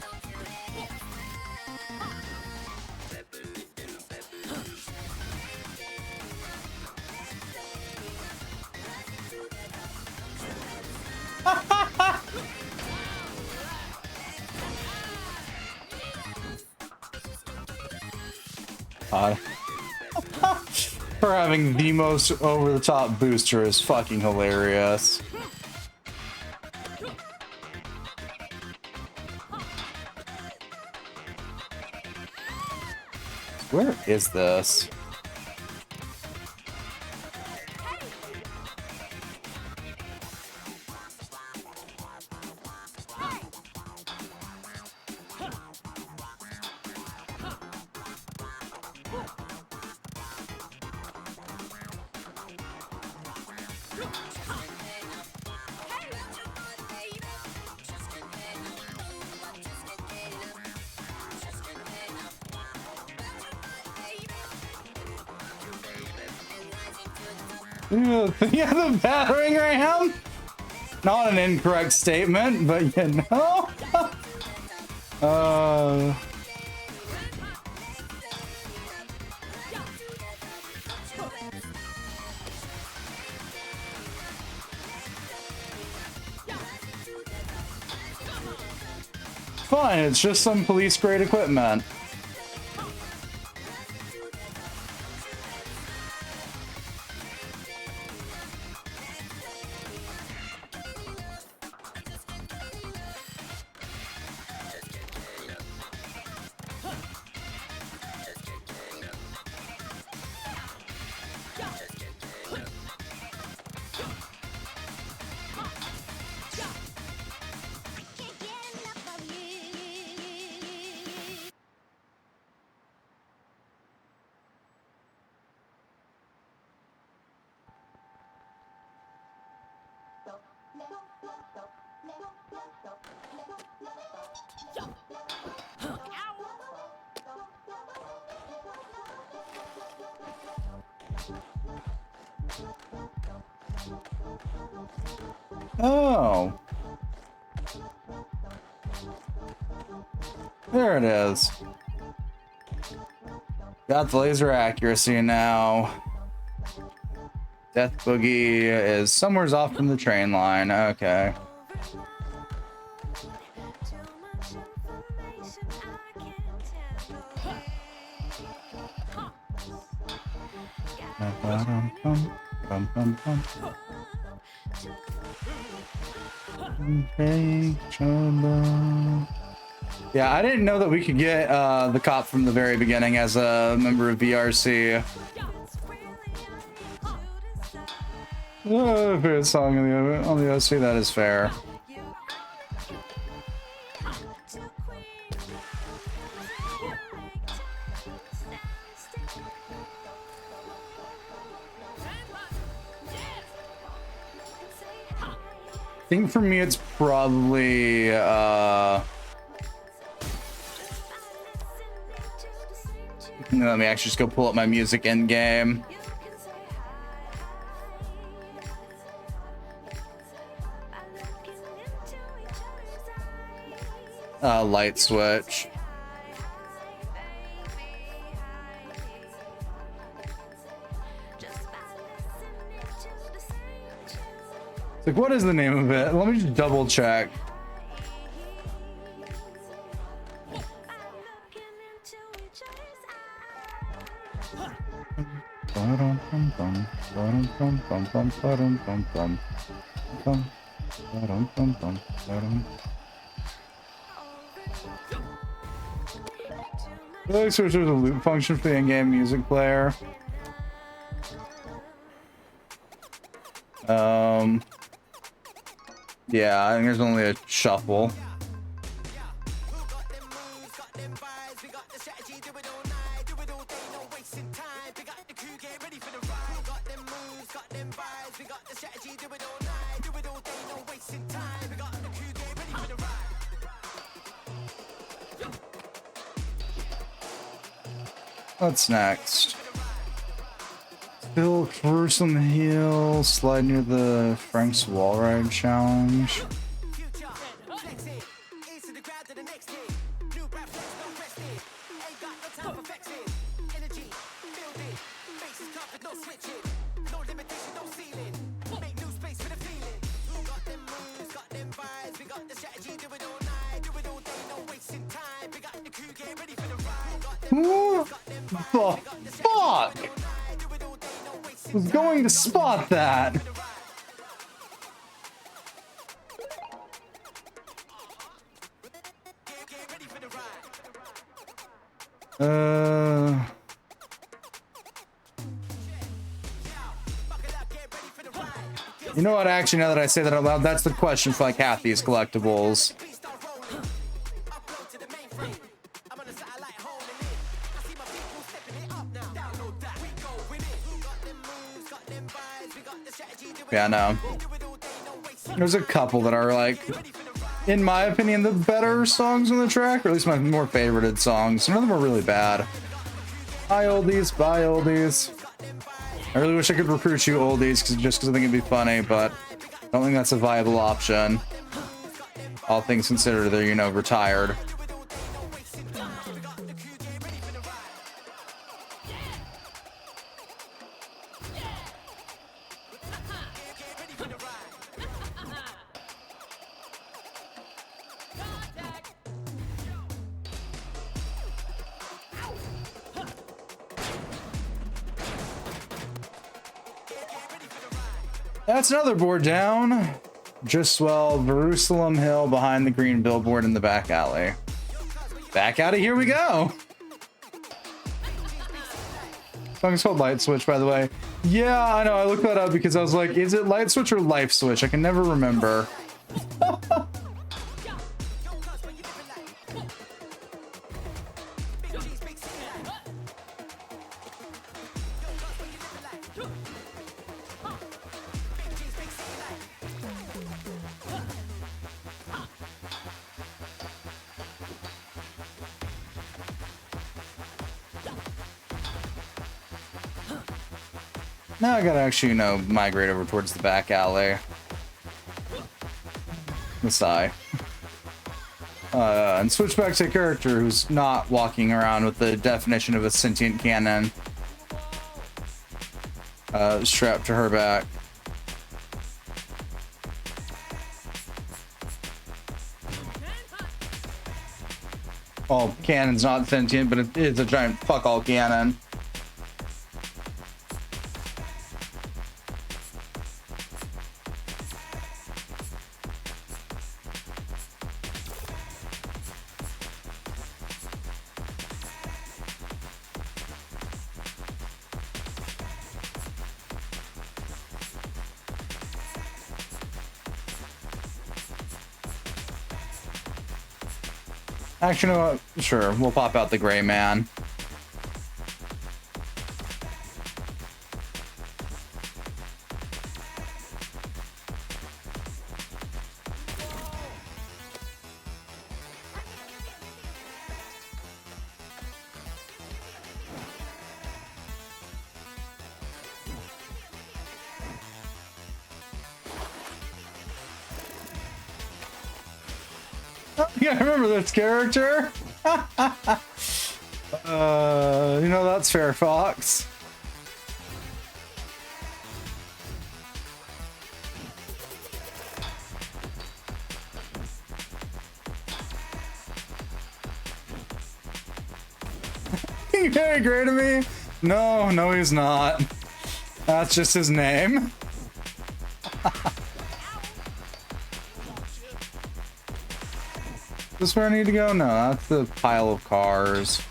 A: God. For having the most over-the-top booster is fucking hilarious. Where is this? Yeah, the battering ram? Not an incorrect statement, but you know. Fine, it's just some police grade equipment. Oh. There it is. Got the laser accuracy now. Death Boogie is somewhere off from the train line. Okay. Yeah, I didn't know that we could get the cop from the very beginning as a member of VRC. Favorite song on the OC, that is fair. I think for me it's probably let me actually just go pull up my music in game. Light switch. It's like, what is the name of it? Let me just double check. I like there's a loop function for the in-game music player. Yeah, I think there's only a shuffle. What's next? Bill first on the hill, slide near the Frank's wall ride challenge. The fuck? Was going to spot that. You know what? Actually, now that I say that out loud, that's the question for like half these collectibles. Yeah, no. There's a couple that are like, in my opinion, the better songs on the track, or at least my more favorited songs. None of them are really bad. Buy oldies, buy oldies. I really wish I could recruit you oldies, just because I think it'd be funny, but I don't think that's a viable option. All things considered, they're, you know, retired. That's another board down. Just swell Jerusalem Hill behind the green billboard in the back alley. Back out of here we go. Song's called Light Switch, by the way. Yeah, I know. I looked that up because I was like, is it Light Switch or Life Switch? I can never remember. Now I gotta actually, you know, migrate over towards the back alley. Sigh. And switch back to a character who's not walking around with the definition of a sentient cannon strapped to her back. Well, cannon's not sentient, but it is a giant fuck all cannon. Actually, you know what? Sure, we'll pop out the gray man. Yeah, I remember this character. You know, that's fair, Fox. He very great to me. No, he's not. That's just his name. Is this where I need to go? No, that's the pile of cars.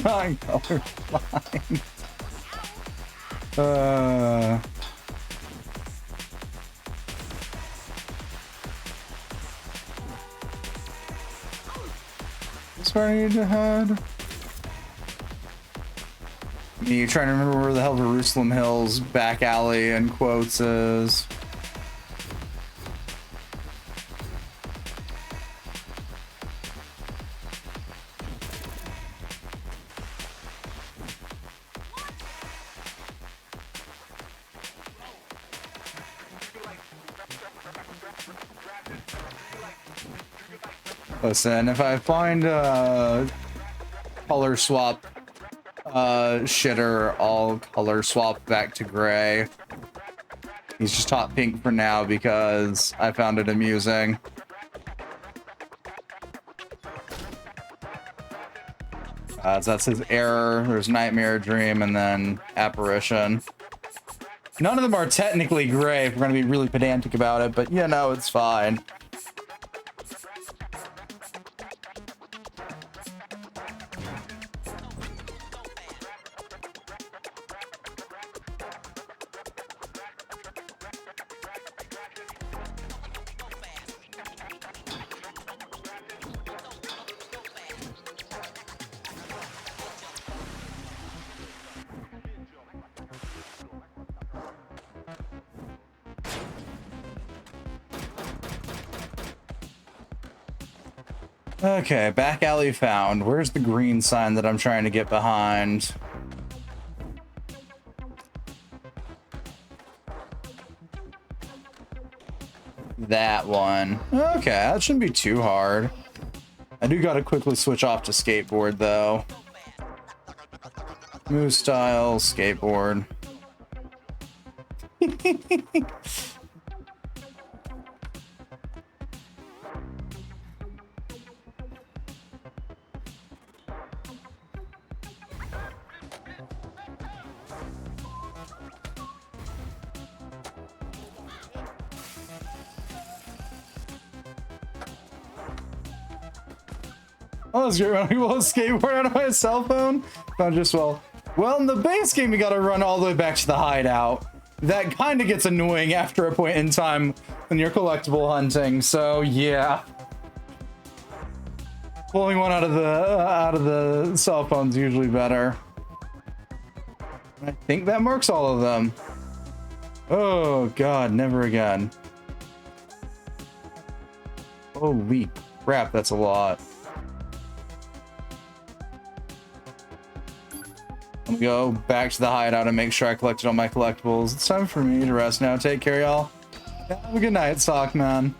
A: Nine color blind. Where I need to head? You trying to remember where the hell Jerusalem Hill's back alley in quotes is? Listen, if I find a color swap shitter, I'll color swap back to gray. He's just top pink for now because I found it amusing. So that's his error. There's Nightmare, Dream, and then Apparition. None of them are technically gray if we're going to be really pedantic about it, but you know, it's fine. Okay, back alley found. Where's the green sign that I'm trying to get behind? That one. Okay, that shouldn't be too hard. I do gotta quickly switch off to skateboard though. Move style, skateboard. Oh, that's great. When people skateboard out of my cell phone. Not just well. Well, in the base game, you gotta run all the way back to the hideout. That kind of gets annoying after a point in time when you're collectible hunting. So yeah, pulling one out of the cell phone's usually better. I think that marks all of them. Oh God, never again. Holy crap, that's a lot. I'm gonna go back to the hideout and make sure I collected all my collectibles. It's time for me to rest now. Take care, y'all. Have a good night, Sockman.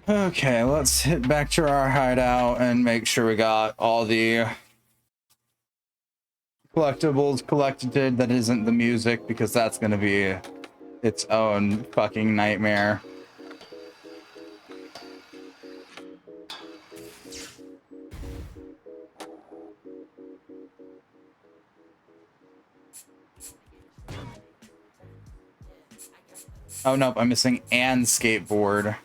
A: Okay, let's hit back to our hideout and make sure we got all the collectibles collected that isn't the music, because that's going to be its own fucking nightmare. Oh nope, I'm missing and skateboard.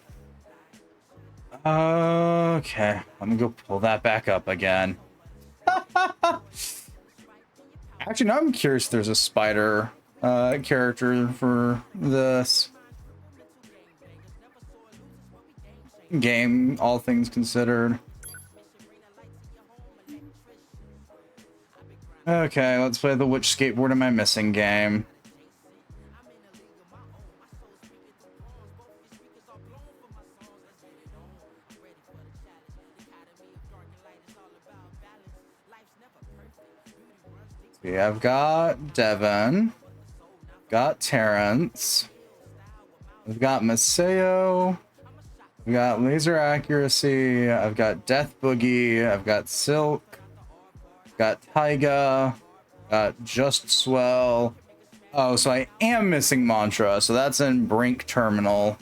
A: Okay, let me go pull that back up again. Actually, now I'm curious if there's a spider character for this game, all things considered. Okay, let's play the Which Skateboard Am I Missing game. Yeah, I've got Devin, got Terrence, I've got Maseo, I've got Laser Accuracy, I've got Death Boogie, I've got Silk, got Taiga, got Just Swell. Oh, so I am missing Mantra, so that's in Brink Terminal.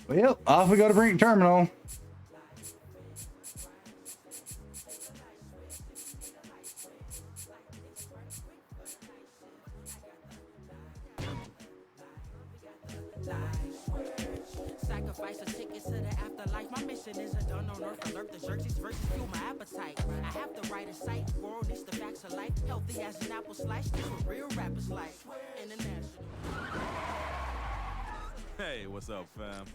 A: Well, off we go to Brink Terminal.
C: sacrifice a ticket to the afterlife. My mission isn't done on earth. Alert the Xerxes versus fuel my appetite. I have the right insight. World needs the facts of life. Healthy as an apple slice. This what real rappers like. International.
B: Hey, what's up, fam?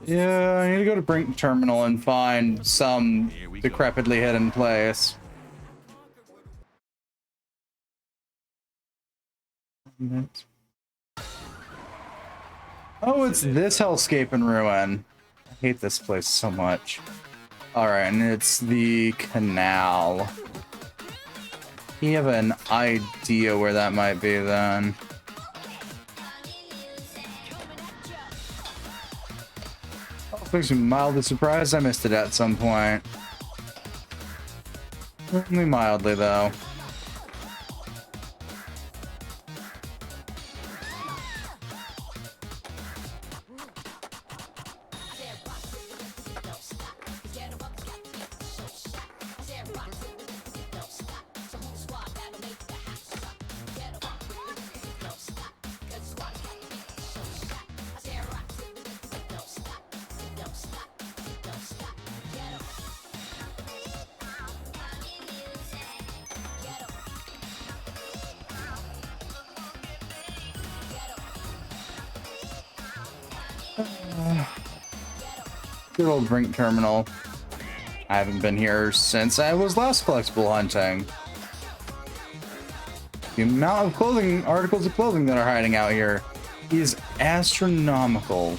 A: Yeah, I need to go to Brink Terminal and find some
B: Here we go.
A: decrepitly hidden place. Oh, it's this hellscape and ruin. I hate this place so much. Alright, and it's the canal. You have an idea where that might be then. Makes me mildly surprised I missed it at some point. Only mildly, though. Good old Brink Terminal. I haven't been here since I was last collectible hunting. The amount of clothing, articles of clothing that are hiding out here is astronomical.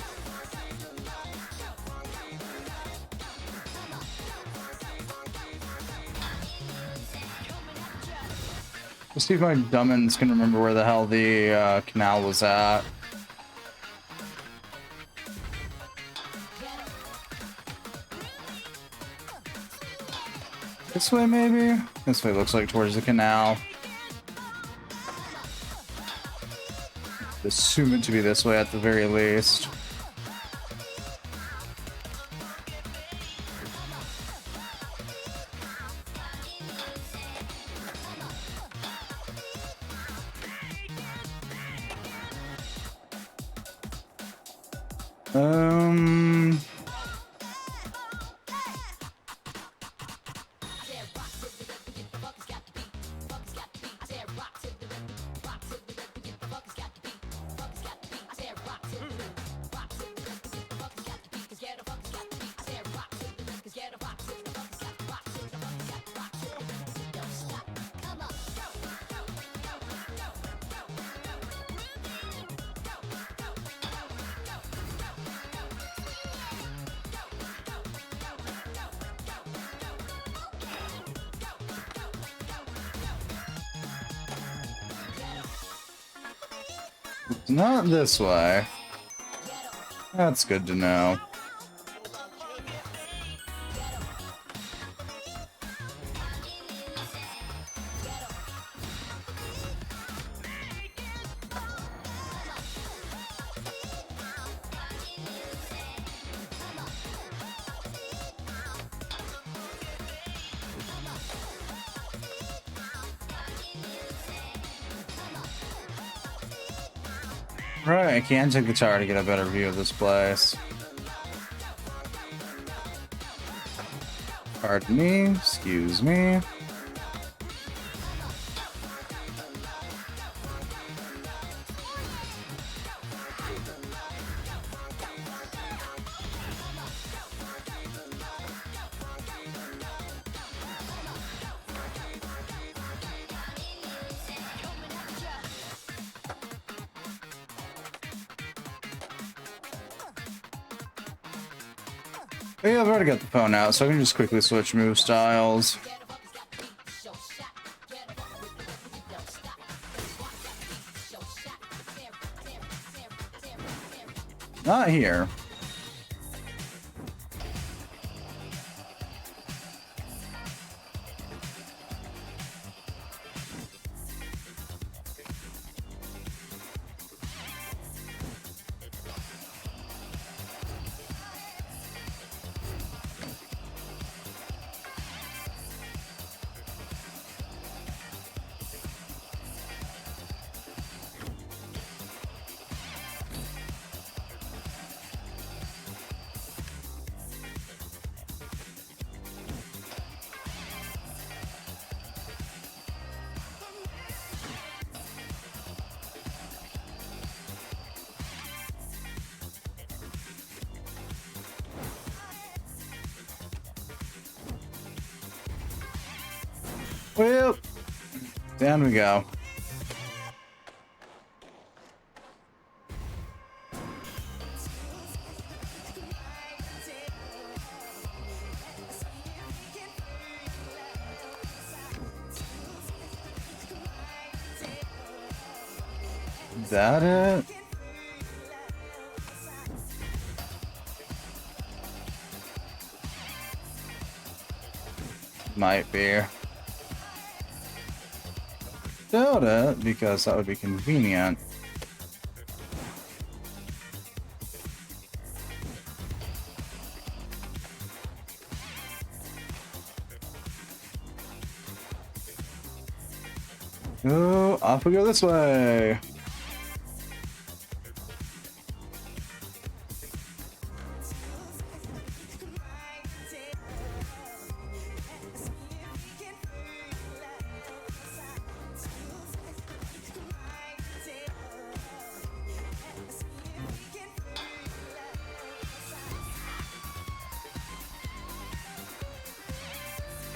A: Let's see if my dumbins can remember where the hell the canal was at. This way, maybe? This way looks like towards the canal. Assume it to be this way at the very least. Not this way. That's good to know. Right, I can take the tower to get a better view of this place. Pardon me, excuse me. But yeah, I've already got the phone out, so I can just quickly switch move styles. Not here. Well, down we go. Is that it? Might be. Doubt it, because that would be convenient. Oh, off we go this way.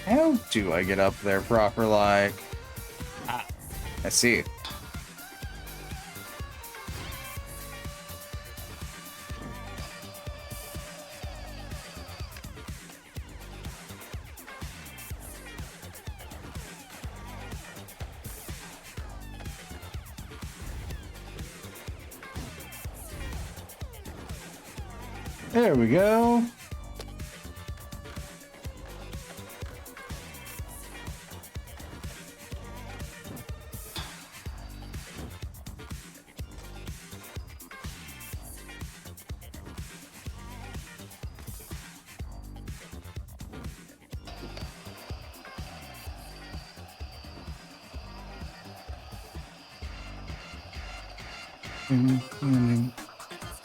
A: How do I get up there proper like? Ah, I see. There we go.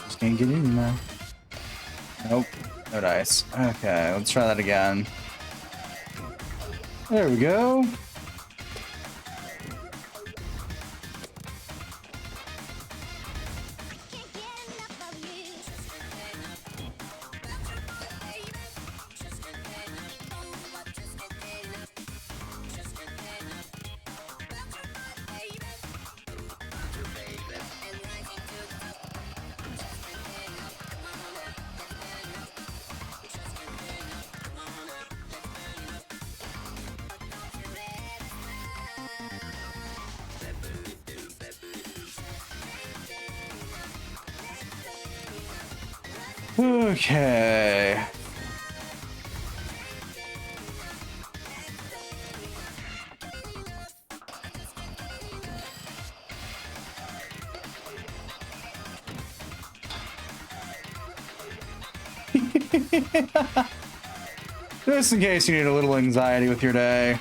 A: Just can't get in now. Nope, no dice. Okay, let's try that again. There we go. Okay. Just in case you need a little anxiety with your day.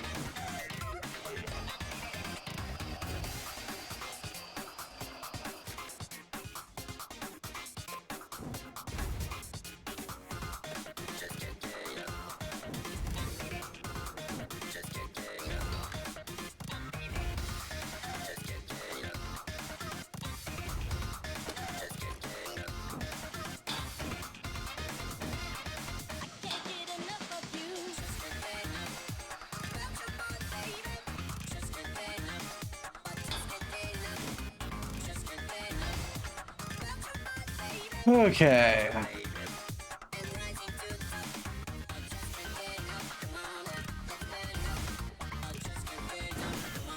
A: Okay.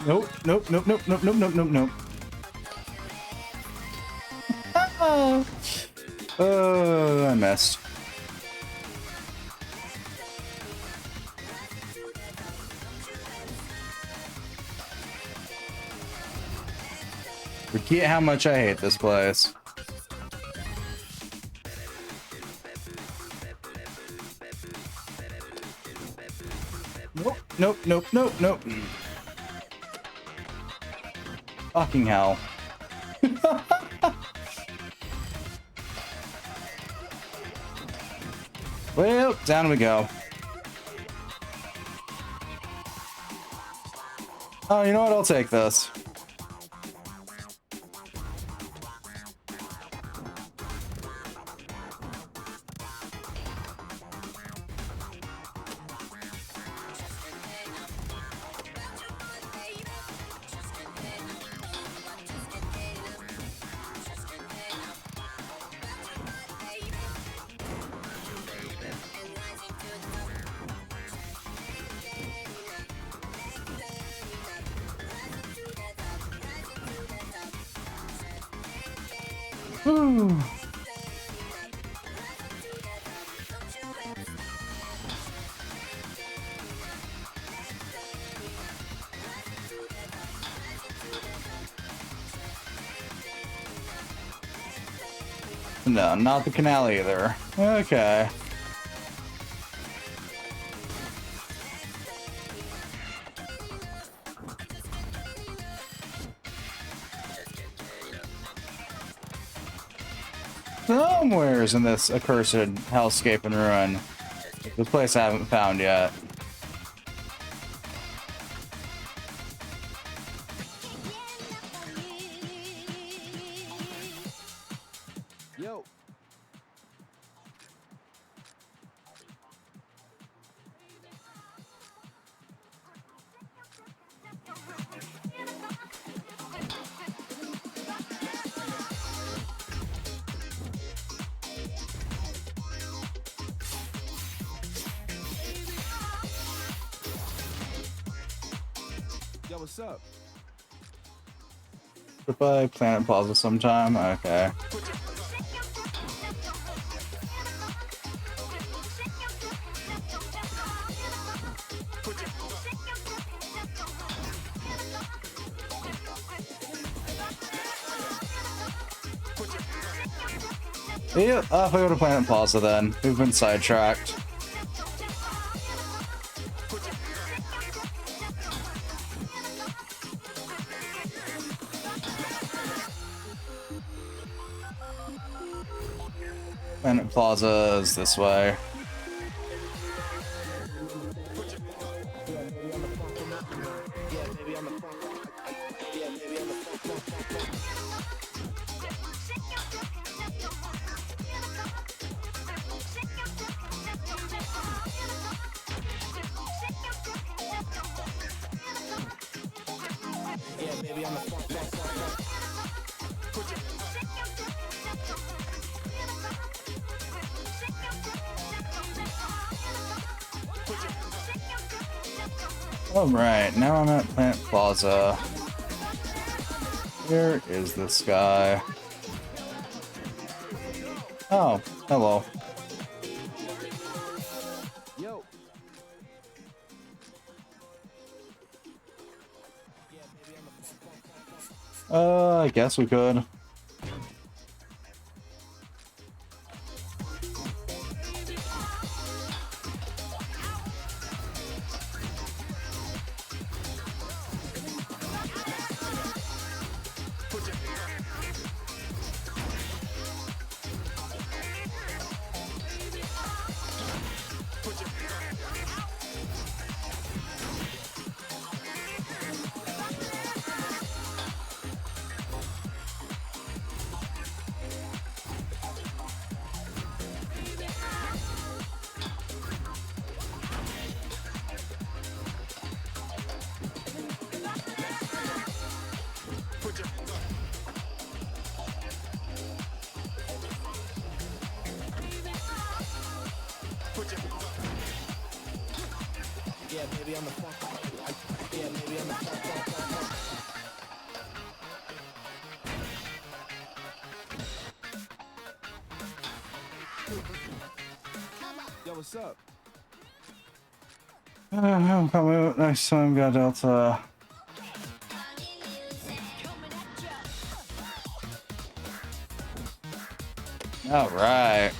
A: Nope, nope, nope, nope, nope, nope, nope, nope, nope. I missed. Forget how much I hate this place. Nope, nope, nope, nope, nope. Fucking hell. Well, down we go. Oh, you know what? I'll take this. Whew. No, not the canal either. Okay. Somewhere's in this accursed hellscape and ruin. This place I haven't found yet.
B: Yo. Yo, what's up?
A: Goodbye, Planet Plaza sometime. Okay. Yeah, off I go to Planet Plaza then. We've been sidetracked. Planet Plaza is this way. Alright, now I'm at Planet Plaza. Where is this guy? Oh, hello.
B: Yo.
A: I guess we could.
B: Yo, what's up?
A: I'm coming out next time, got Delta. Alright.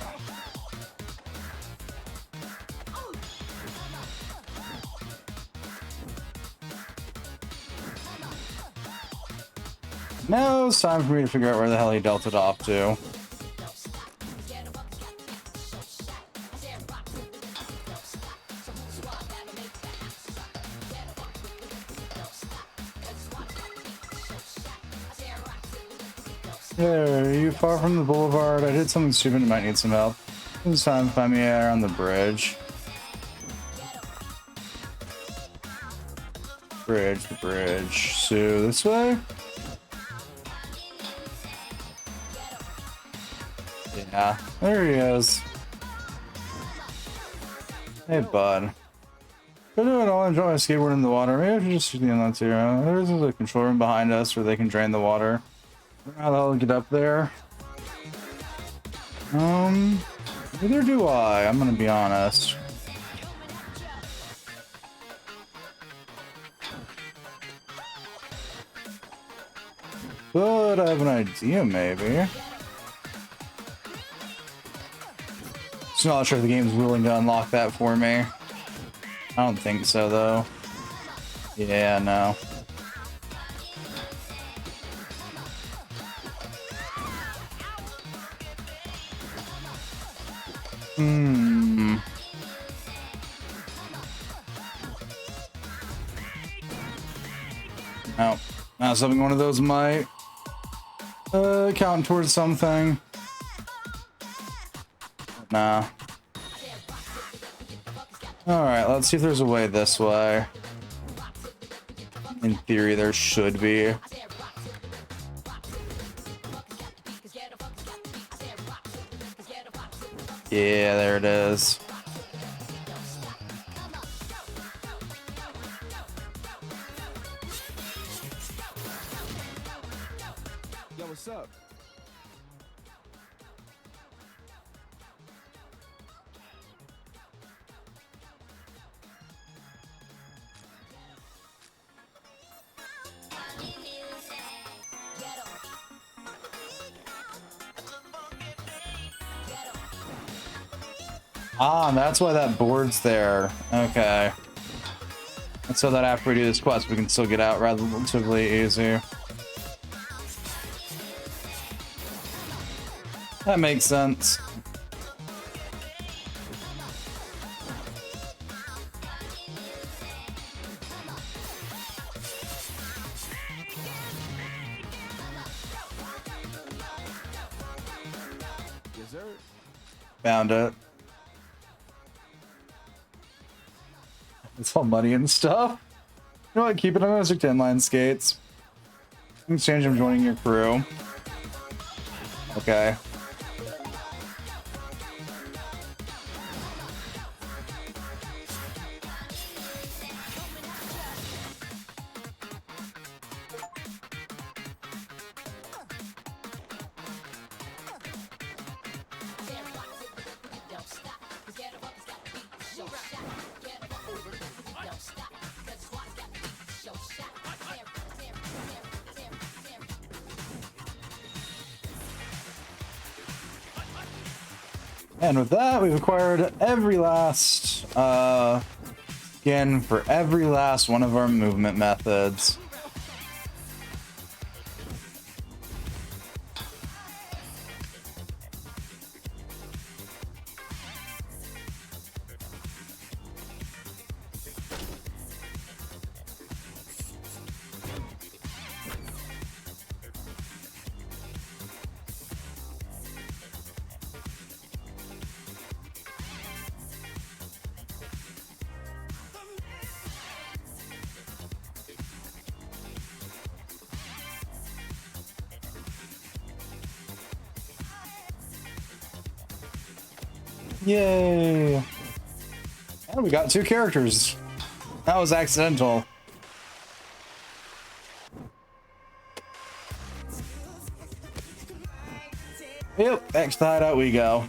A: Now it's time for me to figure out where the hell he delted off to. There, are you far from the boulevard? I did something stupid and might need some help. It's time to find me air on the bridge. The bridge. So this way? Yeah, there he is. Hey, bud. I don't know, I enjoy my skateboard in the water. Maybe I should just use the inlets here. There's a control room behind us where they can drain the water. I don't know how the hell to get up there. Neither do I. I'm gonna be honest. But I have an idea, maybe. Just not sure if the game's willing to unlock that for me. I don't think so, though. Yeah, no. No. Now something one of those might count towards something. Nah. Alright, let's see if there's a way this way. In theory, there should be. Yeah, there it is.
B: Yo, what's up?
A: Ah, that's why that board's there. Okay. And so that after we do this quest, we can still get out relatively easy. That makes sense.
B: Yes, sir.
A: Found it. It's all muddy and stuff. You know what? Keep it on those 10-line skates. In exchange, I'm joining your crew. Okay. And with that, we've acquired every last skin for every last one of our movement methods. Yay! And we got 2 characters. That was accidental. Yep, back to the hideout we go.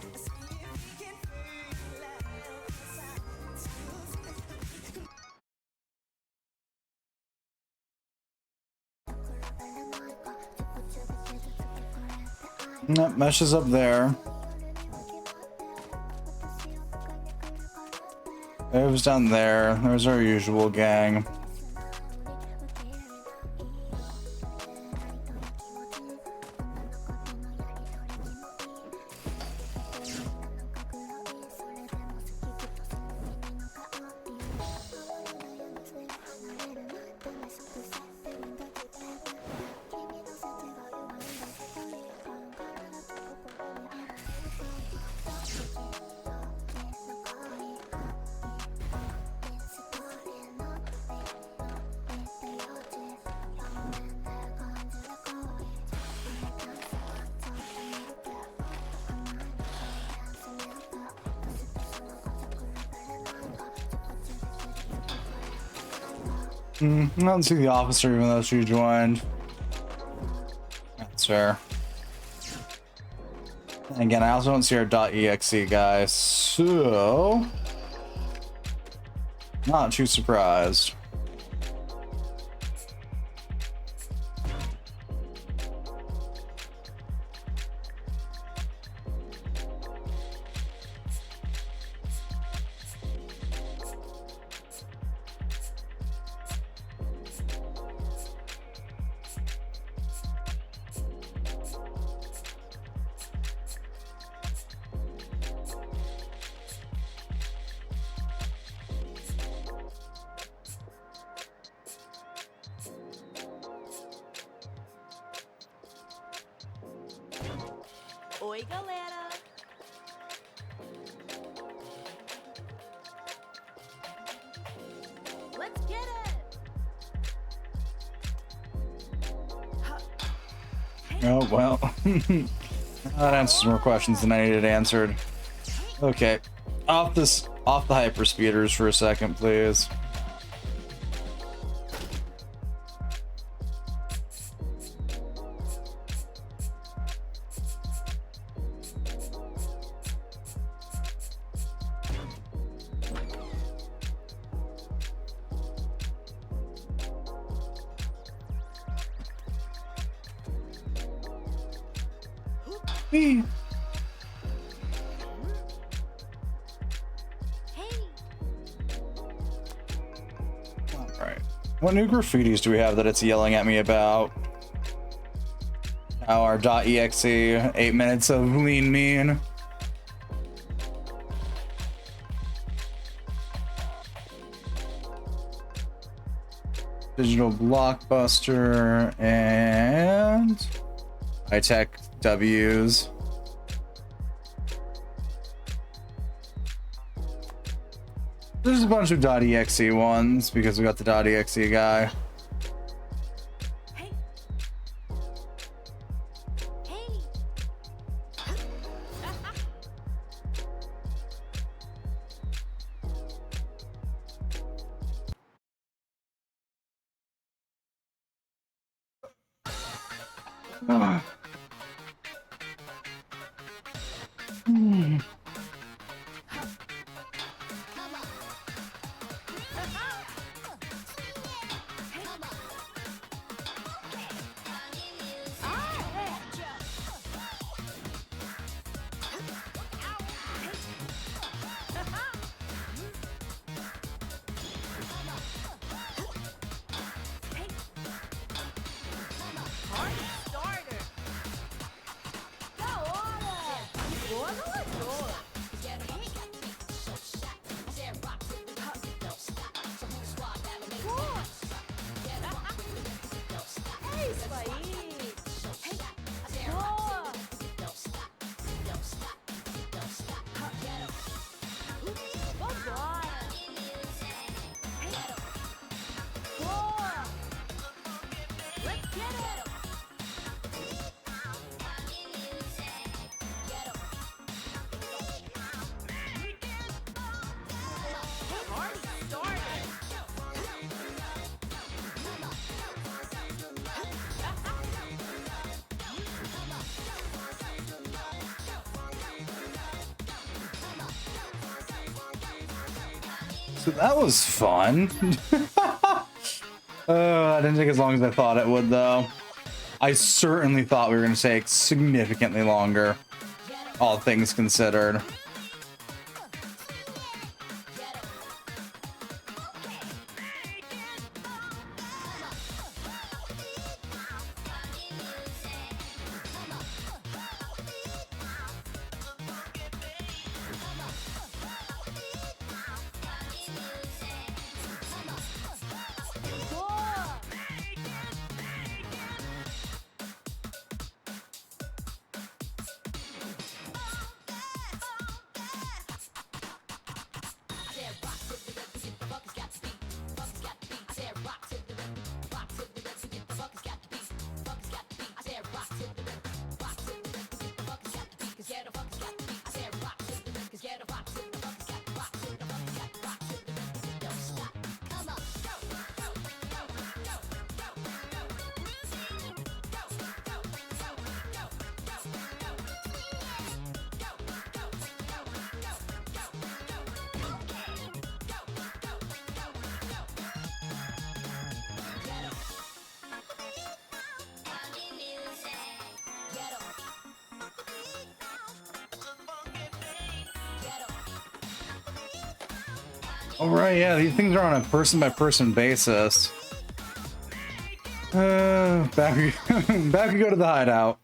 A: That meshes up there. It was down there. There's our usual gang. I don't see the officer even though she joined. That's fair. And again, I also don't see our .exe guy, so not too surprised.
F: Oi, galera! Let's get it!
A: Oh, well. That answers more questions than I needed answered. Okay. Off the hyperspeeders for a second, please. Whee!
F: Hey!
A: Alright. What new graffitis do we have that it's yelling at me about? Our .exe, 8 minutes of lean mean. Digital Blockbuster and high-tech W's. There's a bunch of .exe ones because we got the .exe guy.
F: Hey! Hey!
A: Ah.
F: É isso aí! Boa! Vambora! Boa! Let's get it! Party started!
A: So that was fun. That didn't take as long as I thought it would, though. I certainly thought we were going to take significantly longer, all things considered.
F: Boa!
A: Oh right, yeah, these things are on a person-by-person basis. Back we back we go to the hideout.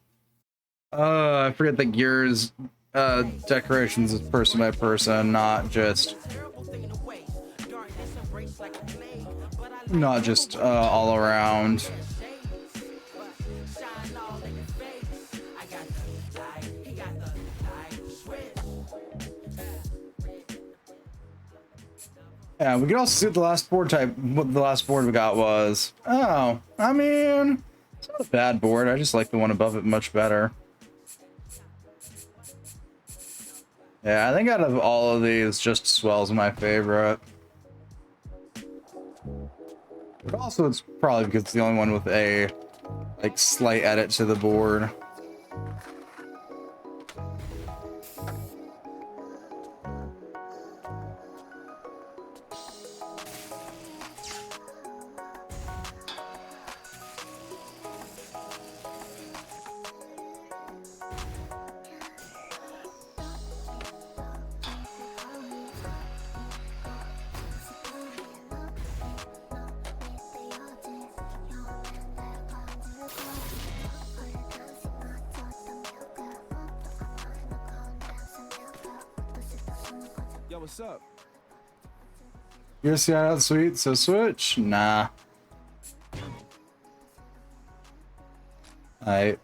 A: I forget that Gears decorations is person by person, not just all around. Yeah, we could also see what the last board we got was. Oh, I mean, it's not a bad board. I just like the one above it much better. Yeah, I think out of all of these, just Swell's my favorite. But also, it's probably because it's the only one with a like slight edit to the board.
B: Yo, what's up?
A: You're see out sweet, so switch? Nah. Alright.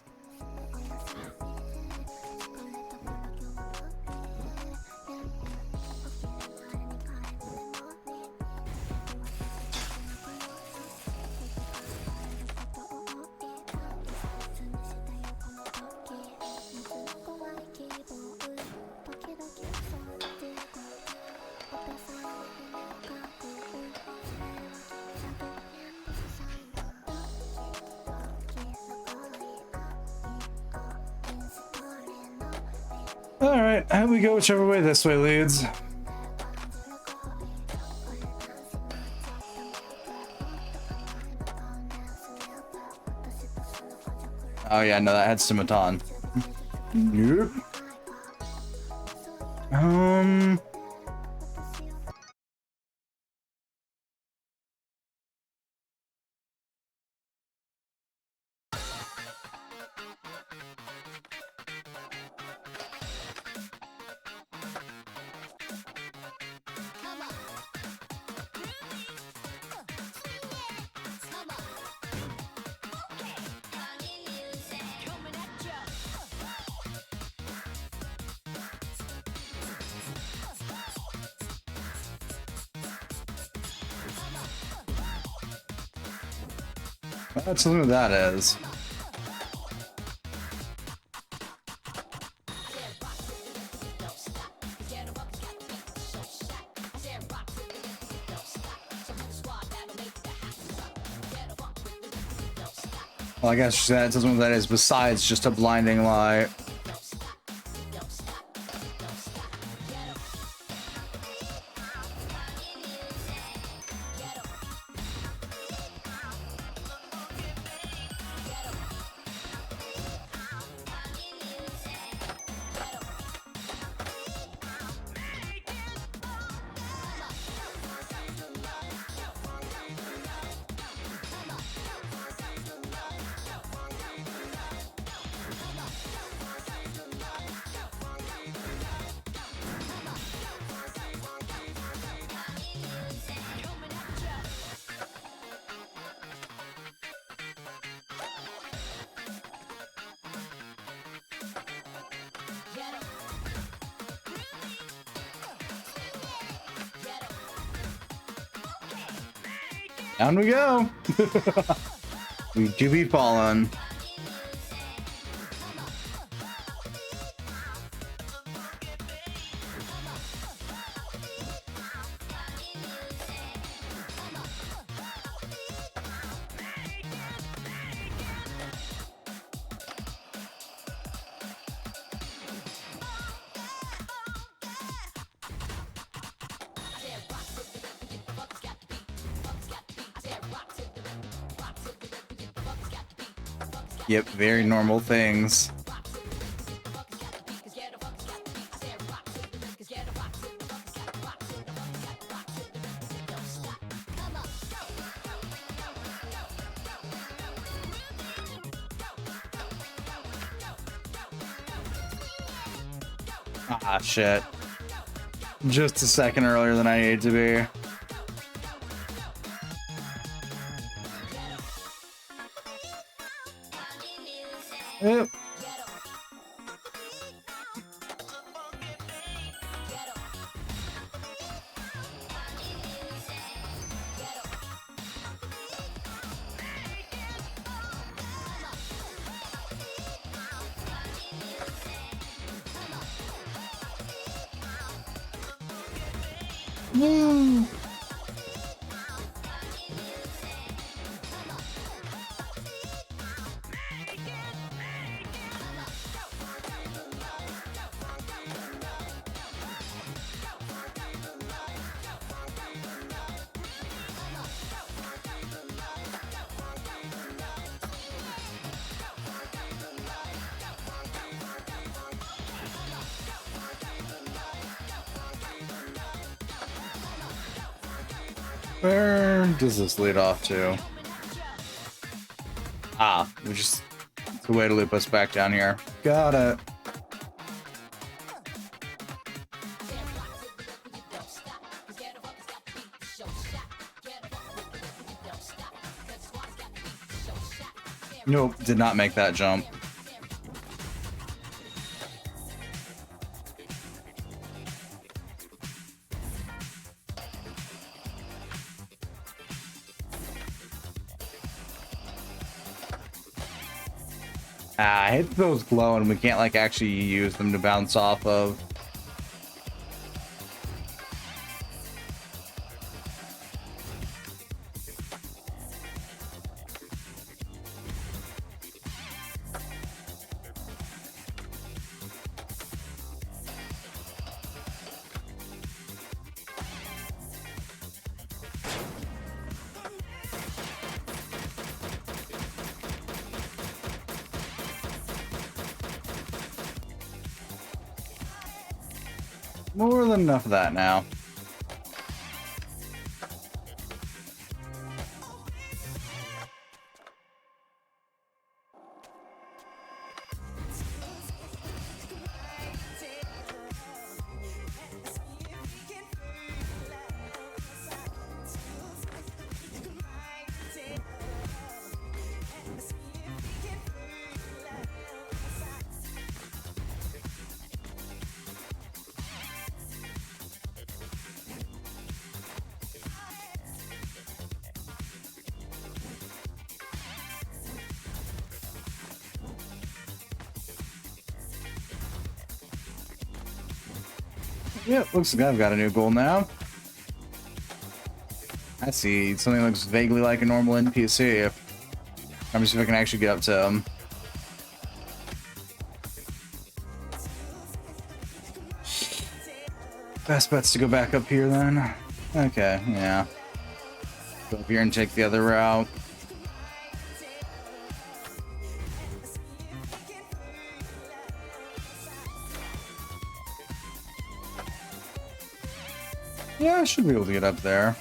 A: Alright, how we go whichever way this way leads. Oh yeah, no, that had Scimaton. Nope. Let's see what that is. Well, I guess that doesn't know what that is besides just a blinding light. Down we go. We do be falling. Yep, very normal things. Ah, shit. Just a second earlier than I needed to be. Yep. Woo. Where does this lead off to? Ah, we just, it's a way to loop us back down here. Got it. Nope, did not make that jump. Ah, I hate that those glow and we can't like actually use them to bounce off of. More than enough of that now. Yep, looks like I've got a new goal now. I see. Something looks vaguely like a normal NPC. Let me see if I can actually get up to him. Best bet's to go back up here then. Okay, yeah. Go up here and take the other route. Yeah, I should be able to get up there.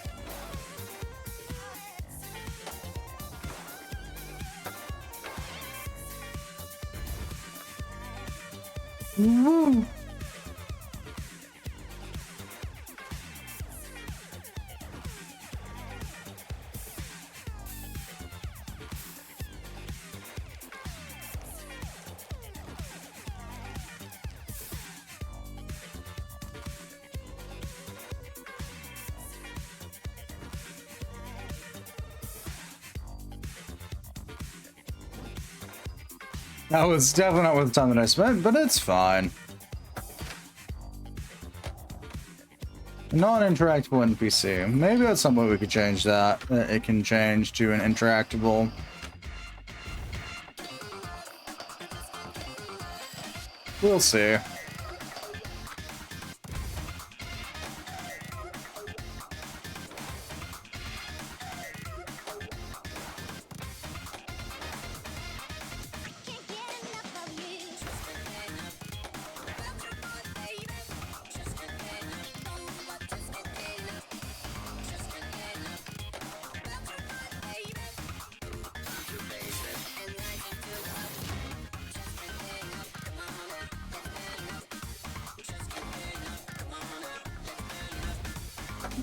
A: Woo. That was definitely not worth the time that I spent, but it's fine. Non-interactable NPC. Maybe at some point we could change that. It can change to an interactable. We'll see.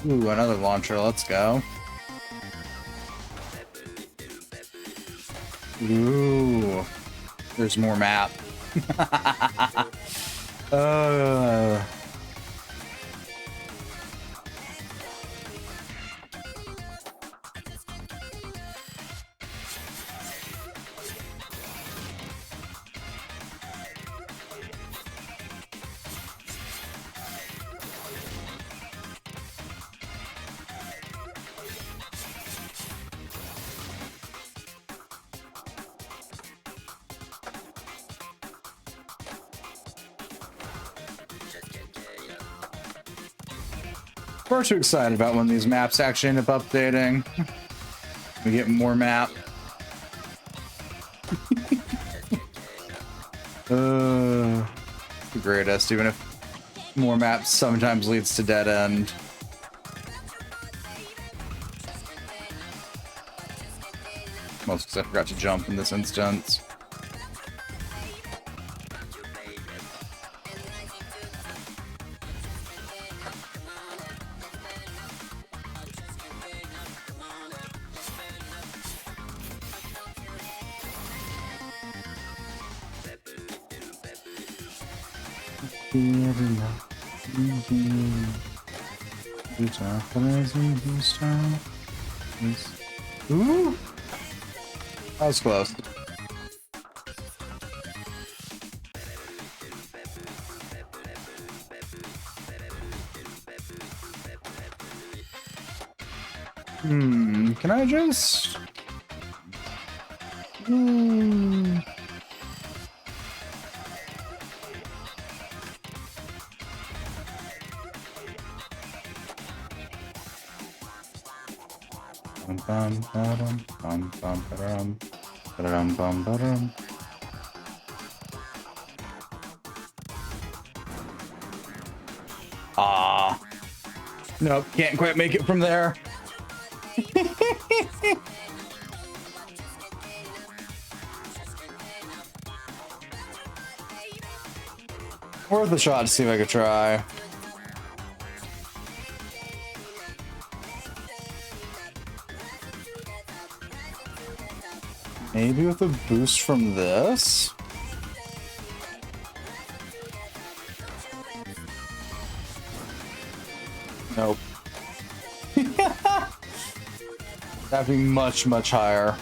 A: Ooh, another launcher. Let's go. Ooh, there's more map. uh. Far too excited about when these maps actually end up updating. We get more map. The greatest, even if more maps sometimes leads to dead end. Most because I forgot to jump in this instance. Ooh, that was close. Can I just... Ah, nope, can't quite make it from there. Worth a shot to see if I could try. Maybe with a boost from this? Nope. That'd be much, much higher.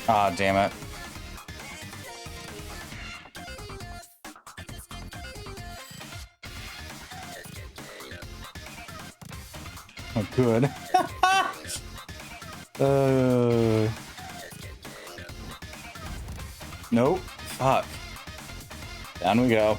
A: Ah, damn it. Oh, good. Nope. Fuck. Down we go.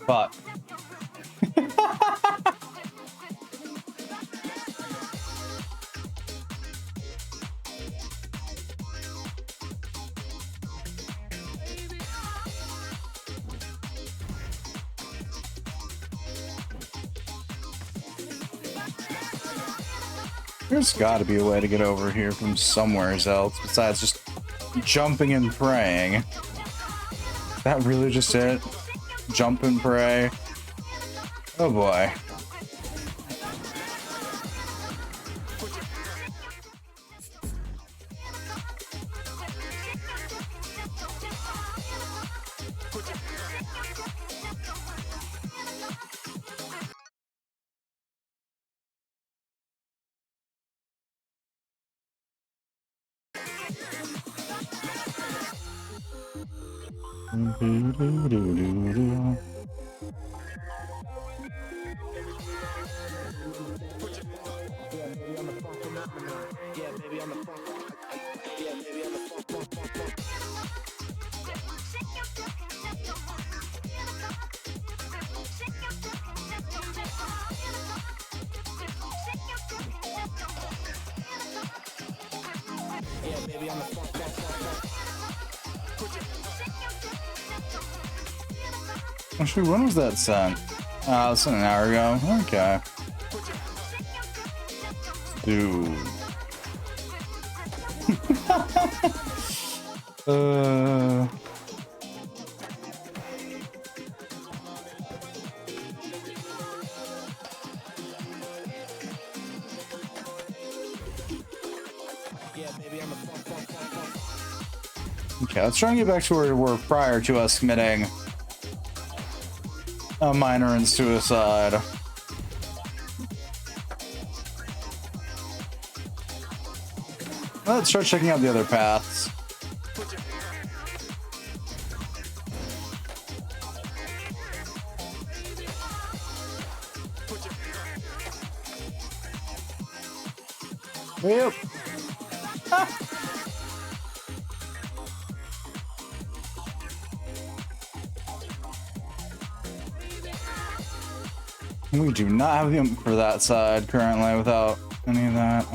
A: Fuck. There's got to be a way to get over here from somewhere else besides just jumping and praying. Is that really just it? Jump and pray? Oh boy. Actually, when was that sent? It's an hour ago. Okay. Dude. Okay, let's try and get back to where we were prior to us committing a minor in suicide. Let's start checking out the other paths. Yep. We do not have the ump for that side currently without any of that.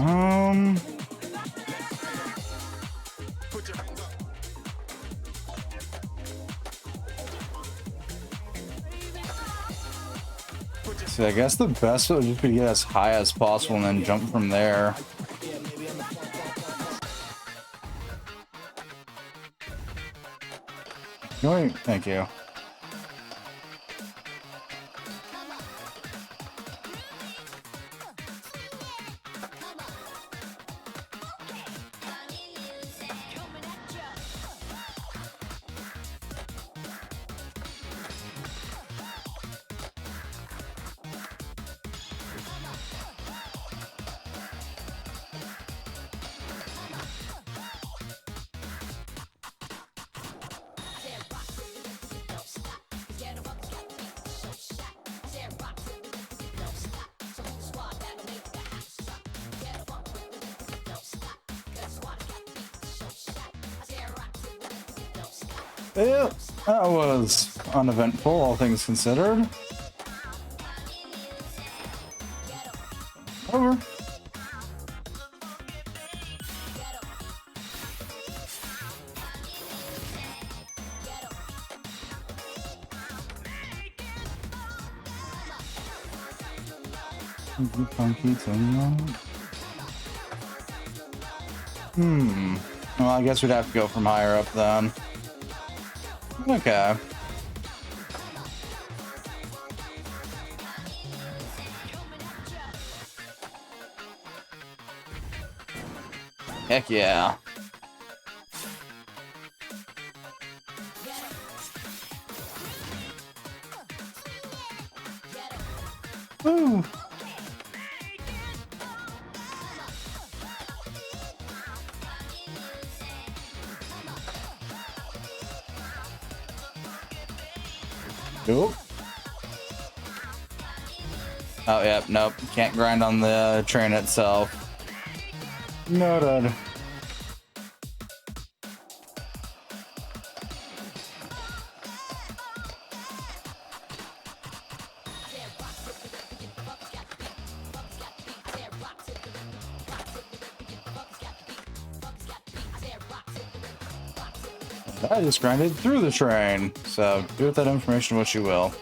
A: So I guess the best would just be to get as high as possible and then jump from there. Thank you. Yeah, that was uneventful, all things considered. Over. Well, I guess we'd have to go from higher up then. Okay. Heck yeah. Woo. Nope. Oh, yeah, nope. Can't grind on the train itself. Noted. I just grinded through the train, so do with that information what you will.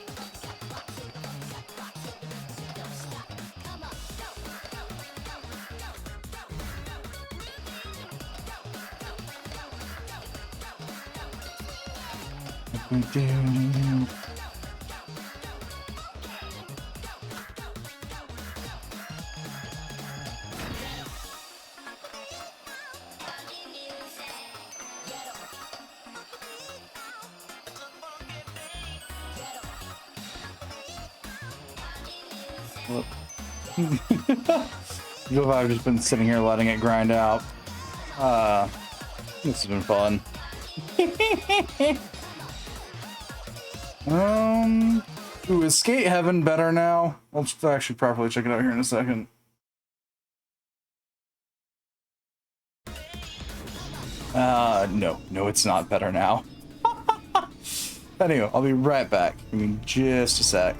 A: I've just been sitting here letting it grind out. This has been fun. Ooh, is Skate Heaven better now? I'll just actually properly check it out here in a second. No, it's not better now. Anyway, I'll be right back. Give me just a sec.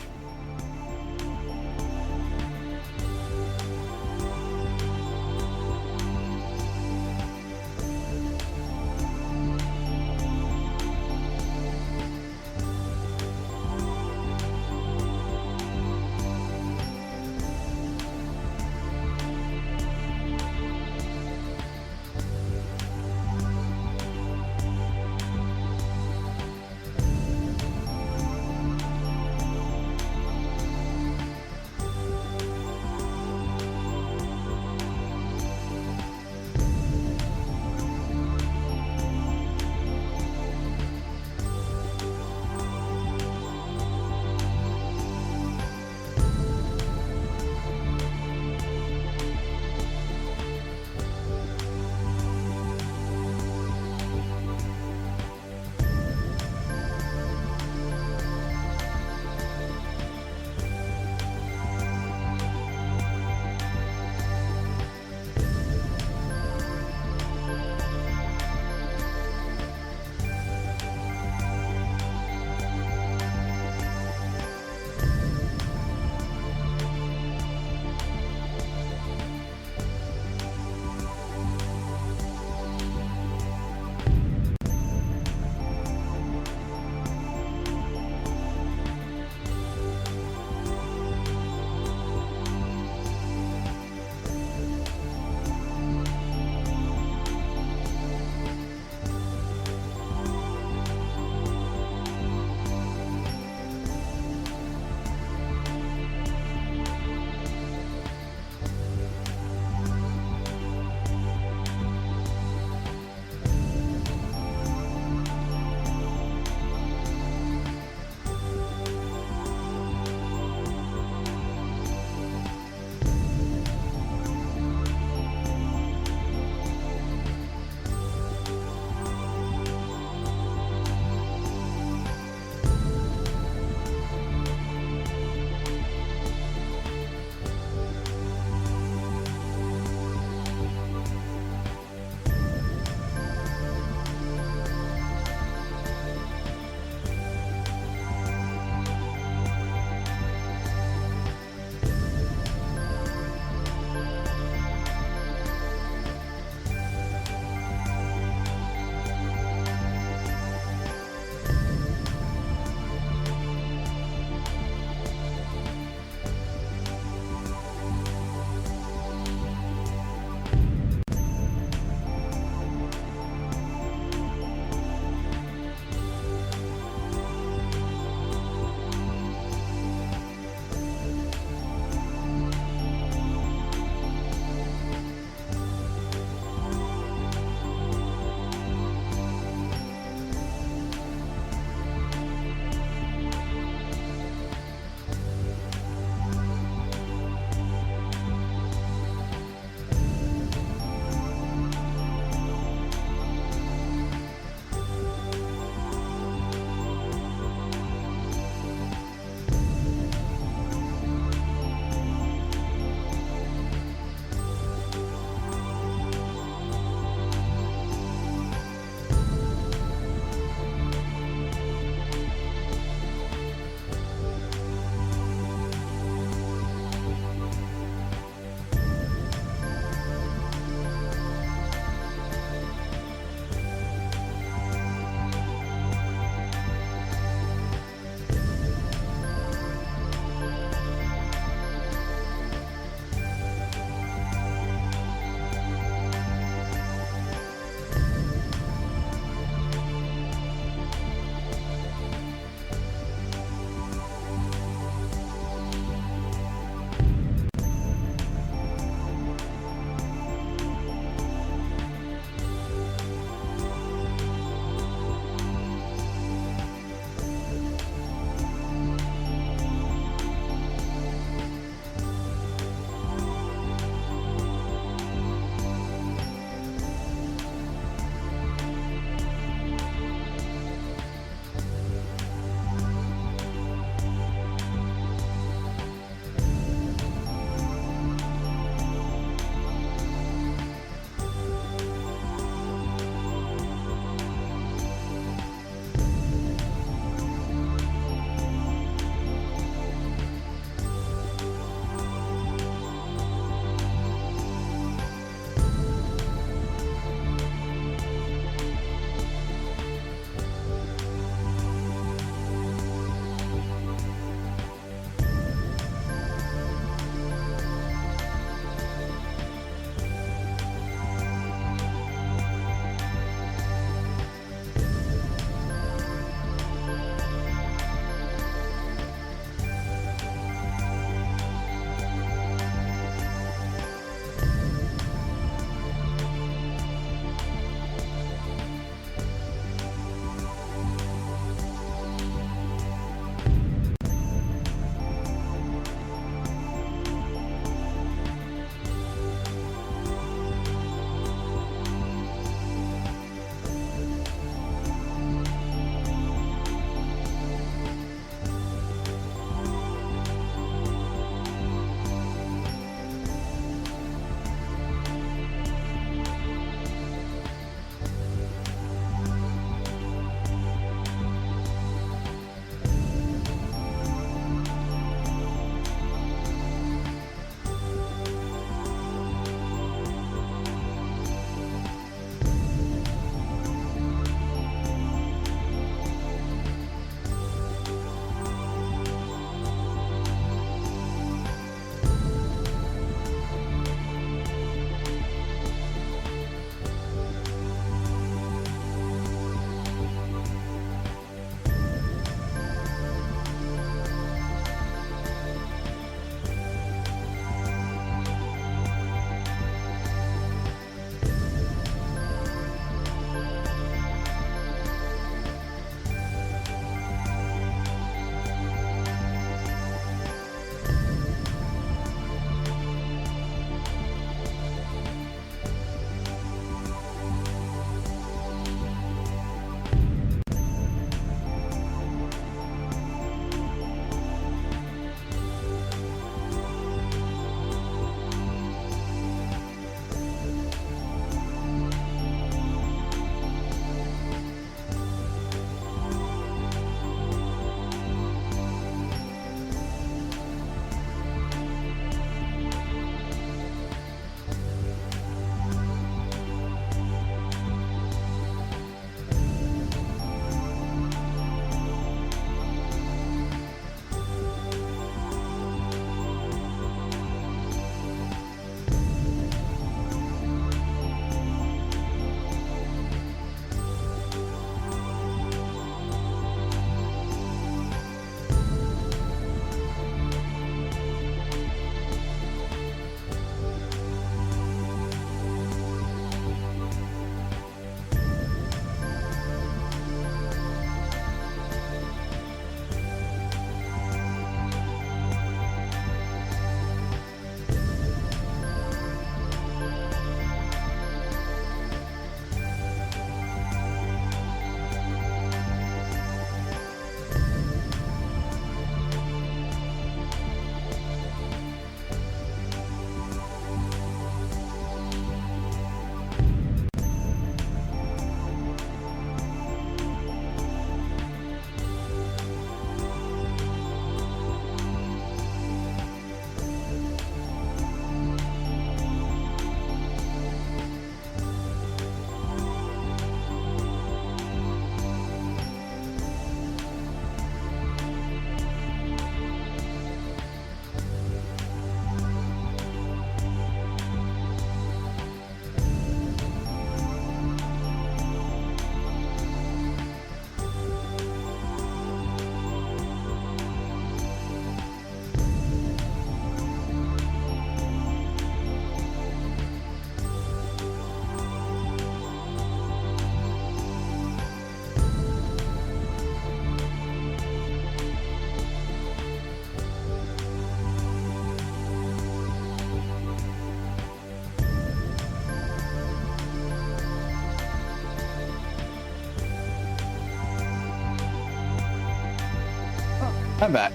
A: I'm back.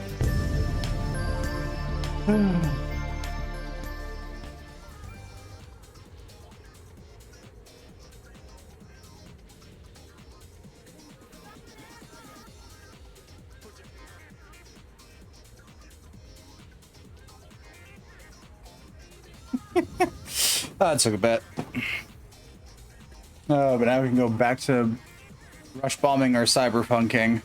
A: That took a bit. Oh, but now we can go back to rush bombing or cyberpunking.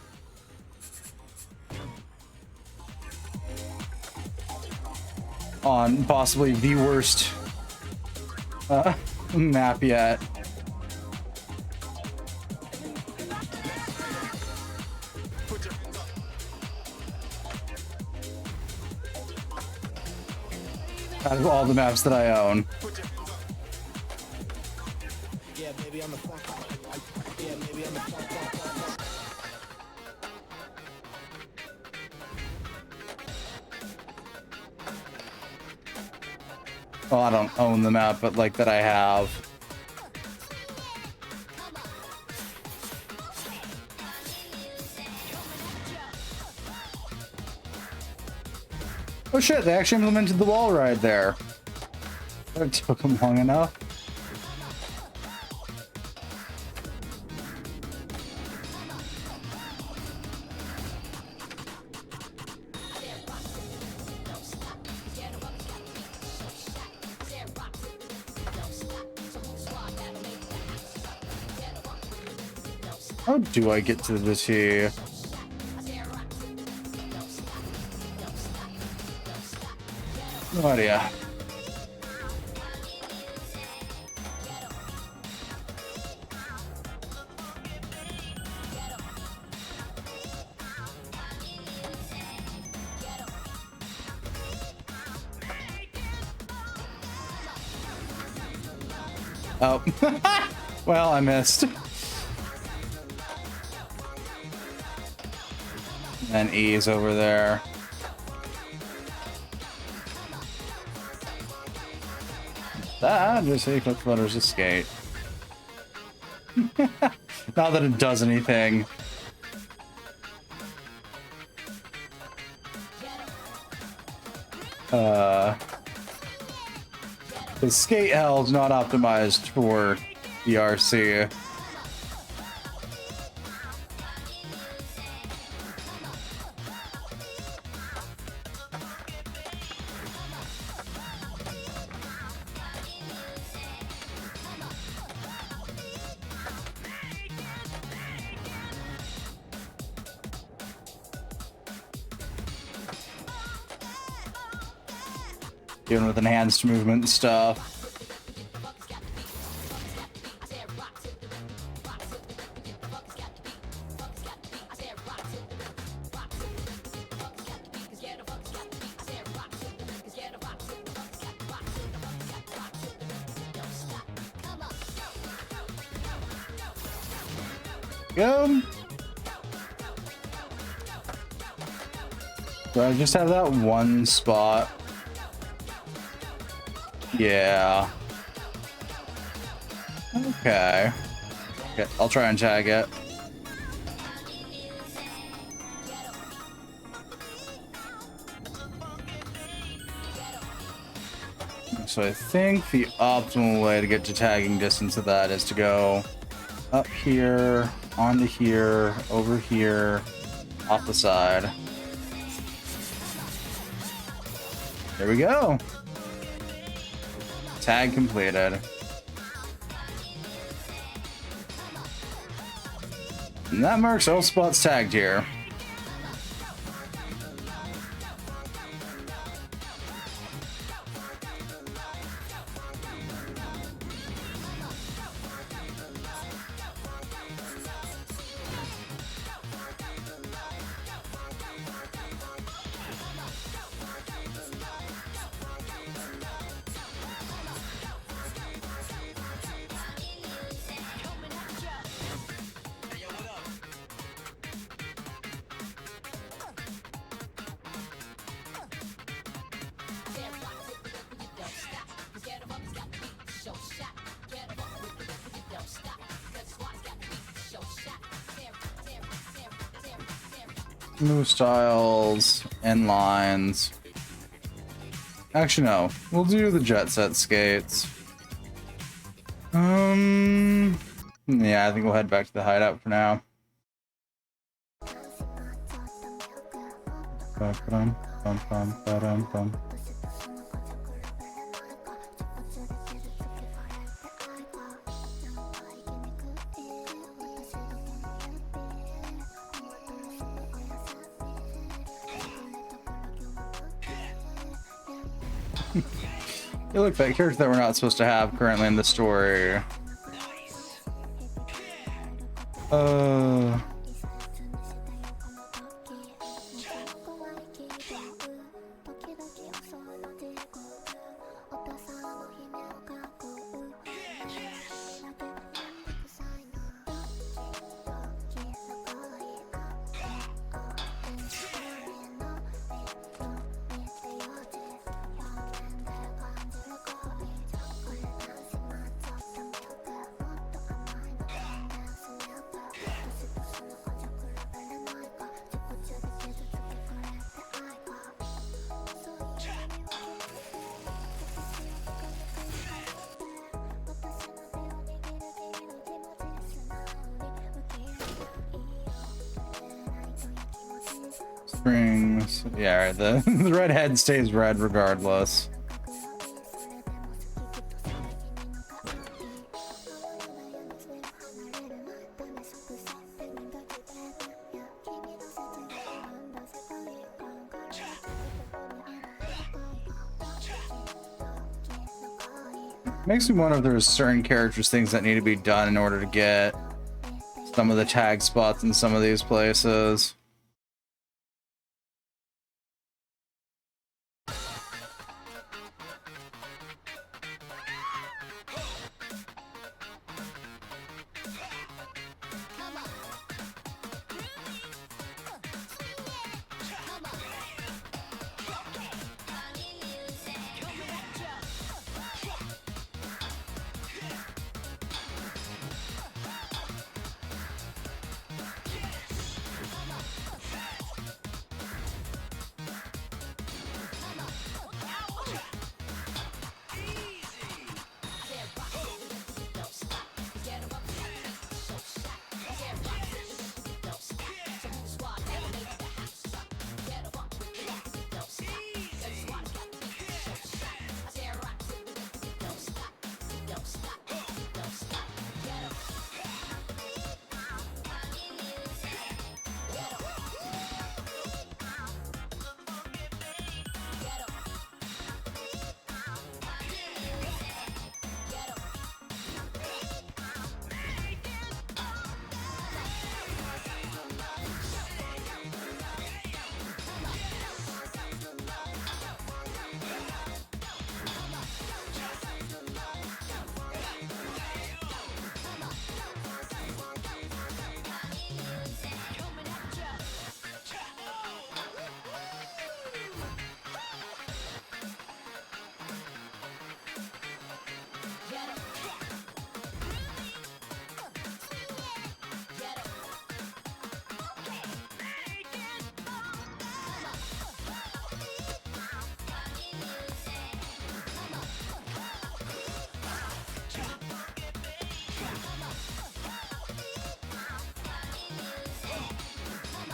A: On possibly the worst map yet. Out of all the maps that I own. Well, I don't own the map, but like that I have. Oh shit, they actually implemented the wall ride there. That took them long enough. How do I get to the T? No idea. Oh. Well, I missed. And E is over there. That just say click letters to skate. Not that it does anything. The skate L is not optimized for the RC. Even with enhanced movement and stuff. Go. Do I just have that one spot? Yeah. Okay. Okay, I'll try and tag it. So I think the optimal way to get to tagging distance of that is to go up here, onto here, over here, off the side. There we go. Tag completed. And that marks all spots tagged here. Move styles, end lines. Actually, no. We'll do the jet set skates. Yeah, I think we'll head back to the hideout for now. They look like characters that we're not supposed to have currently in the story. Strings. Yeah, the, the red head stays red regardless. Makes me wonder if there's certain characters things that need to be done in order to get some of the tag spots in some of these places.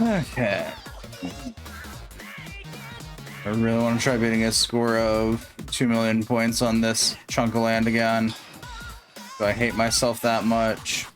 A: Okay. I really want to try beating a score of 2 million points on this chunk of land again. Do I hate myself that much?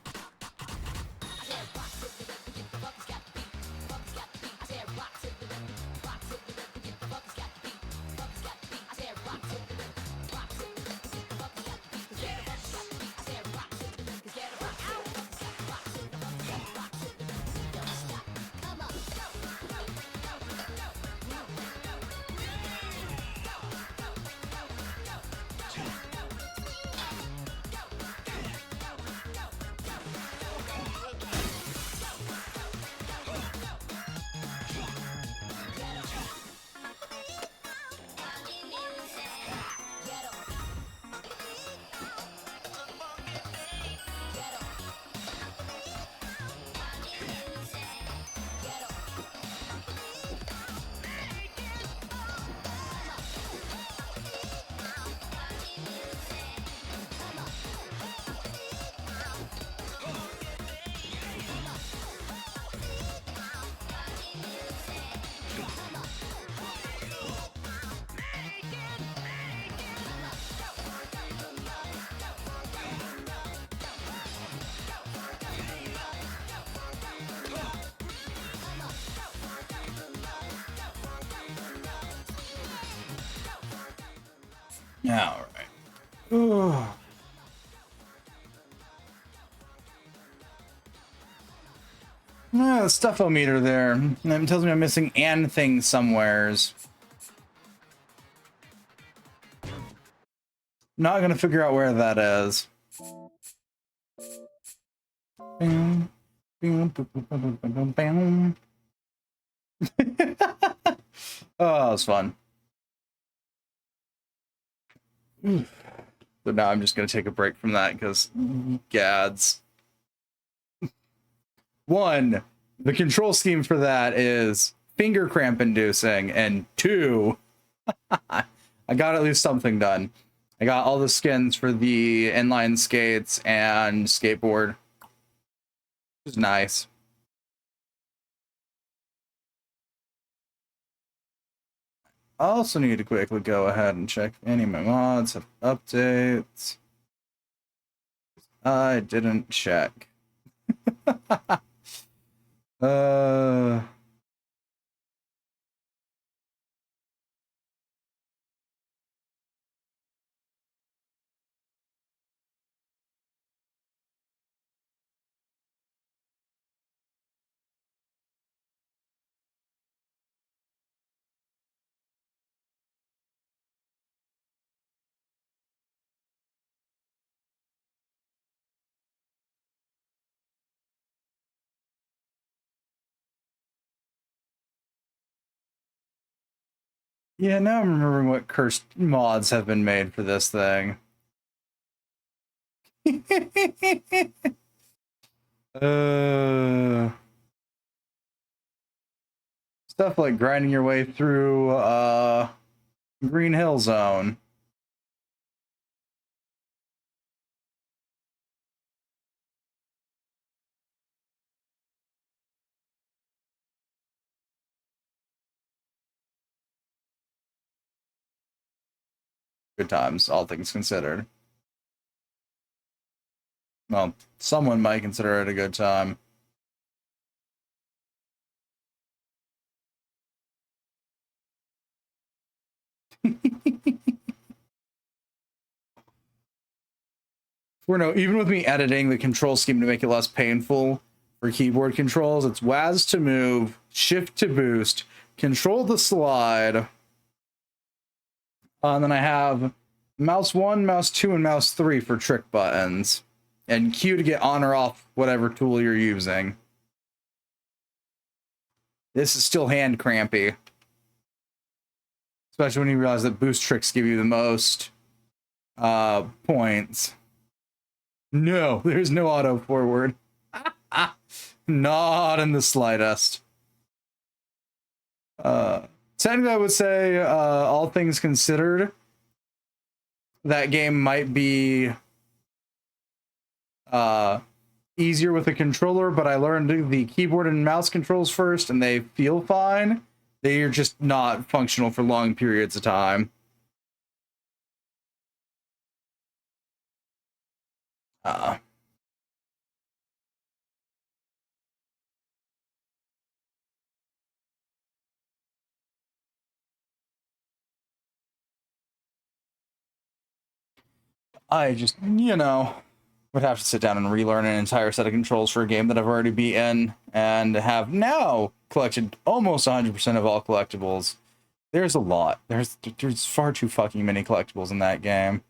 A: All right. The stuffometer there. It tells me I'm missing an thing somewheres. Not gonna figure out where that is. Bam, bam, bam, bam, bam, bam, bam. Oh, that was fun. So now I'm just gonna take a break from that because gads. One, the control scheme for that is finger cramp inducing, and two, I got at least something done. I got all the skins for the inline skates and skateboard. Which is nice. I also need to quickly go ahead and check if any of my mods have updates. I didn't check. uh... Yeah, now I'm remembering what cursed mods have been made for this thing. Stuff like grinding your way through Green Hill Zone. Good times, all things considered. Well, someone might consider it a good time. For no, even with me editing the control scheme to make it less painful for keyboard controls, it's WAS to move, shift to boost, control the slide. And then I have mouse 1, mouse 2, and mouse 3 for trick buttons. And Q to get on or off whatever tool you're using. This is still hand crampy. Especially when you realize that boost tricks give you the most points. No, there's no auto forward. Not in the slightest. Technically, I would say, all things considered, that game might be easier with a controller, but I learned the keyboard and mouse controls first, and they feel fine. They are just not functional for long periods of time. I just, would have to sit down and relearn an entire set of controls for a game that I've already beaten and have now collected almost 100% of all collectibles. There's a lot. There's far too fucking many collectibles in that game.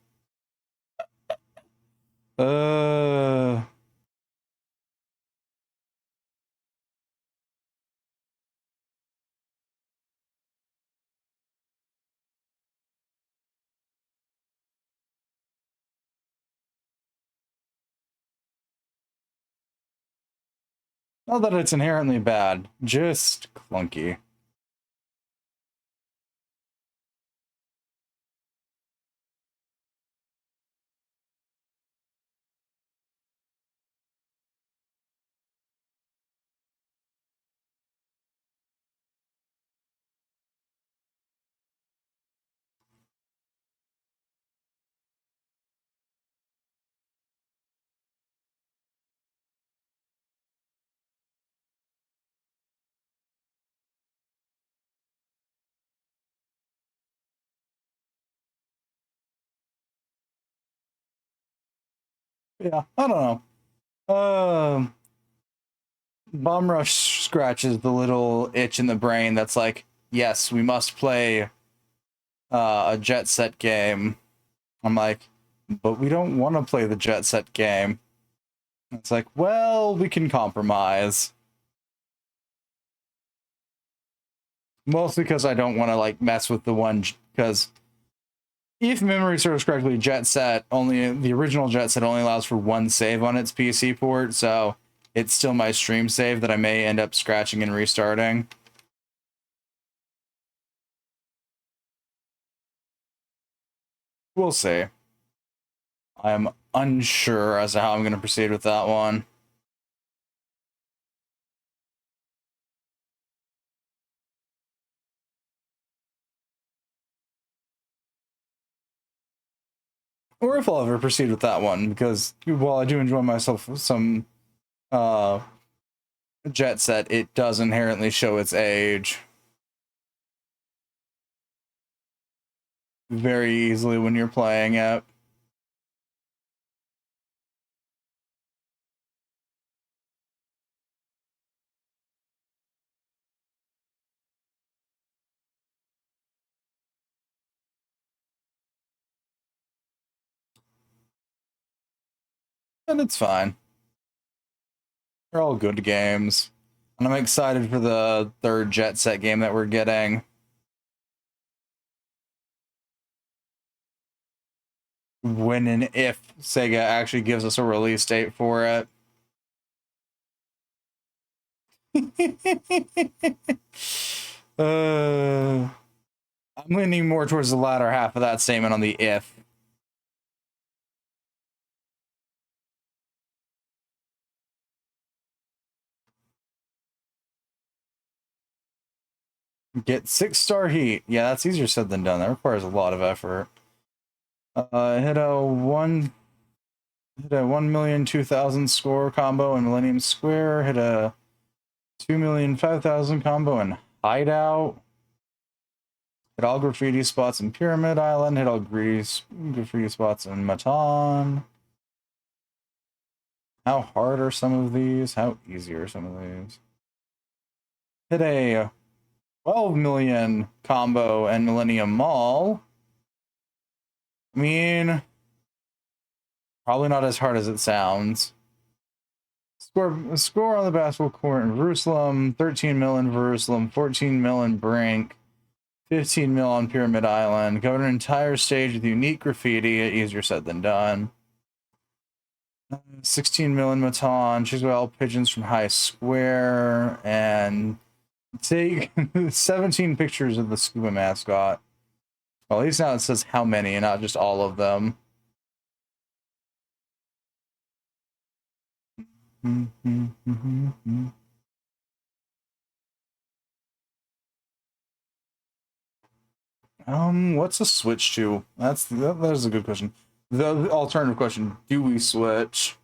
A: Not that it's inherently bad, just clunky. Yeah, I don't know. Bomb Rush scratches the little itch in the brain that's like, yes, we must play a Jet Set game. I'm like, but we don't want to play the Jet Set game. It's like, well, we can compromise. Mostly because I don't want to like mess with the one, because if memory serves correctly, Jet Set only, the original Jet Set only allows for one save on its PC port, so it's still my stream save that I may end up scratching and restarting. We'll see. I am unsure as to how I'm going to proceed with that one. Or if I'll ever proceed with that one, because while I do enjoy myself with some Jet Set, it does inherently show its age very easily when you're playing it. And it's fine. They're all good games. And I'm excited for the third Jet Set game that we're getting. When and if Sega actually gives us a release date for it. I'm leaning more towards the latter half of that statement on the if. Get 6-star heat. Yeah, that's easier said than done. That requires a lot of effort. Hit a 1,002,000 score combo in Millennium Square. Hit a 2,005,000 combo in Hideout. Hit all graffiti spots in Pyramid Island. Hit all graffiti spots in Matan. How hard are some of these? How easy are some of these? Hit a 12 million combo in Millennium Mall. I mean, probably not as hard as it sounds. Score on the basketball court in Jerusalem, 13 mil in Jerusalem, 14 mil in Brink, 15 mil on Pyramid Island. Covered an entire stage with unique graffiti. Easier said than done. 16 mil in Matan. Choose all pigeons from High Square. And take 17 pictures of the scuba mascot. Well, at least now it says how many and not just all of them. What's a switch to? That is a good question. The alternative question, do we switch?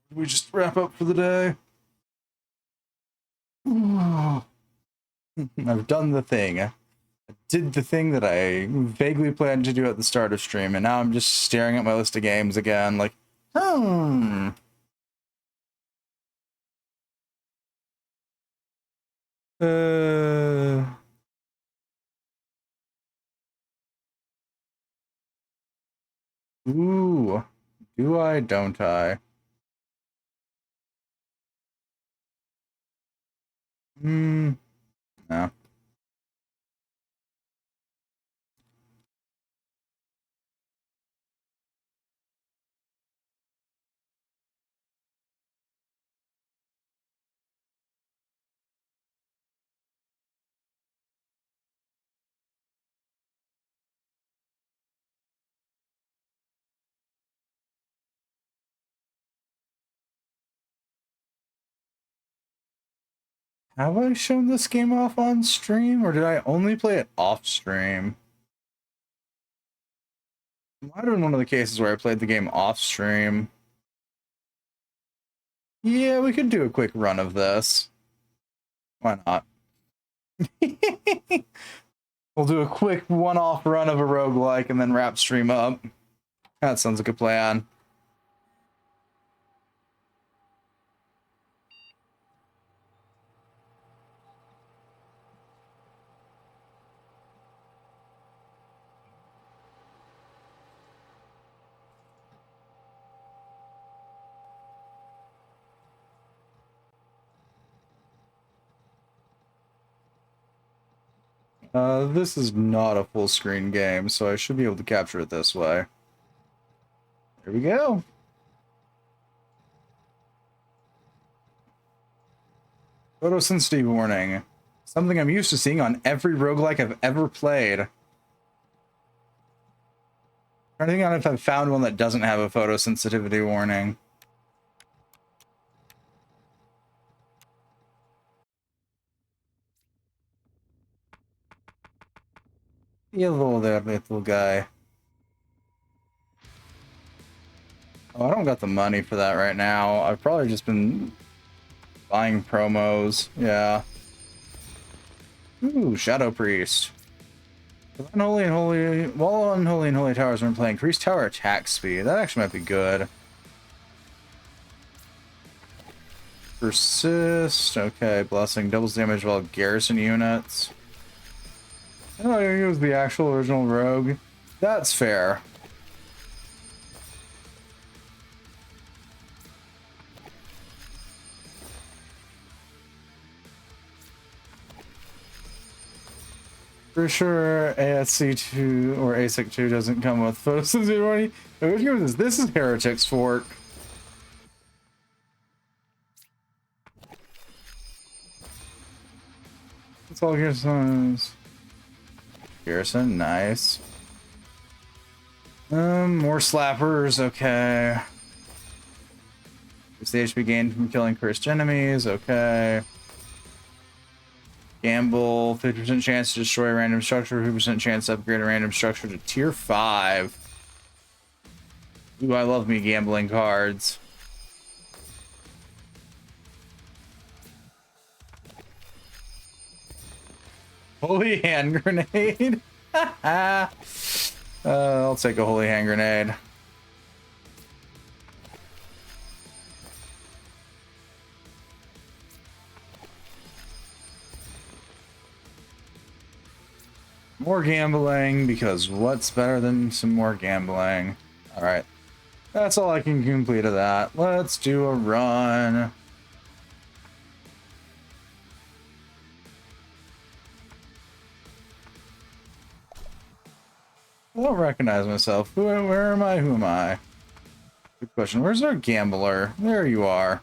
A: Do we just wrap up for the day? I've done the thing. I did the thing that I vaguely planned to do at the start of stream, and now I'm just staring at my list of games again, like, Ooh. Do I, don't I? No. Have I shown this game off on stream, or did I only play it off stream? Might have been one of the cases where I played the game off stream. Yeah, we could do a quick run of this. Why not? We'll do a quick one-off run of a roguelike and then wrap stream up. That sounds like a plan. This is not a full screen game, so I should be able to capture it this way. There we go. Photosensitivity warning. Something I'm used to seeing on every roguelike I've ever played. I think if I've found one that doesn't have a photosensitivity warning. Hello there, little guy. Oh, I don't got the money for that right now. I've probably just been buying promos. Yeah. Ooh, Shadow Priest. Unholy and Holy... While Unholy and Holy Towers, when playing increased tower attack speed. That actually might be good. Persist. Okay, Blessing. Doubles damage while garrison units. Oh, it was the actual original rogue. That's fair. For sure, ASC 2 or ASIC 2 doesn't come with photosensitivity warning. But which game is this? This is Heretic's Fork. It's all Garrison's. Garrison, nice. More slappers, okay. It's the HP gained from killing cursed enemies, okay. Gamble, 50% chance to destroy a random structure, 50% chance to upgrade a random structure to tier 5. Ooh, I love me gambling cards. Holy hand grenade. I'll take a holy hand grenade. More gambling, because what's better than some more gambling? All right, that's all I can complete of that. Let's do a run. I don't recognize myself. Where am I? Who am I? Good question. Where's our gambler? There you are.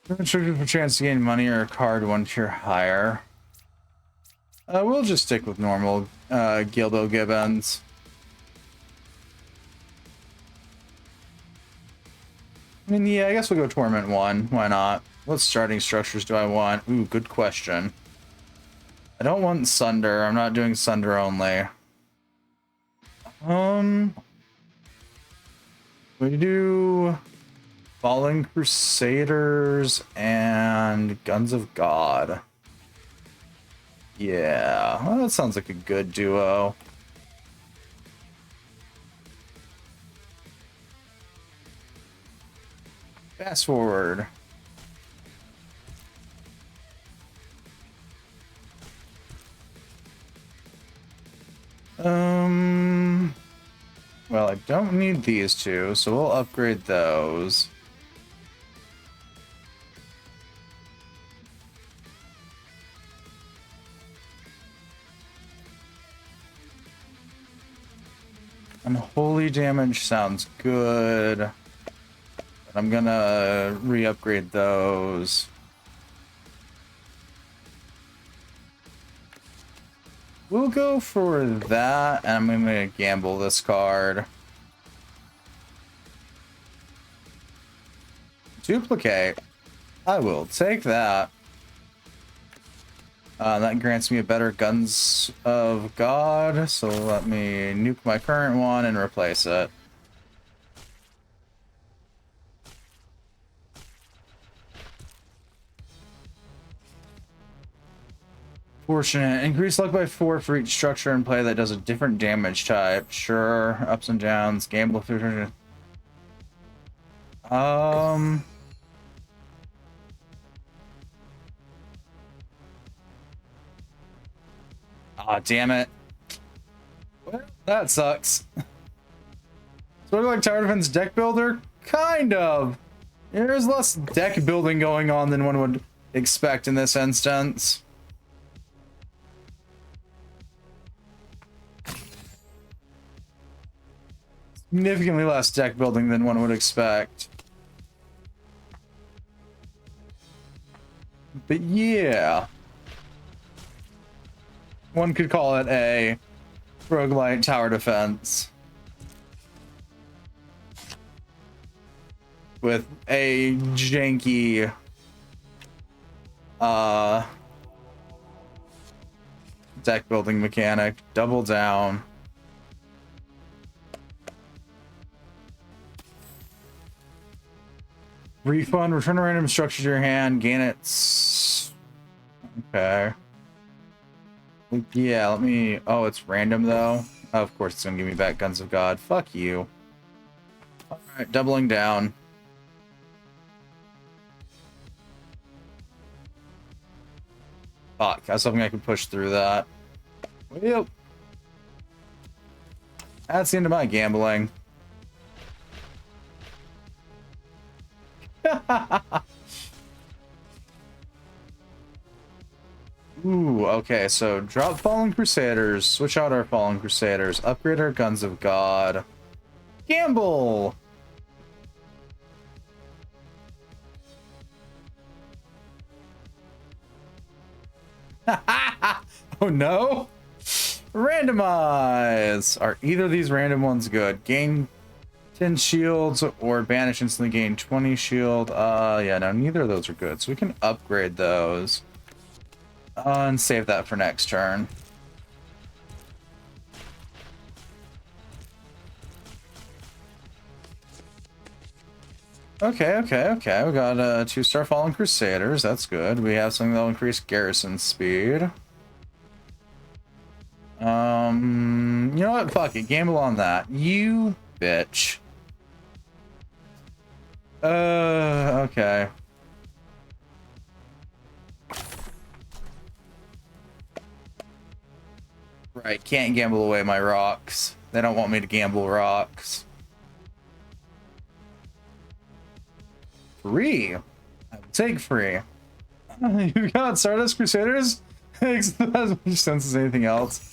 A: Restricted for chance to gain money or a card 1 tier higher. We'll just stick with normal Gildo Gibbons. I mean, yeah, I guess we'll go Torment 1. Why not? What starting structures do I want? Ooh, good question. I don't want Sunder. I'm not doing Sunder only. We do Fallen Crusaders and Guns of God. Yeah, well, that sounds like a good duo. Fast forward. Well, I don't need these two, so we'll upgrade those. Unholy damage sounds good. But I'm gonna re-upgrade those. We'll go for that, and I'm gonna gamble this card. Duplicate. I will take that. That grants me a better Guns of God, so let me nuke my current one and replace it. Fortunate. Increase luck by 4 for each structure in play that does a different damage type. Sure. Ups and downs. Gamble through. Aw, damn it. Well, that sucks. Sort of like Tower Defense deck builder? Kind of. There's less deck building going on than one would expect in this instance. Significantly less deck building than one would expect. But yeah. One could call it a roguelite tower defense. With a janky deck building mechanic. Double down. Refund, return a random structure to your hand, gain it. Okay. Yeah, let me. Oh, it's random though. Oh, of course, it's gonna give me back Guns of God. Fuck you. Alright, doubling down. Fuck, I was hoping I could push through that. Well, that's the end of my gambling. Ooh, okay, so drop Fallen Crusaders, switch out our Fallen Crusaders, upgrade our Guns of God. Gamble! Oh no! Randomize! Are either of these random ones good? Gain 10 shields or banish instantly gain 20 shield. Yeah, no, neither of those are good. So we can upgrade those. And save that for next turn. Okay. We got 2-star Fallen Crusaders. That's good. We have something that'll increase garrison speed. You know what? Fuck it. Gamble on that. You bitch. Okay. Right, can't gamble away my rocks. They don't want me to gamble rocks. Free. I will take free. You got Stardust Crusaders? Makes as much sense as anything else.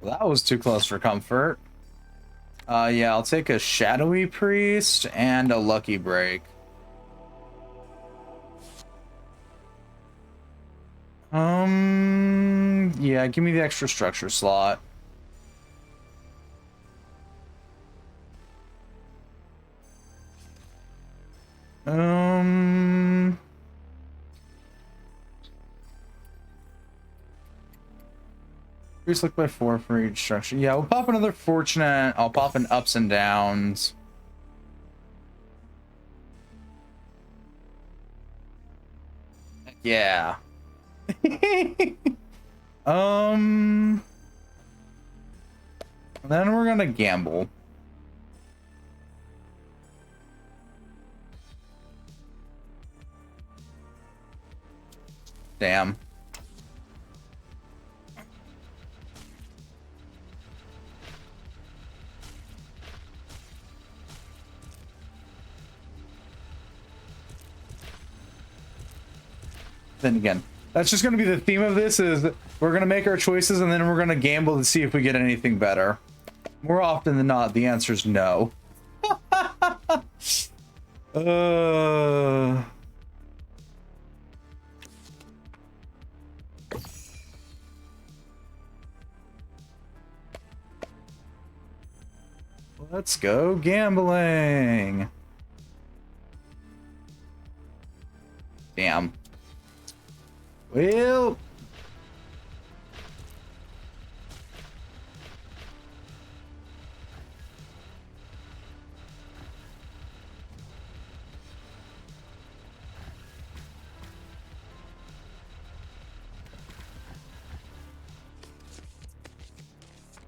A: Well, that was too close for comfort. Yeah, I'll take a Shadowy Priest and a Lucky Break. Yeah, give me the extra structure slot. Increase look by 4 for each structure. Yeah, we'll pop another Fortunate. I'll pop an Ups and Downs. Yeah. Then we're gonna gamble. Damn. Then again, that's just going to be the theme of this, is we're going to make our choices and then we're going to gamble to see if we get anything better. More often than not, the answer is no. Let's go gambling. Damn. Well,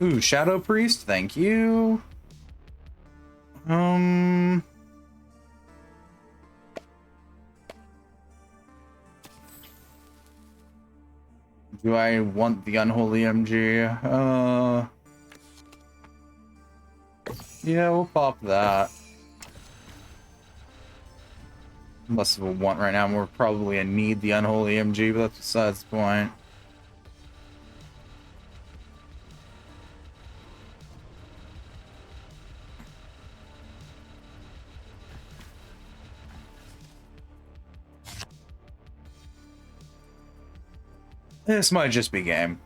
A: Ooh, Shadow Priest, thank you. Do I want the unholy MG? Yeah, we'll pop that. Less of a want right now, more probably a need the unholy MG, but that's besides the point. This might just be game.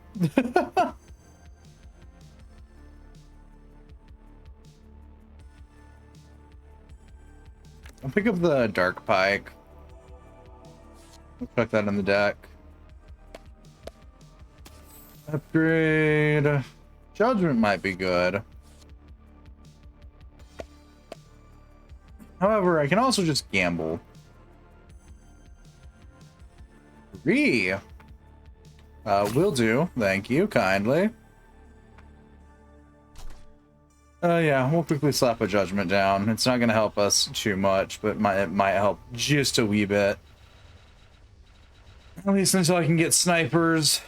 A: I'll pick up the Dark Pike. We'll check that in the deck. Upgrade. Judgment might be good. However, I can also just gamble. 3. Will do. Thank you kindly. Yeah, we'll quickly slap a judgment down. It's not going to help us too much, but it might help just a wee bit. At least until I can get snipers.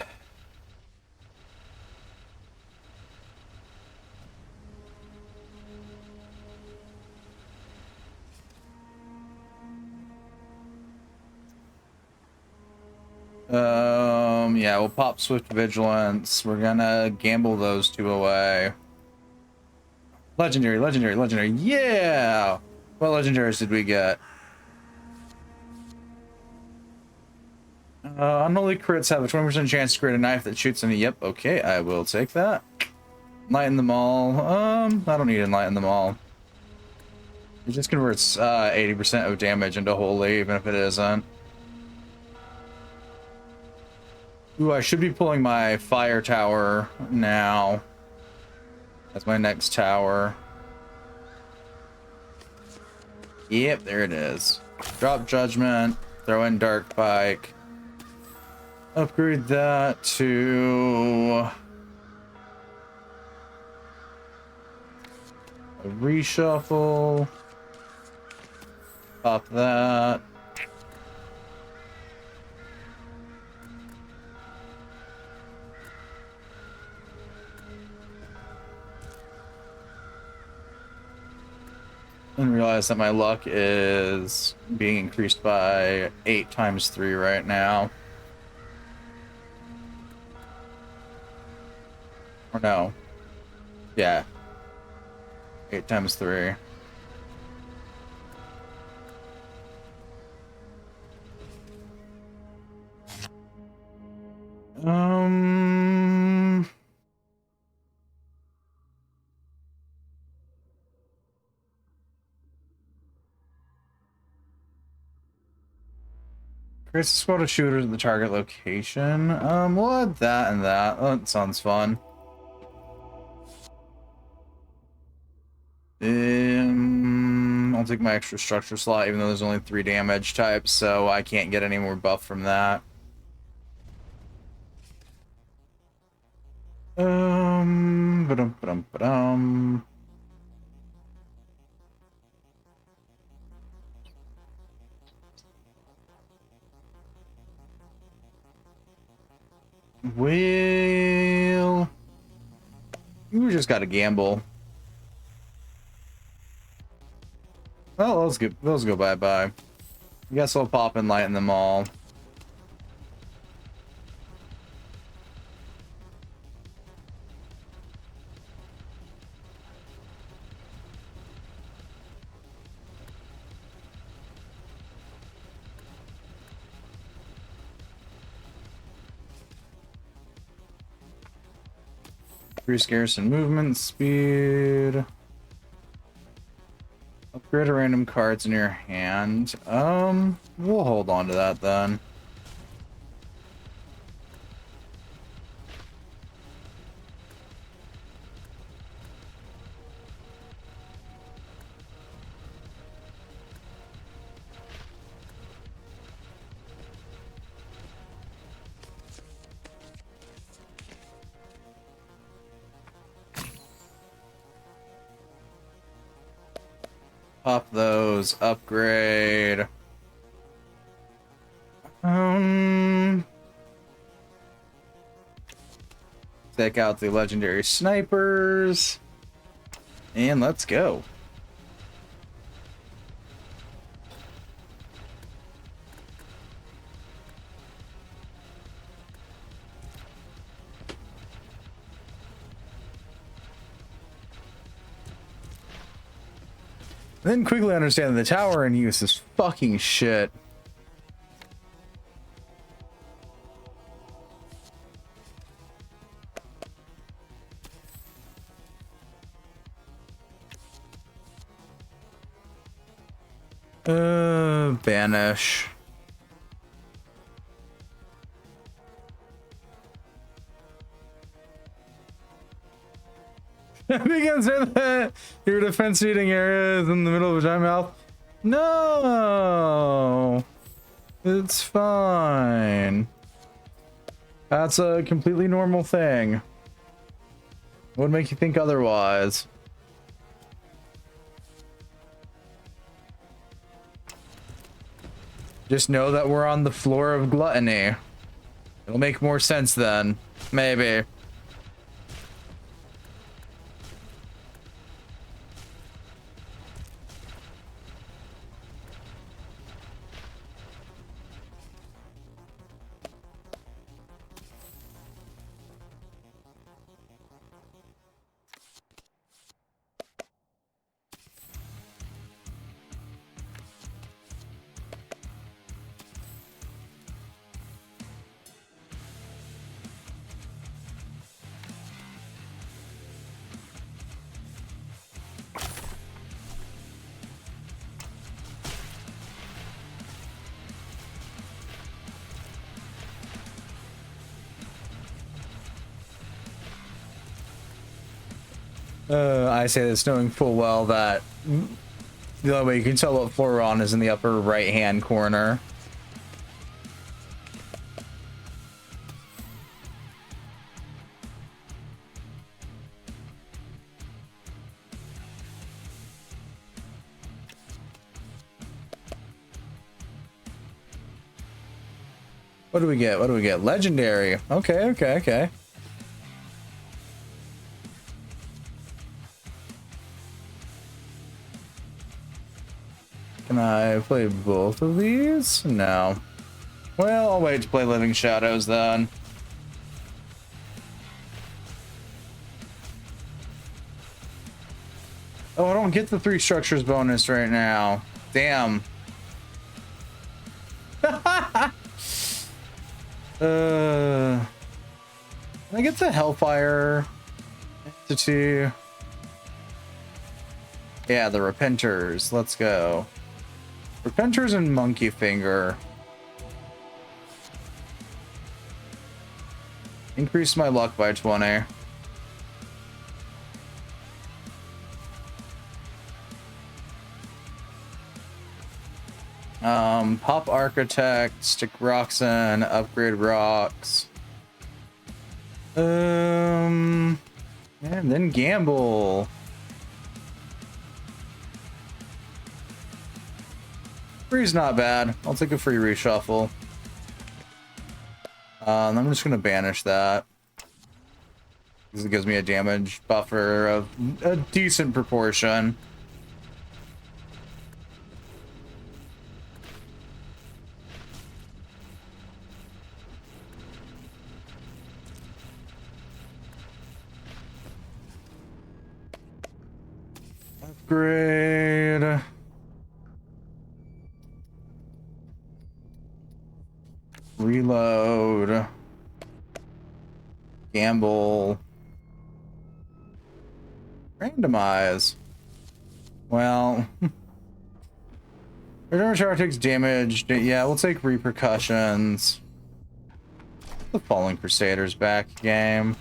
A: Yeah, we'll pop Swift Vigilance. We're gonna gamble those 2 away. Legendary, legendary, legendary. Yeah! What legendaries did we get? Unholy crits have a 20% chance to create a knife that shoots any. Yep, okay, I will take that. Enlighten them all. I don't need Enlighten them all. It just converts 80% of damage into holy, even if it isn't. Ooh, I should be pulling my fire tower now. That's my next tower. Yep, there it is. Drop Judgment, throw in Dark Pike. Upgrade that to a reshuffle. Pop that. And realize that my luck is being increased by 8 times 3 right now. Or no. Yeah. 8 times 3. Creates a squad of shooters at the target location. We'll add that and that. Oh, that sounds fun. I'll take my extra structure slot, even though there's only 3 damage types, so I can't get any more buff from that. Ba-dum. Well, we just got to gamble. Well, let's go bye-bye. I guess I'll pop and lighten them all. Increase garrison movement speed. Upgrade a random cards in your hand. We'll hold on to that then. Pop those. Upgrade. Um. Take out the legendary snipers. And let's go. Then quickly understand that the tower in use is fucking shit. Banish. Because your defense shooting area is in the middle of a giant mouth. No, it's fine. That's a completely normal thing. What would make you think otherwise? Just know that we're on the floor of gluttony. It'll make more sense then. Maybe. I say this knowing full well that the only way you can tell what floor we're on is in the upper right hand corner. What do we get? What do we get? Legendary. Okay, okay, okay. Can I play both of these? No. Well, I'll wait to play Living Shadows then. Oh, I don't get the 3 structures bonus right now. Damn. Can I get the Hellfire Entity? Yeah, the Repenters. Let's go. Repenters and Monkey Finger. Increase my luck by 20. Pop Architect, stick rocks in, upgrade rocks. And then gamble. Free's not bad. I'll take a free reshuffle. I'm just gonna banish that because it gives me a damage buffer of a decent proportion. Upgrade. Reload. Gamble. Randomize. Well, Return Shower takes damage. Yeah, we'll take repercussions. The Fallen Crusaders back game.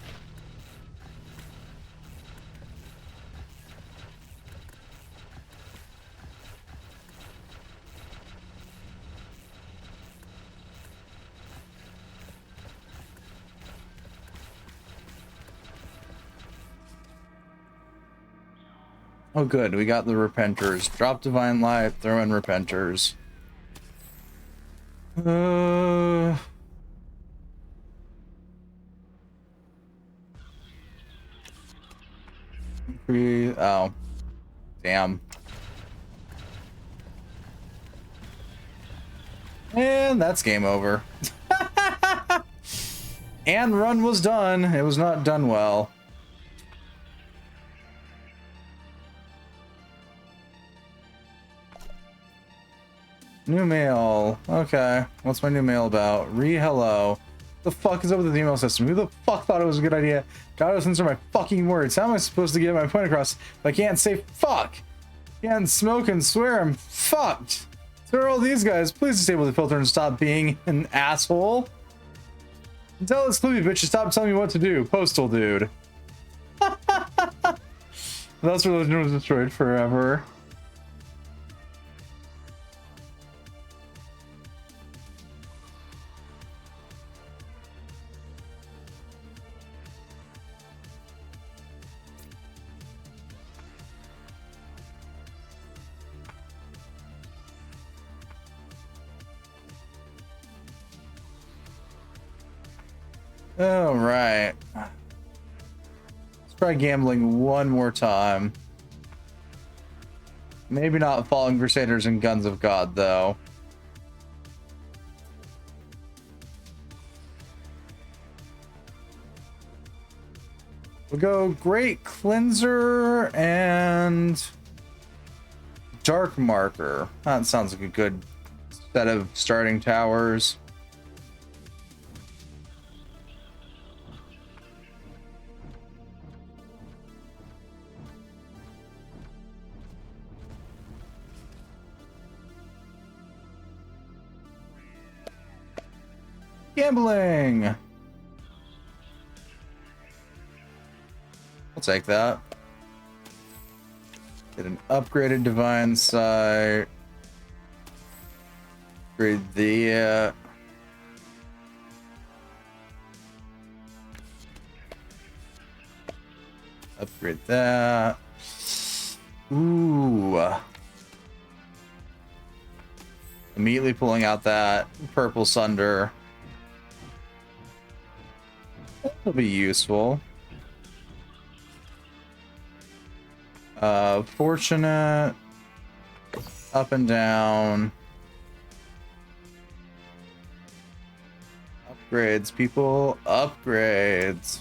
A: Oh, good. We got the Repenters. Drop Divine Light, throw in Repenters. Oh. Damn. And that's game over. And run was done. It was not done well. New mail. Okay. What's my new mail about? Hello. The fuck is up with the email system? Who the fuck thought it was a good idea? Gotta censor my fucking words. How am I supposed to get my point across if I can't say fuck? Can't smoke and swear. I'm fucked. So are all these guys. Please disable the filter and stop being an asshole. And tell this Clippy bitch to stop telling me what to do. Postal dude. That's religion was destroyed forever. All right. Let's try gambling one more time. Maybe not Fallen Crusaders and Guns of God, though. We'll go Great Cleanser and Dark Marker. That sounds like a good set of starting towers. Gambling. I'll take that. Get an upgraded Divine Sight. Upgrade the upgrade that. Ooh. Immediately pulling out that Purple Sunder. That'll be useful. Fortunate. Up and down. Upgrades, people. Upgrades.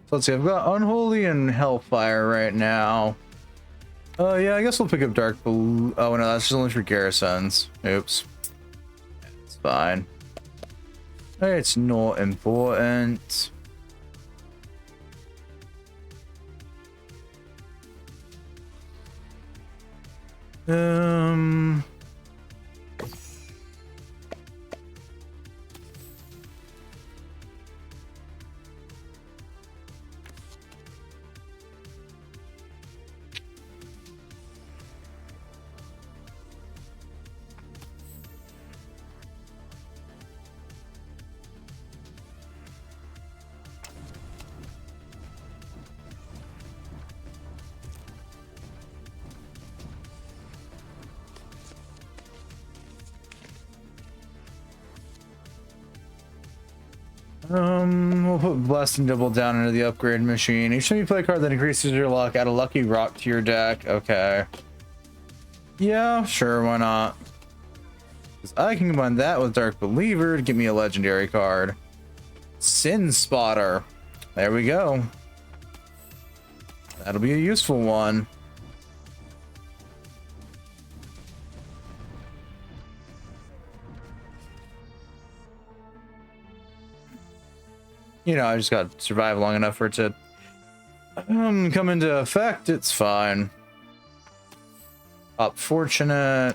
A: So let's see, I've got Unholy and Hellfire right now. Yeah, I guess we'll pick up Dark Blue. Oh no, that's just only for garrisons. Oops. It's fine. It's not important. We'll put Blessed and Double down into the upgrade machine. Each time you play a card that increases your luck, add a lucky rock to your deck. Okay. Yeah, sure, why not? Because I can combine that with Dark Believer to get me a legendary card. Sin Spotter. There we go. That'll be a useful one. You know, I just got to survive long enough for it to come into effect. It's fine. Up Fortunate.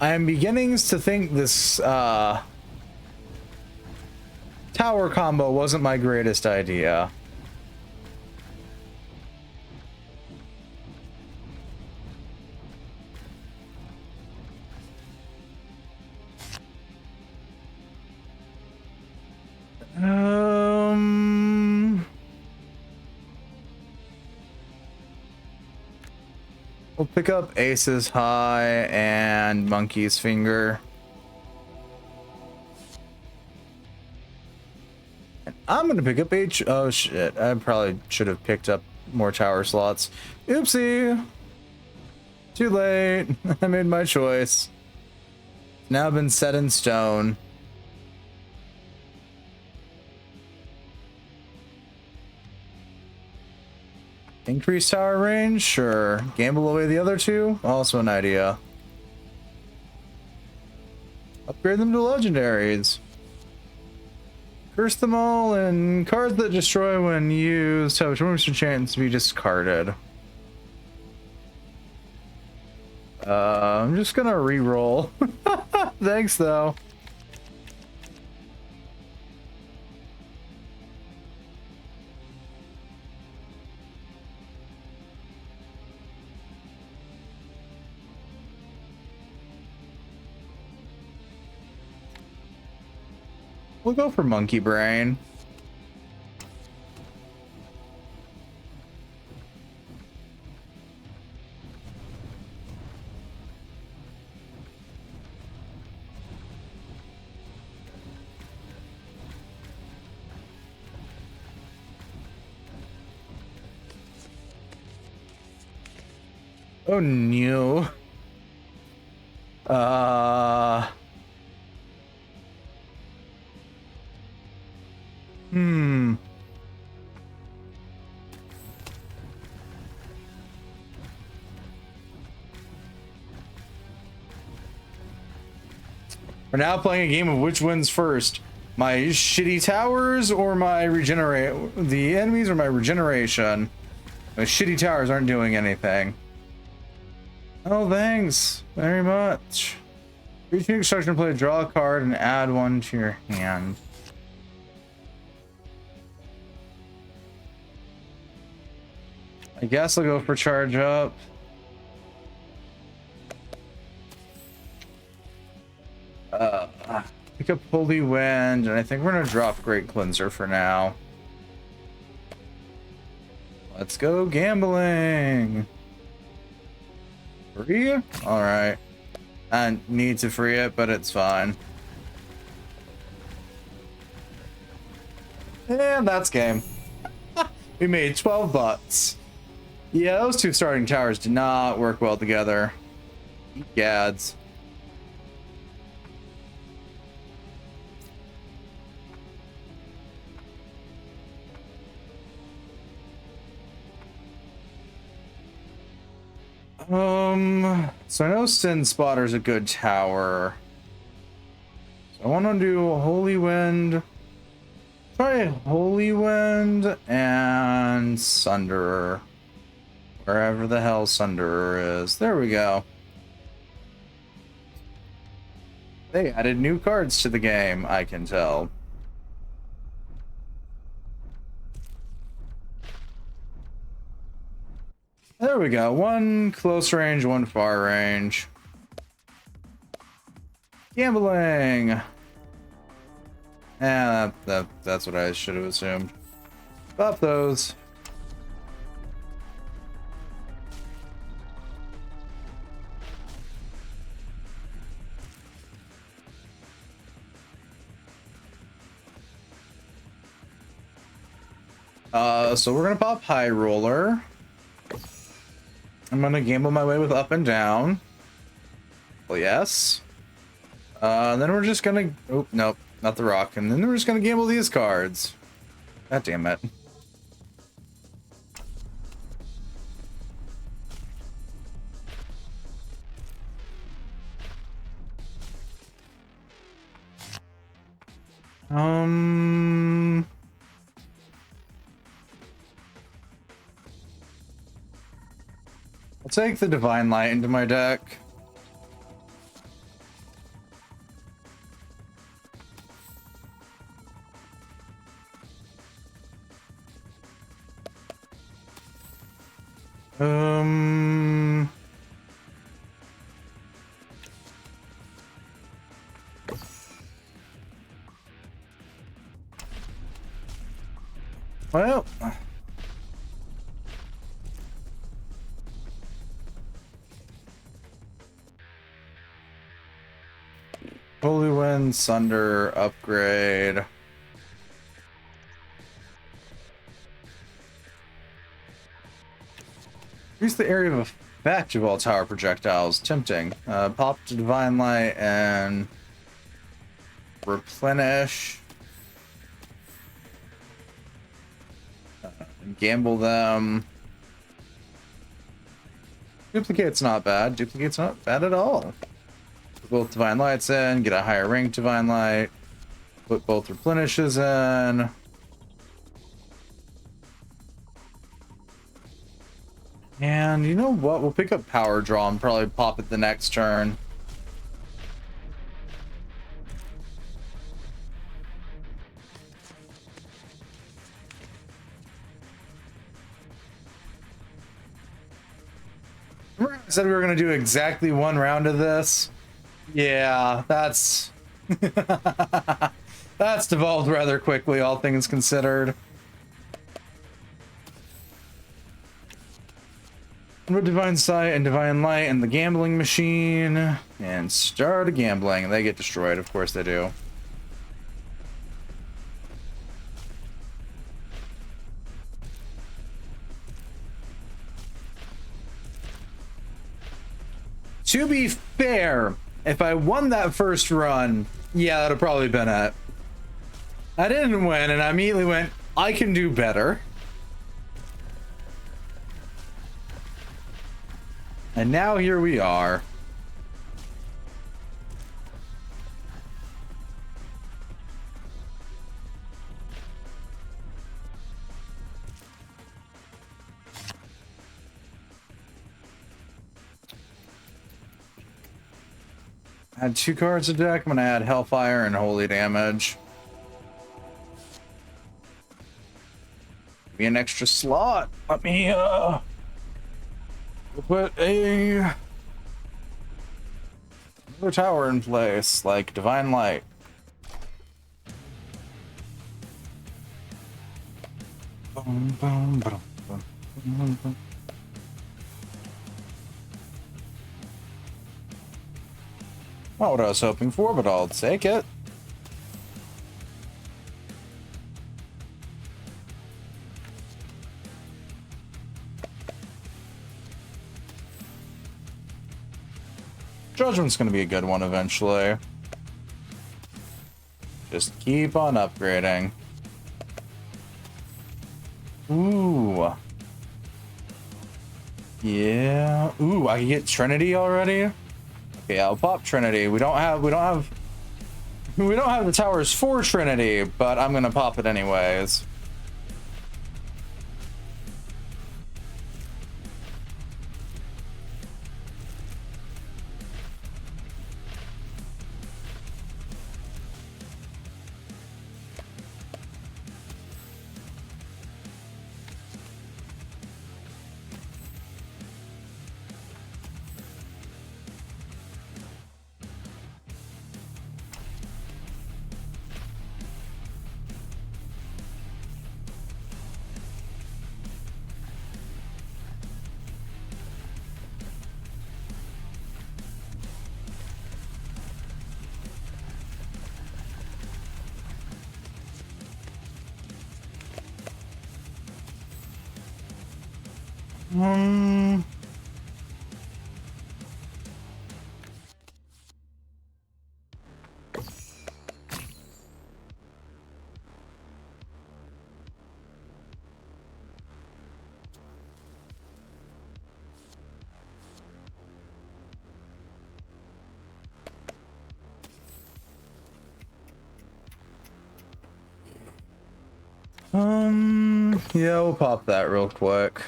A: I am beginning to think this tower combo wasn't my greatest idea. We'll pick up Aces High and Monkey's Finger. And I'm gonna pick up oh shit, I probably should have picked up more tower slots. Oopsie! Too late. I made my choice. It's now been set in stone. Increase tower range? Sure. Gamble away the other two? Also an idea. Upgrade them to legendaries. Curse them all, and cards that destroy when used have a 20% chance to be discarded. I'm just gonna re-roll. Thanks, though. We'll go for Monkey Brain. Oh no. We're now playing a game of which wins first. My shitty towers or my the enemies or my regeneration. My shitty towers aren't doing anything. Oh, thanks very much. Reach your construction play, draw a card, and add one to your hand. I guess I'll go for charge up. Pick up Holy Wind, and I think we're gonna drop Great Cleanser for now. Let's go gambling. Free? Alright. I need to free it, but it's fine. And that's game. We made 12 bucks. Yeah, those two starting towers did not work well together. Gads. So I know Sin Spotter's a good tower. So I want to do Holy Wind. Try Holy Wind and Sunderer. Wherever the hell Sunderer is. There we go. They added new cards to the game, I can tell. There we go. One close range, one far range. Gambling. Yeah, that's what I should have assumed. Pop those. So we're gonna pop High Roller. I'm gonna gamble my way with Up and Down. Well, yes. Then we're just gonna... Oh, nope, not the Rock. And then we're just gonna gamble these cards. God damn it. I'll take the Divine Light into my deck. Um. Well. Holy Wind, Sunder, upgrade. Increase the area of effect of all tower projectiles. Tempting. Pop to Divine Light and replenish. Gamble them. Duplicate's not bad. Duplicate's not bad at all. Put both Divine Lights in, get a higher rank Divine Light. Put both replenishes in. And you know what? We'll pick up Power Draw and probably pop it the next turn. Remember I said we were going to do exactly one round of this? Yeah, that's... that's devolved rather quickly, all things considered. Put Divine Sight and Divine Light and the gambling machine. And start gambling. They get destroyed, of course they do. To be fair, if I won that first run, yeah, that'd have probably been it. I didn't win, and I immediately went, I can do better. And now here we are. Add 2 cards to deck. I'm gonna add Hellfire and Holy Damage. Give me an extra slot. Let me put another tower in place, like Divine Light. Boom, boom, boom, boom, boom, boom. Not what I was hoping for, but I'll take it. Judgment's gonna be a good one eventually. Just keep on upgrading. Ooh. Yeah. Ooh, I can get Trinity already? Okay, I'll pop Trinity. We don't have the towers for Trinity, but I'm gonna pop it anyways. Yeah, we'll pop that real quick.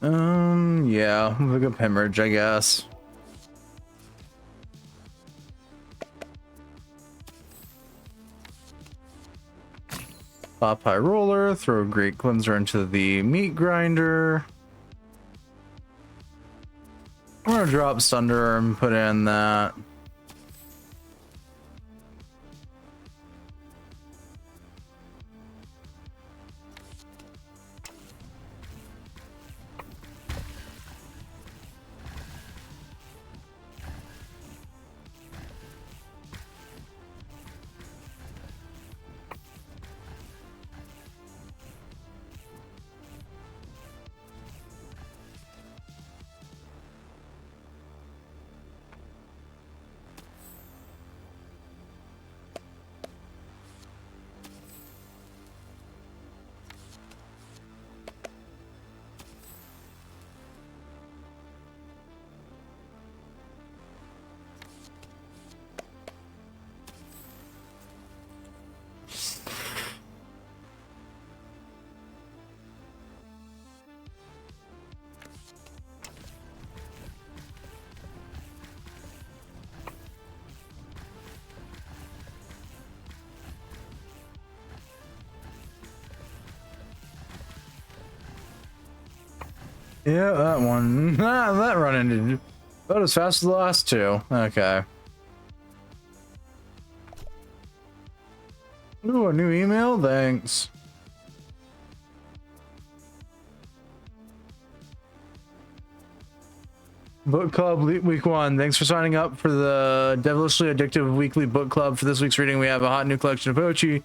A: Yeah, look up hemorrhage, I guess. Pop high roller, throw great cleanser into the meat grinder. I'm gonna drop Sunder and put in that. Yeah, that one. That run ended about as fast as the last two. Okay. Ooh, a new email? Thanks. Book Club Week 1. Thanks for signing up for the Devilishly Addictive Weekly Book Club. For this week's reading, we have a hot new collection of poetry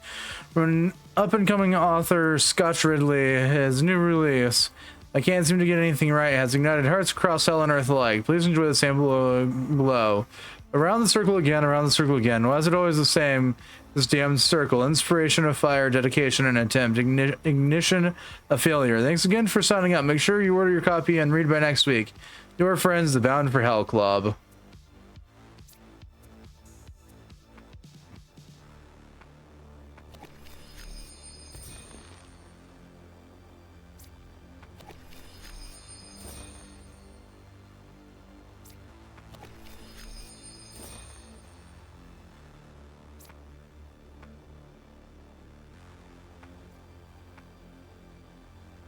A: from up-and-coming author Scotch Ridley. His new release, I Can't Seem to Get Anything Right, has ignited hearts across hell and earth alike. Please enjoy the sample below. Around the circle again, around the circle again. Why is it always the same? This damned circle. Inspiration of fire, dedication and attempt. Ignition of failure. Thanks again for signing up. Make sure you order your copy and read by next week. Your friends, the Bound for Hell Club.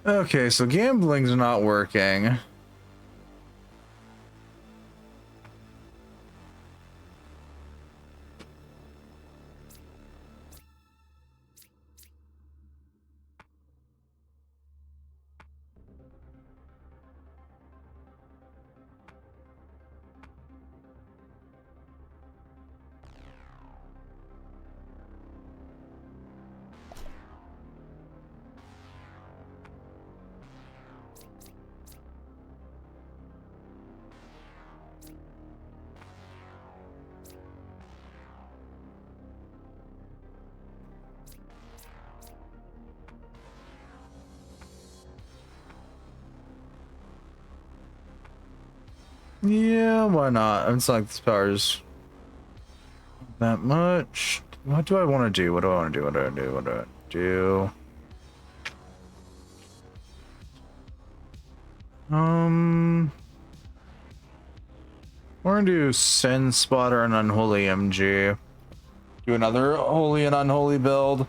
A: Okay, so gambling's not working. Yeah, why not? It's like this power's that much. What do I want to do? What do I want to do? What do I do? What do I do? We're gonna do Sin Spotter and Unholy MG. Do another holy and unholy build.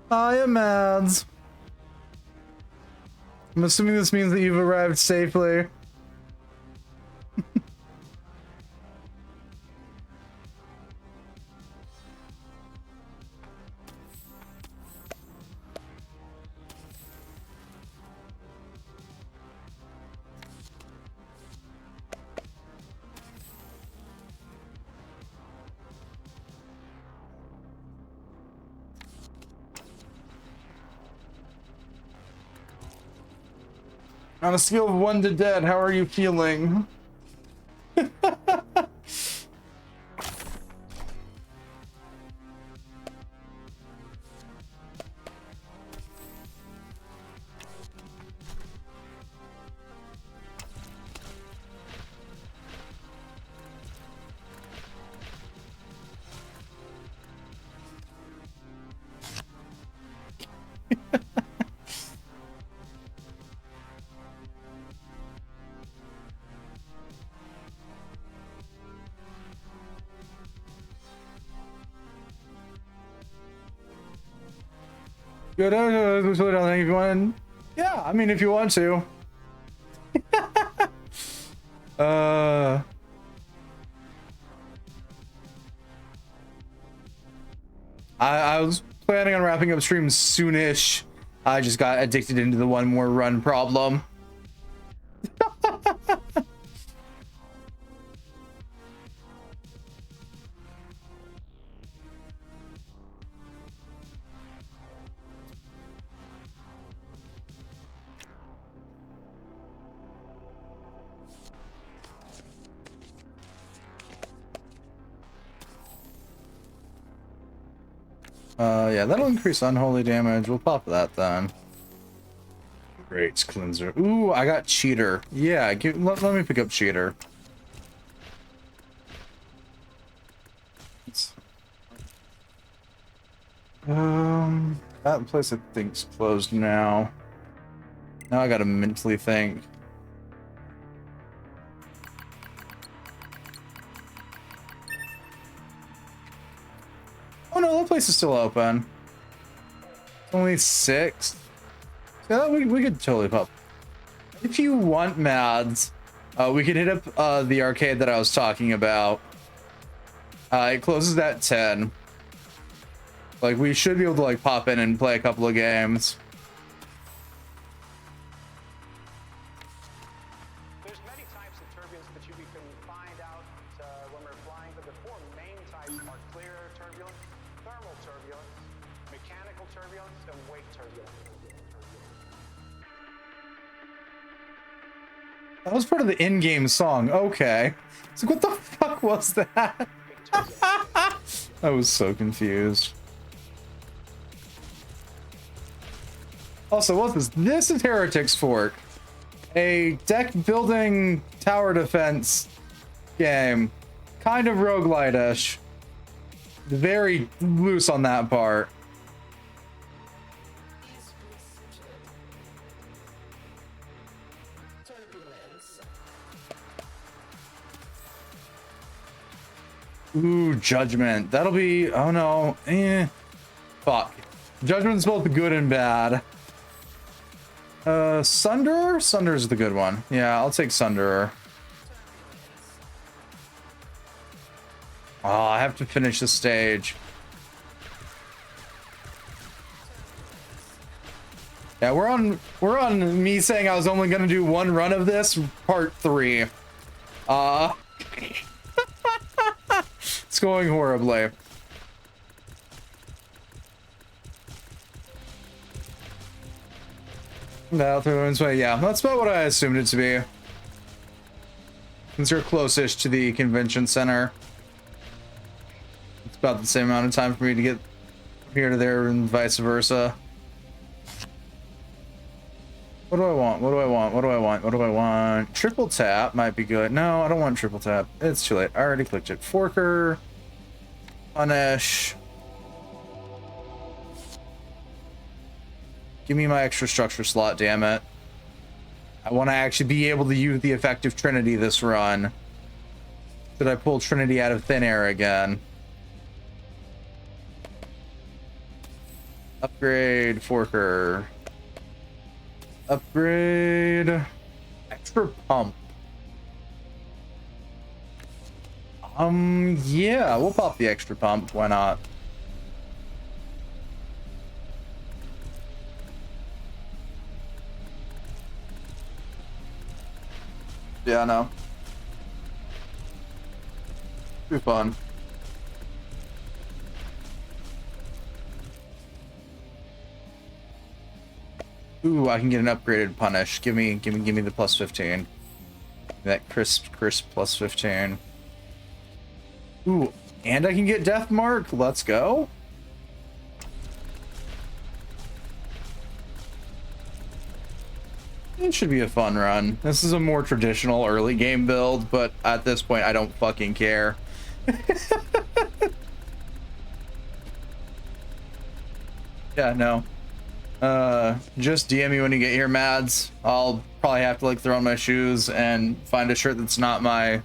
A: Hiya, Mads. I'm assuming this means that you've arrived safely. On a scale of 1 to dead, how are you feeling? Good. If you want. Yeah, I mean, if you want to. I was planning on wrapping up stream soonish. I just got addicted into the one more run problem. Yeah, that'll increase unholy damage. We'll pop that then. Great cleanser. Ooh, I got cheater. Yeah, let me pick up cheater. That place I think's closed now. Now I gotta mentally think. Oh no, that place is still open. It's only 6. Yeah, we could totally pop. If you want, Mads, we could hit up the arcade that I was talking about. It closes at 10. Like, we should be able to like pop in and play a couple of games.
G: There's many types of turbulence that you can find out when we're flying, but the 4 main types are clear turbulence, thermal turbulence, mechanical turbulence, and wake turbulence.
A: That was part of the in-game song. Okay. So what the fuck was that? I was so confused. Also, what's this? This is Heretics Fork, a deck building tower defense game, kind of roguelite-ish. Very loose on that part. Ooh, Judgment. That'll be... Oh no. Fuck. Judgment's both good and bad. Sunderer? Sunderer's the good one. Yeah, I'll take Sunderer. Oh, I have to finish the stage. Yeah, we're on me saying I was only gonna do one run of this, part 3. It's going horribly. Battlefield way, yeah, that's about what I assumed it to be. Since you're closest to the convention center, it's about the same amount of time for me to get here to there and vice versa. What do I want? What do I want? What do I want? What do I want? Triple tap might be good. No, I don't want triple tap. It's too late. I already clicked it. Forker. Punish. Give me my extra structure slot, damn it. I want to actually be able to use the effective Trinity this run. Should I pull Trinity out of thin air again? Upgrade Forker. Upgrade extra pump. Yeah, we'll pop the extra pump. Why not? Yeah, no. Be fun. Ooh, I can get an upgraded punish. Give me the plus 15. That crisp plus 15. Ooh, and I can get Death Mark. Let's go. It should be a fun run. This is a more traditional early game build, but at this point, I don't fucking care. Yeah, no. Just DM me when you get here, Mads. I'll probably have to like throw on my shoes and find a shirt that's not my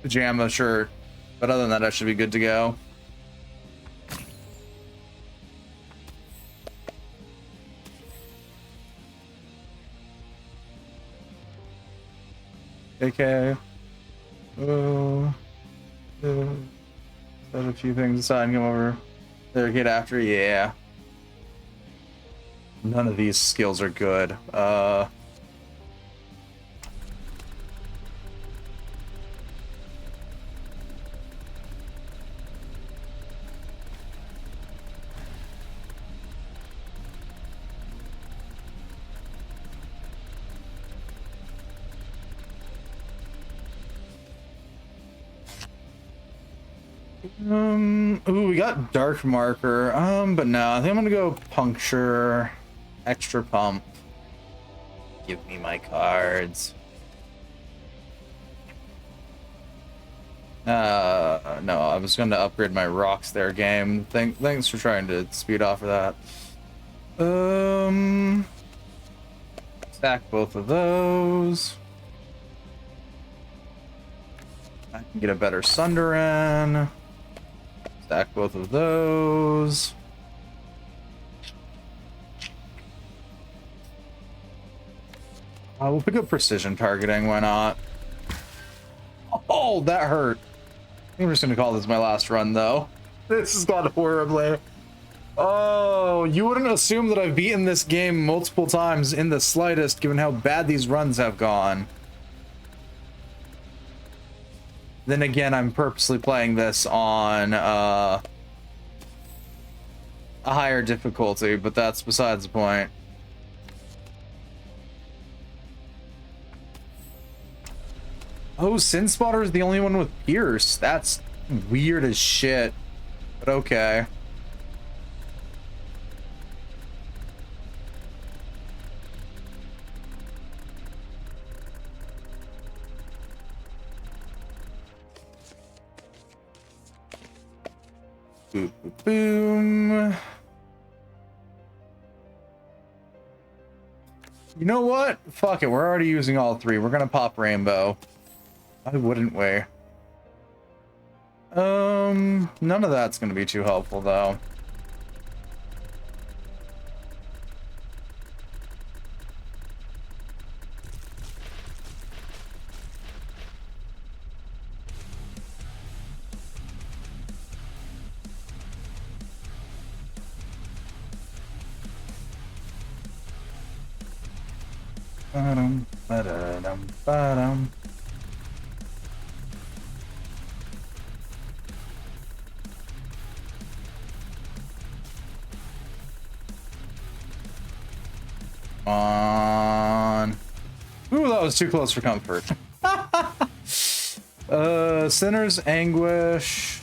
A: pajama shirt. But other than that, I should be good to go. Okay. Oh. Set a few things aside and come over. There, get after. Yeah. None of these skills are good. Ooh, we got dark marker. But no, I think I'm gonna go puncture, extra pump. Give me my cards. No, I was gonna upgrade my rocks there, game. Thanks for trying to speed off of that. Stack both of those. I can get a better Sunderin. Stack both of those. We'll pick up precision targeting, why not? Oh, that hurt. I'm just gonna call this my last run, though. This has gone horribly. Oh, you wouldn't assume that I've beaten this game multiple times in the slightest, given how bad these runs have gone. Then again, I'm purposely playing this on a higher difficulty, but that's besides the point. Oh, Sin Spotter is the only one with Pierce. That's weird as shit, but okay. Boom, boom. You know what? Fuck it. We're already using all three. We're gonna pop Rainbow. Why wouldn't we? None of that's gonna be too helpful though. Ba-dum, ba-da-dum, ba-dum. On. Ooh, that was too close for comfort. Sinner's Anguish.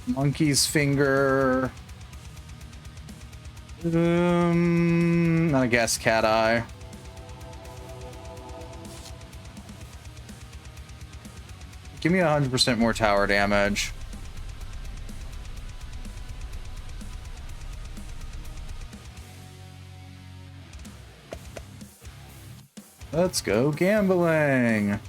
A: Monkey's Finger. I guess Cat Eye. Give me 100% more tower damage. Let's go gambling.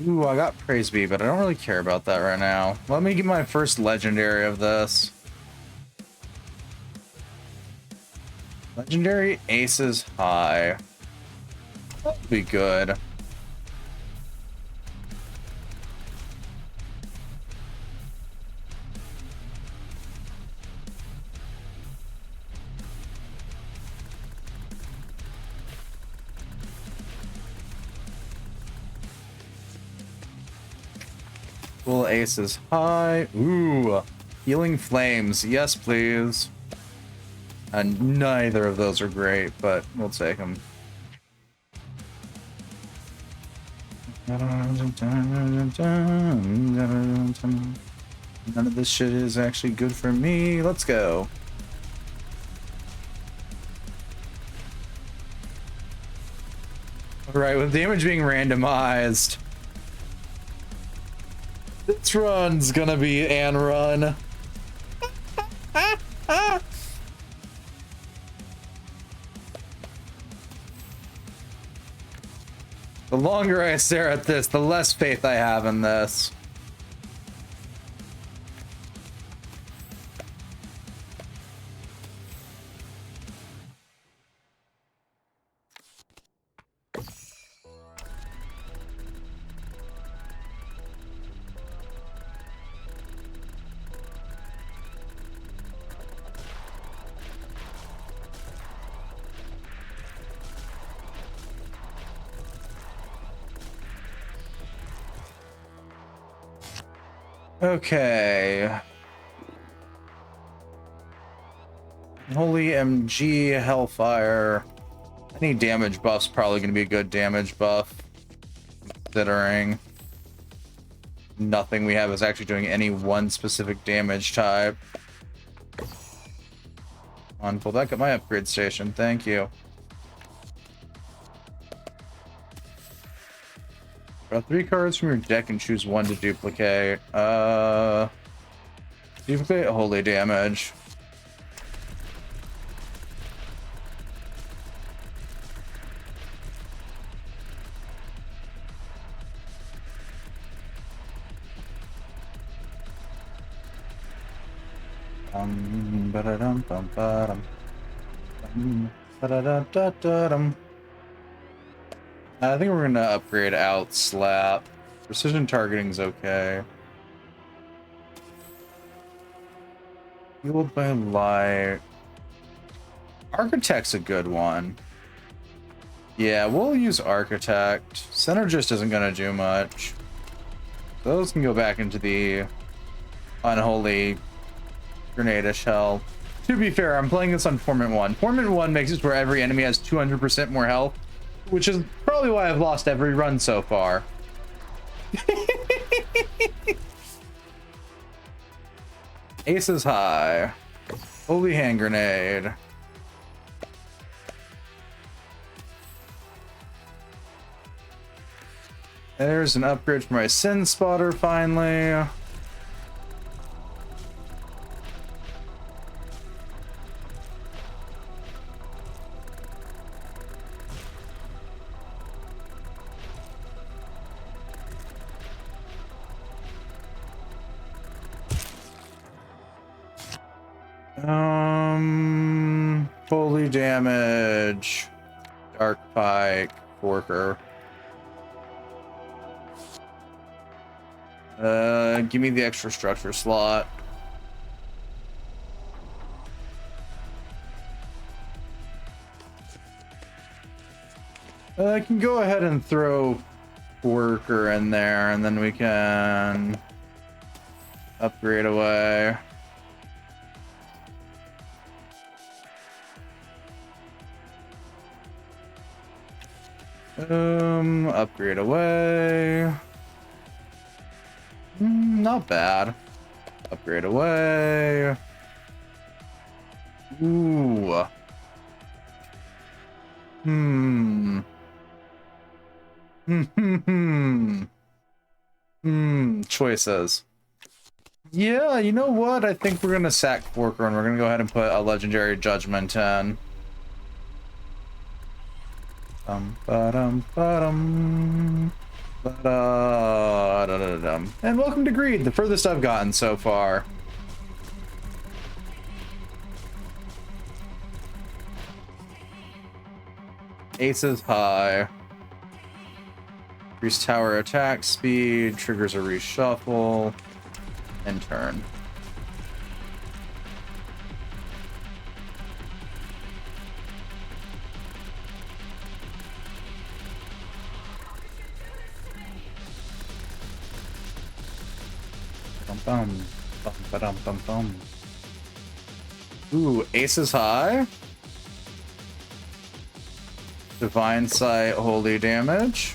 A: Ooh, I got Praise Be, but I don't really care about that right now. Let me get my first legendary of this. Legendary Aces High. That'll be good. Full Aces High. Ooh, Healing Flames. Yes, please. And neither of those are great, but we'll take them. None of this shit is actually good for me. Let's go. Alright, with damage being randomized, this run's gonna be an run. The longer I stare at this, the less faith I have in this. Okay. Holy MG Hellfire. Any damage buff's probably going to be a good damage buff. Considering nothing we have is actually doing any one specific damage type. Come on, pull back up my upgrade station. Thank you. Draw 3 cards from your deck and choose 1 to duplicate. Duplicate holy damage. Ba-da-dum, bum, ba-dum. Ba-da-da-da-da-dum. I think we're gonna upgrade out slap. Precision targeting's okay. Fueled by light. Architect's a good one. Yeah, we'll use Architect. Synergist isn't gonna do much. Those can go back into the unholy grenadish hell. To be fair, I'm playing this on Torment 1. Torment 1 makes it where every enemy has 200% more health, which is probably why I've lost every run so far. Ace is high. Holy hand grenade. There's an upgrade for my Sin Spotter finally. Holy damage. Dark Pike, Forker. Give me the extra structure slot. I can go ahead and throw Worker in there, and then we can upgrade away. Upgrade away. Not bad. Upgrade away. Ooh. Choices. Yeah, you know what? I think we're gonna sack Forker and we're gonna go ahead and put a legendary judgment in. And welcome to Greed, the furthest I've gotten so far. Ace is high. Increase tower attack speed, triggers a reshuffle, and turn. Bum, bum, ba-dum, bum, bum. Ooh, Ace is high. Divine Sight, holy damage.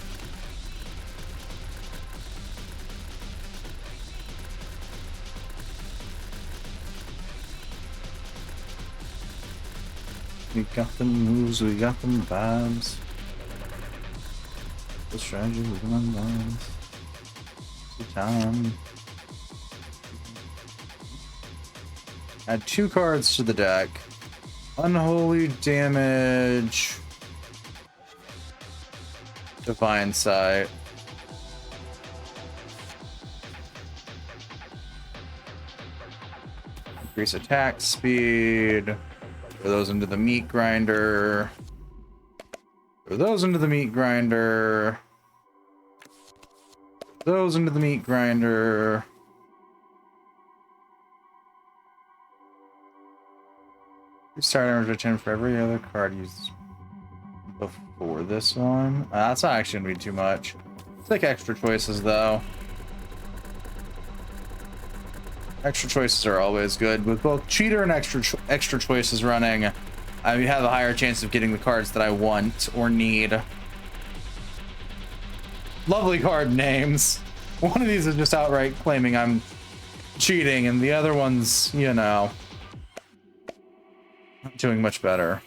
A: We got the moves, we got them vibes. The strategy with my minds. The time. Add 2 cards to the deck. Unholy damage. Divine Sight. Increase attack speed. Throw those into the meat grinder. Throw those into the meat grinder. Those into the meat grinder. Restart damage 10 for every other card used before this one. That's not actually gonna be too much. Let's take extra choices though. Extra choices are always good. With both cheater and extra choices running, I have a higher chance of getting the cards that I want or need. Lovely card names. One of these is just outright claiming I'm cheating, and the other one's, you know, not doing much better.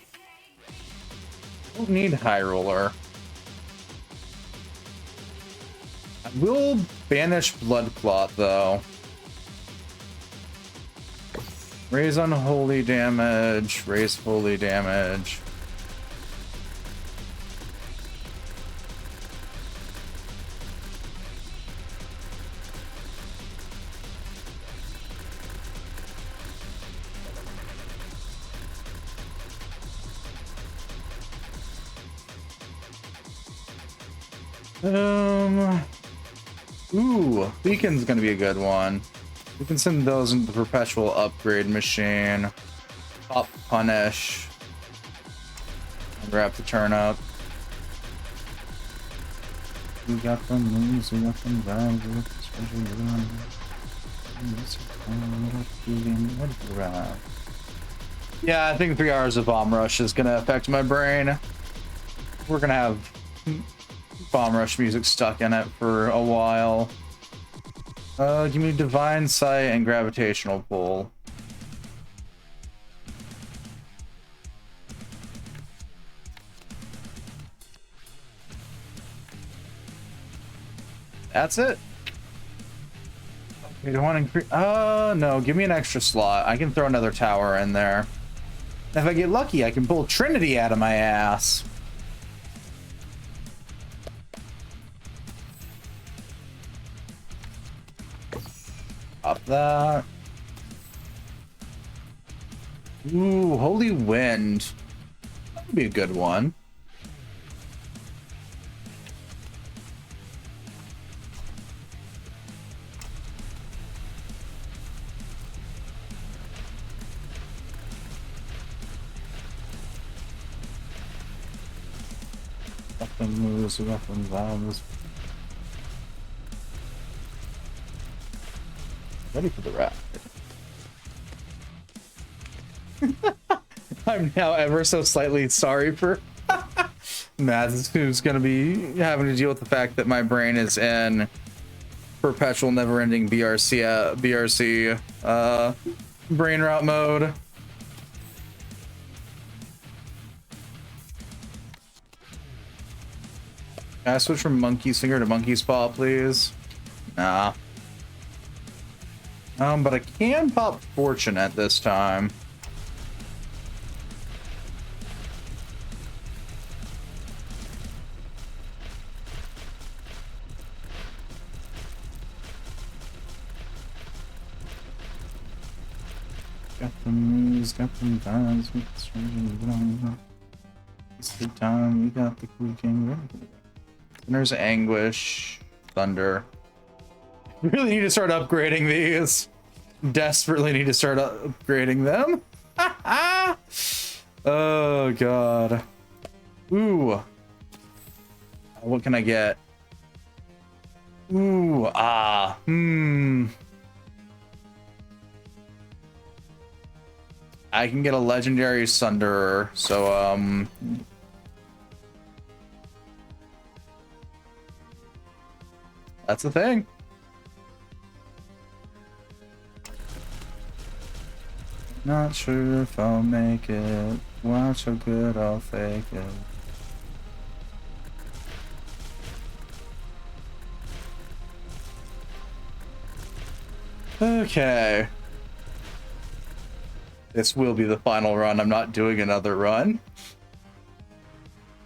A: Don't need High Roller. I will banish Blood Clot though. Raise unholy damage, raise holy damage. Ooh, Beacon's gonna be a good one. We can send those into the perpetual upgrade machine. Pop punish. Grab the turnip. We got the moves, we got the vibes, we got the special run. Yeah, I think 3 hours of bomb rush is gonna affect my brain. We're gonna have bomb rush music stuck in it for a while. Give me Divine Sight and Gravitational Pull. That's it. Okay, do I want to increase? No, give me an extra slot. I can throw another tower in there. If I get lucky, I can pull Trinity out of my ass. Up that. Ooh, Holy Wind. That would be a good one. Weapon moves, weapon vibes. Ready for the rap. I'm now ever so slightly sorry for Mads, who's going to be having to deal with the fact that my brain is in perpetual never-ending BRC brain rot mode. Can I switch from Monkey's Finger to Monkey's Paw, please? Nah. But I can pop Fortunate this time. Got the moves, got the vibes, with the strange and it's the time we got the Cool King ready. And there's Anguish, Thunder. Really need to start upgrading these. Desperately need to start upgrading them. Oh god. Ooh. What can I get? Ooh, I can get a legendary Sunderer, so that's the thing. Not sure if I'll make it. Watch how good I'll fake it. Okay. This will be the final run. I'm not doing another run.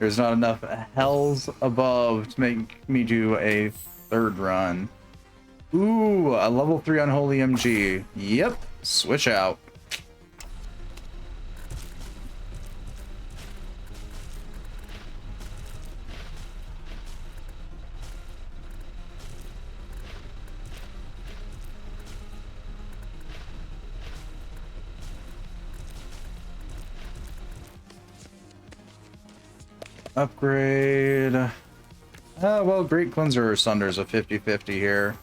A: There's not enough hells above to make me do a third run. Ooh, a level 3 Unholy MG. Yep, switch out. Upgrade. Well, Great Cleanser or Sunder's a 50-50 here.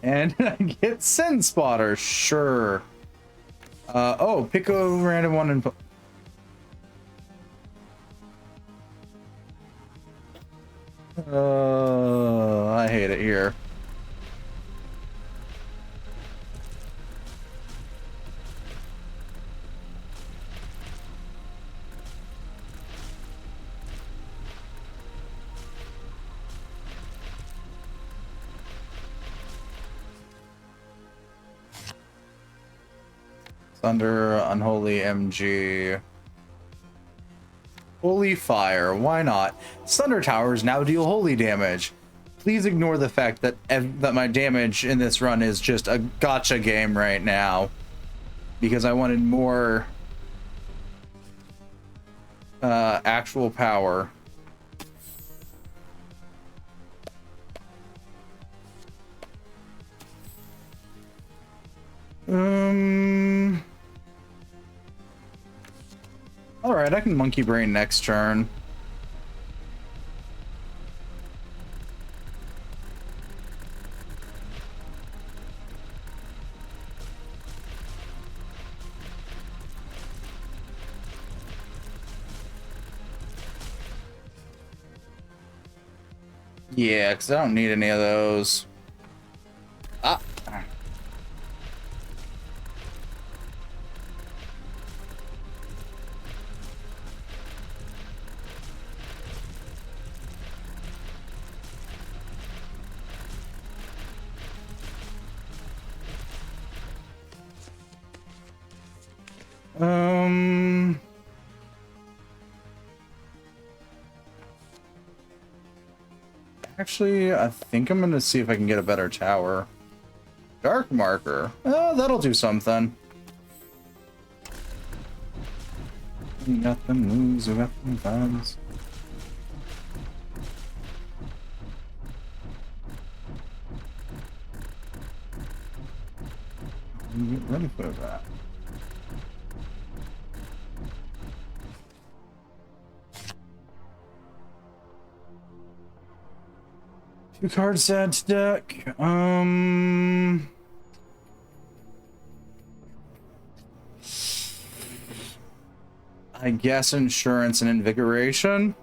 A: And I get Sin Spotter, sure. Oh, pick a random one and... I hate it here. Thunder, Unholy MG. Holy Fire, why not? Thunder Towers now deal holy damage. Please ignore the fact that that my damage in this run is just a gotcha game right now. Because I wanted more actual power. Alright, I can Monkey Brain next turn. Yeah, because I don't need any of those. Ah. Actually, I think I'm gonna see if I can get a better tower. Dark Marker. Oh, that'll do something. We got the moves, we got the guns. Get ready for that. Two cards add to deck. I guess Insurance and Invigoration.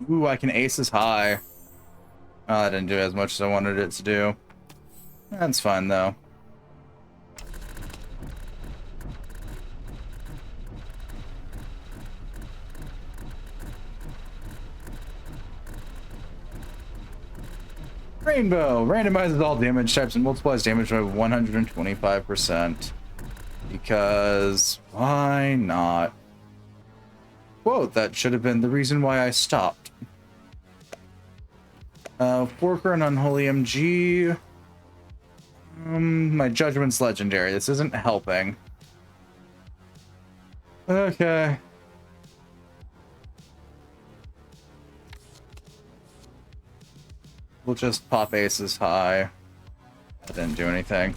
A: Ooh, I can Aces High. Oh, that didn't do as much as I wanted it to do. That's fine though. Rainbow randomizes all damage types and multiplies damage by 125%. Because why not? Quote, that should have been the reason why I stopped. Forker and Unholy MG. My Judgment's legendary. This isn't helping. Okay. We'll just pop Aces High. That didn't do anything.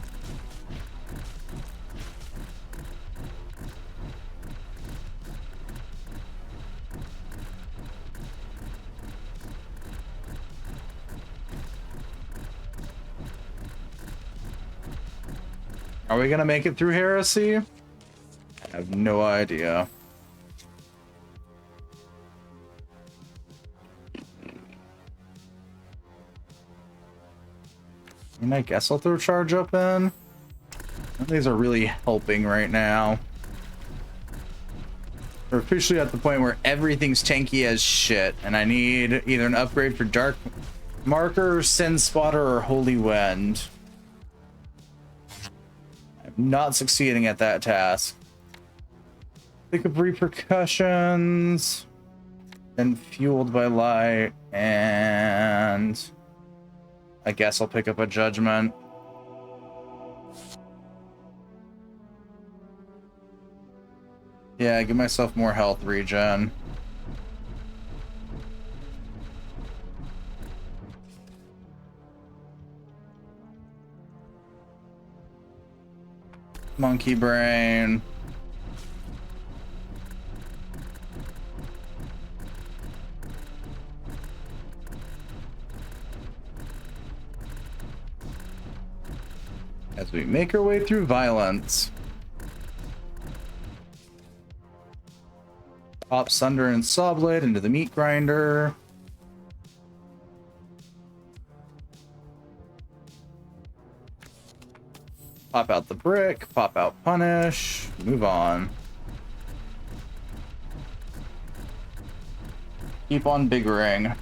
A: Are we gonna make it through Heresy? I have no idea. And I guess I'll throw Charge Up in. These are really helping right now. We're officially at the point where everything's tanky as shit, and I need either an upgrade for Dark Marker, Sin Spotter, or Holy Wind. I'm not succeeding at that task. Pick up repercussions. And fueled by light. And I guess I'll pick up a judgment. Yeah, give myself more health regen. Monkey brain. As we make our way through violence. Pop Sunder and Sawblade into the meat grinder. Pop out the brick, pop out punish, move on. Keep on big ring.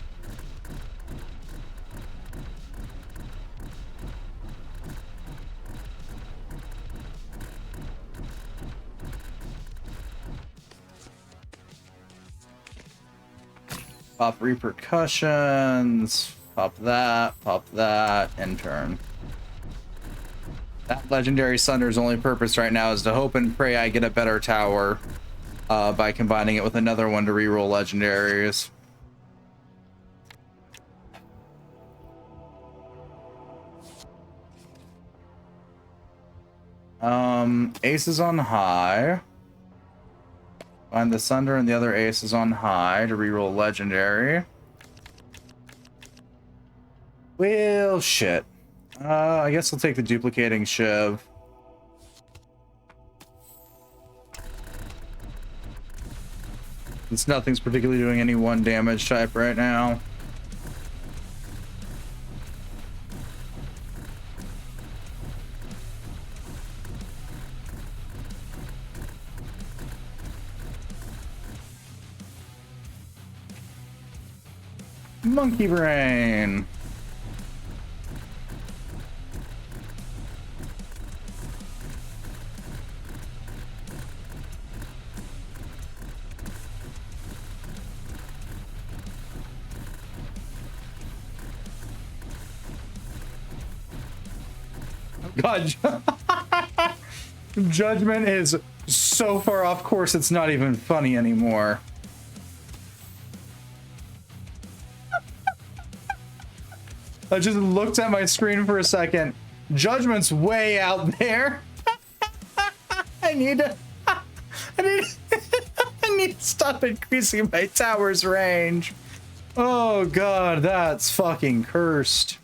A: Pop repercussions, pop that, and turn. That legendary Sunder's only purpose right now is to hope and pray I get a better tower by combining it with another one to reroll legendaries. Ace is on high. Find the Sunder and the other ace is on high to reroll legendary. Well, shit. I guess I'll take the duplicating Shiv. Since nothing's particularly doing any one damage type right now. Monkey brain. God, Judgment is so far off course it's not even funny anymore. I just looked at my screen for a second. Judgment's way out there. I need to stop increasing my tower's range. Oh god, that's fucking cursed.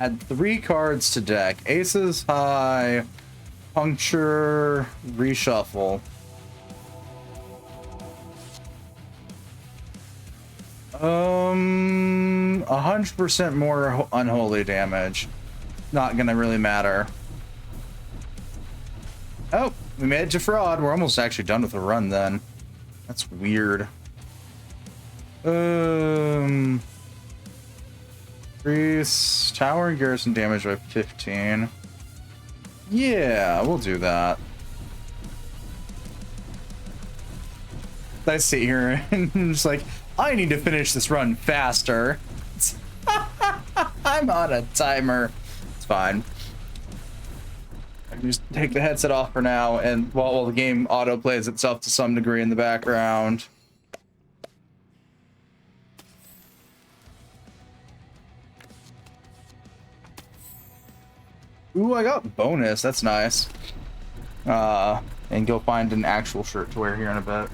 A: Add 3 cards to deck. Aces high, puncture, reshuffle. 100% more unholy damage. Not gonna really matter. Oh, we made it to fraud. We're almost actually done with the run then. That's weird. Increase tower and garrison damage by 15. Yeah, we'll do that. I sit here and just like, I need to finish this run faster. I'm on a timer. It's fine. I can just take the headset off for now, and while the game auto plays itself to some degree in the background. Ooh, I got bonus. That's nice. And go find an actual shirt to wear here in a bit.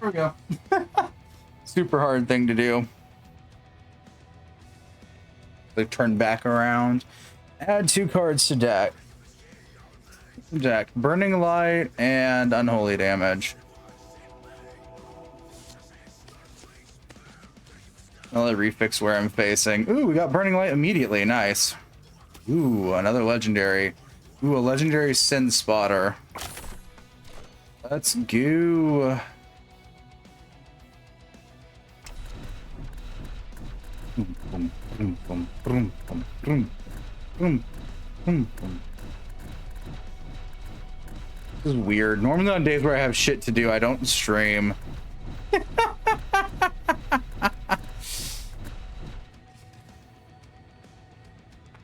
A: There we go. Super hard thing to do. They turn back around. Add 2 cards to deck. Jack, burning light and unholy damage. I'll refix where I'm facing. Ooh, we got burning light immediately. Nice. Ooh, another legendary. Ooh, a legendary Sin Spotter. Let's go. Boom, boom, boom, boom, boom, boom, boom, boom, boom, boom. This is weird. Normally on days where I have shit to do, I don't stream.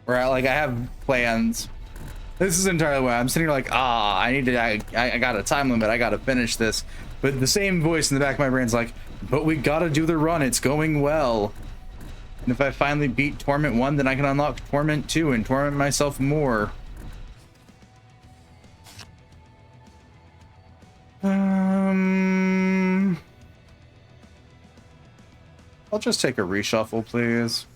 A: Where like I have plans. This is entirely why I'm sitting here like, I got a time limit. I got to finish this. But the same voice in the back of my brain's like, but we got to do the run. It's going well. And if I finally beat Torment 1, then I can unlock Torment 2 and torment myself more. I'll just take a reshuffle, please.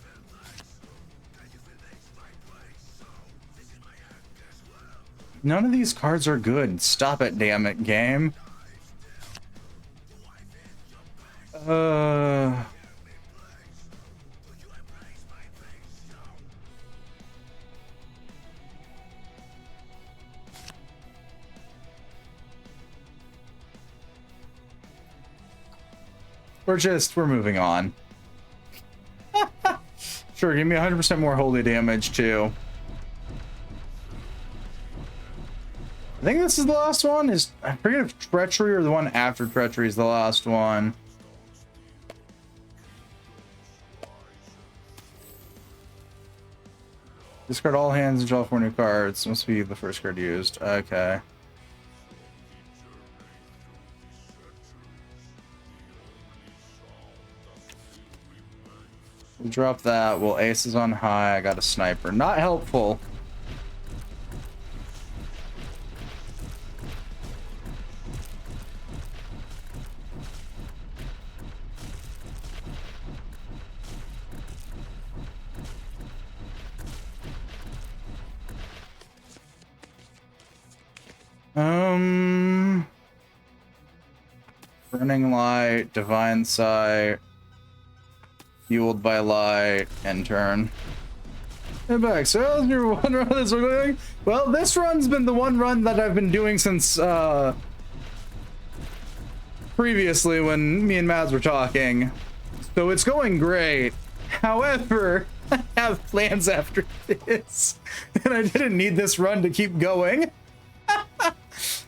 A: None of these cards are good. Stop it, damn it, game. We're moving on. Sure, give me 100% more holy damage too. I think this is the last one. I forget if Treachery or the one after Treachery is the last one. Discard all hands and draw 4 new cards. Must be the first card used. Okay. We'll drop that. Well, ace is on high. I got a sniper. Not helpful. Burning Light, Divine Sight, Fueled by Light, and turn. Hey, back. So how's your one run this going? Well, this run's been the one run that I've been doing since previously when me and Mads were talking. So it's going great. However, I have plans after this, and I didn't need this run to keep going.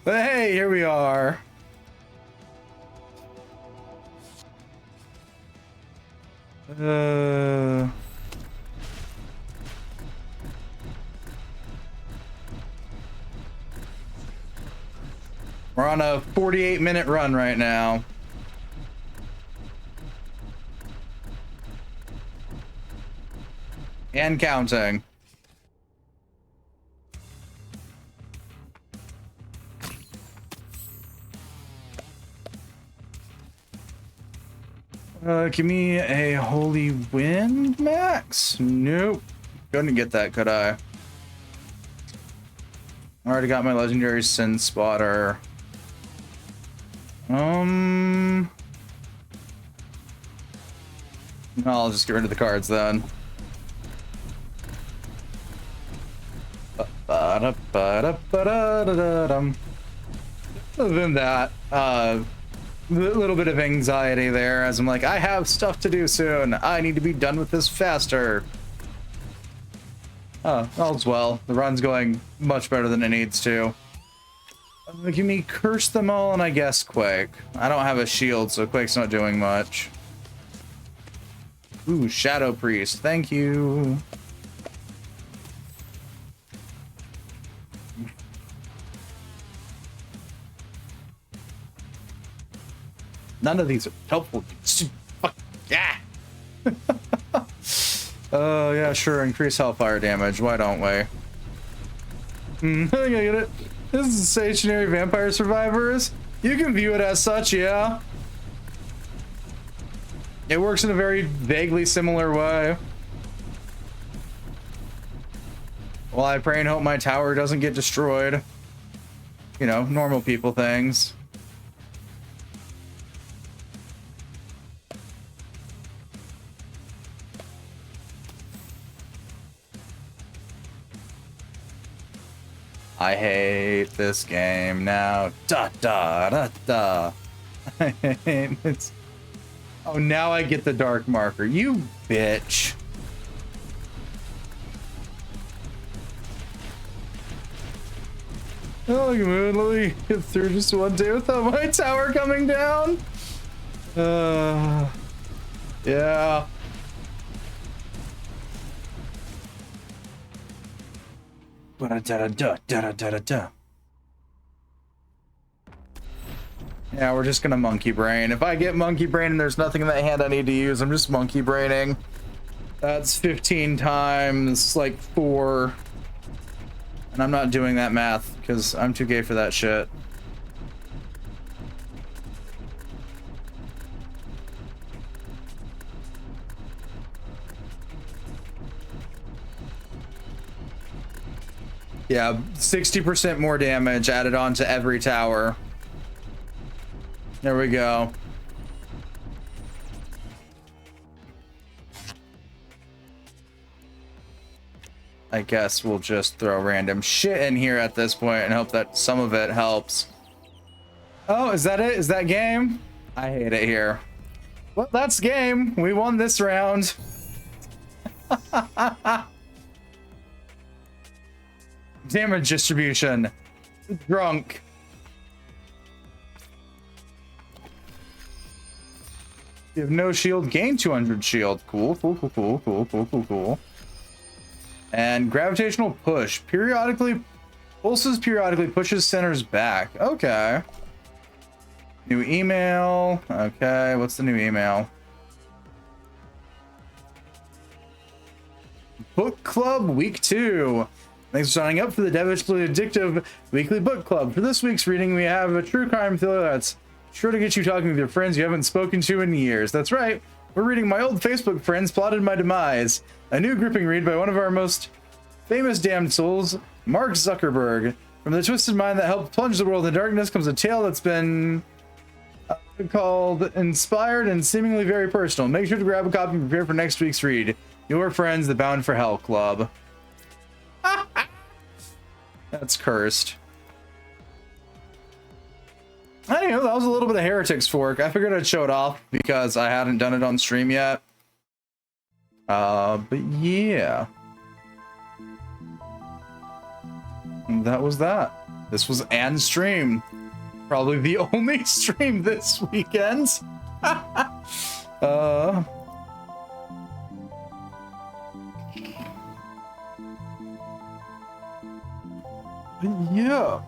A: But hey, here we are. We're on a 48-minute run right now. And counting. Give me a Holy Wind, Max? Nope. Couldn't get that, could I? Already got my legendary Sin Spotter. No, I'll just get rid of the cards then. Other than that, a little bit of anxiety there as I'm like, I have stuff to do soon. I need to be done with this faster. Oh, all's well. The run's going much better than it needs to. Give me Curse Them All and I guess Quake. I don't have a shield, so Quake's not doing much. Ooh, Shadow Priest. Thank you. None of these are helpful. Fuck yeah. Oh yeah, sure. Increase Hellfire damage. Why don't we? I think I get it. This is Stationary Vampire Survivors. You can view it as such, yeah. It works in a very vaguely similar way. Well, I pray and hope my tower doesn't get destroyed. you know, normal people things. I hate this game now. Da da da da. I hate it. Oh, now I get the dark marker. You bitch. Oh, let me get through just one day without my tower coming down. Yeah. Da-da-da-da-da-da-da-da. Yeah, we're just gonna monkey brain. If I get monkey brain and there's nothing in that hand I need to use, I'm just monkey braining. That's 15 times like 4. And I'm not doing that math because I'm too gay for that shit. Yeah, 60% more damage added on to every tower. There we go. I guess we'll just throw random shit in here at this point and hope that some of it helps. Oh, is that it? Is that game? I hate it here. Well, that's game. We won this round. Damage distribution. Drunk. You have no shield, gain 200 shield. Cool, cool, cool, cool, cool, cool, cool, cool. And gravitational push. Periodically, pulses periodically, pushes centers back. Okay. New email. Okay, what's the new email? Book Club Week 2. Thanks for signing up for the Devilishly Addictive Weekly Book Club. For this week's reading, we have a true crime thriller that's sure to get you talking with your friends you haven't spoken to in years. That's right. We're reading My Old Facebook Friends Plotted My Demise, a new gripping read by one of our most famous damned souls, Mark Zuckerberg. From the twisted mind that helped plunge the world in darkness comes a tale that's been called inspired and seemingly very personal. Make sure to grab a copy and prepare for next week's read. Your friends, the Bound for Hell Club. That's cursed. Anyway, that was a little bit of Heretics Fork. I figured I'd show it off because I hadn't done it on stream yet. But yeah. That was that. This was an stream. Probably the only stream this weekend. Yeah.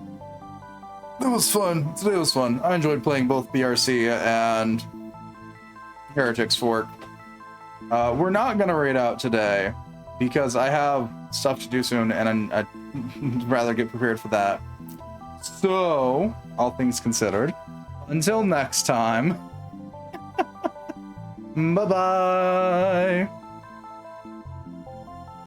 A: That was fun. Today was fun. I enjoyed playing both BRC and Heretics Fork. We're not gonna raid out today because I have stuff to do soon and I'd rather get prepared for that. So, all things considered, until next time, bye-bye.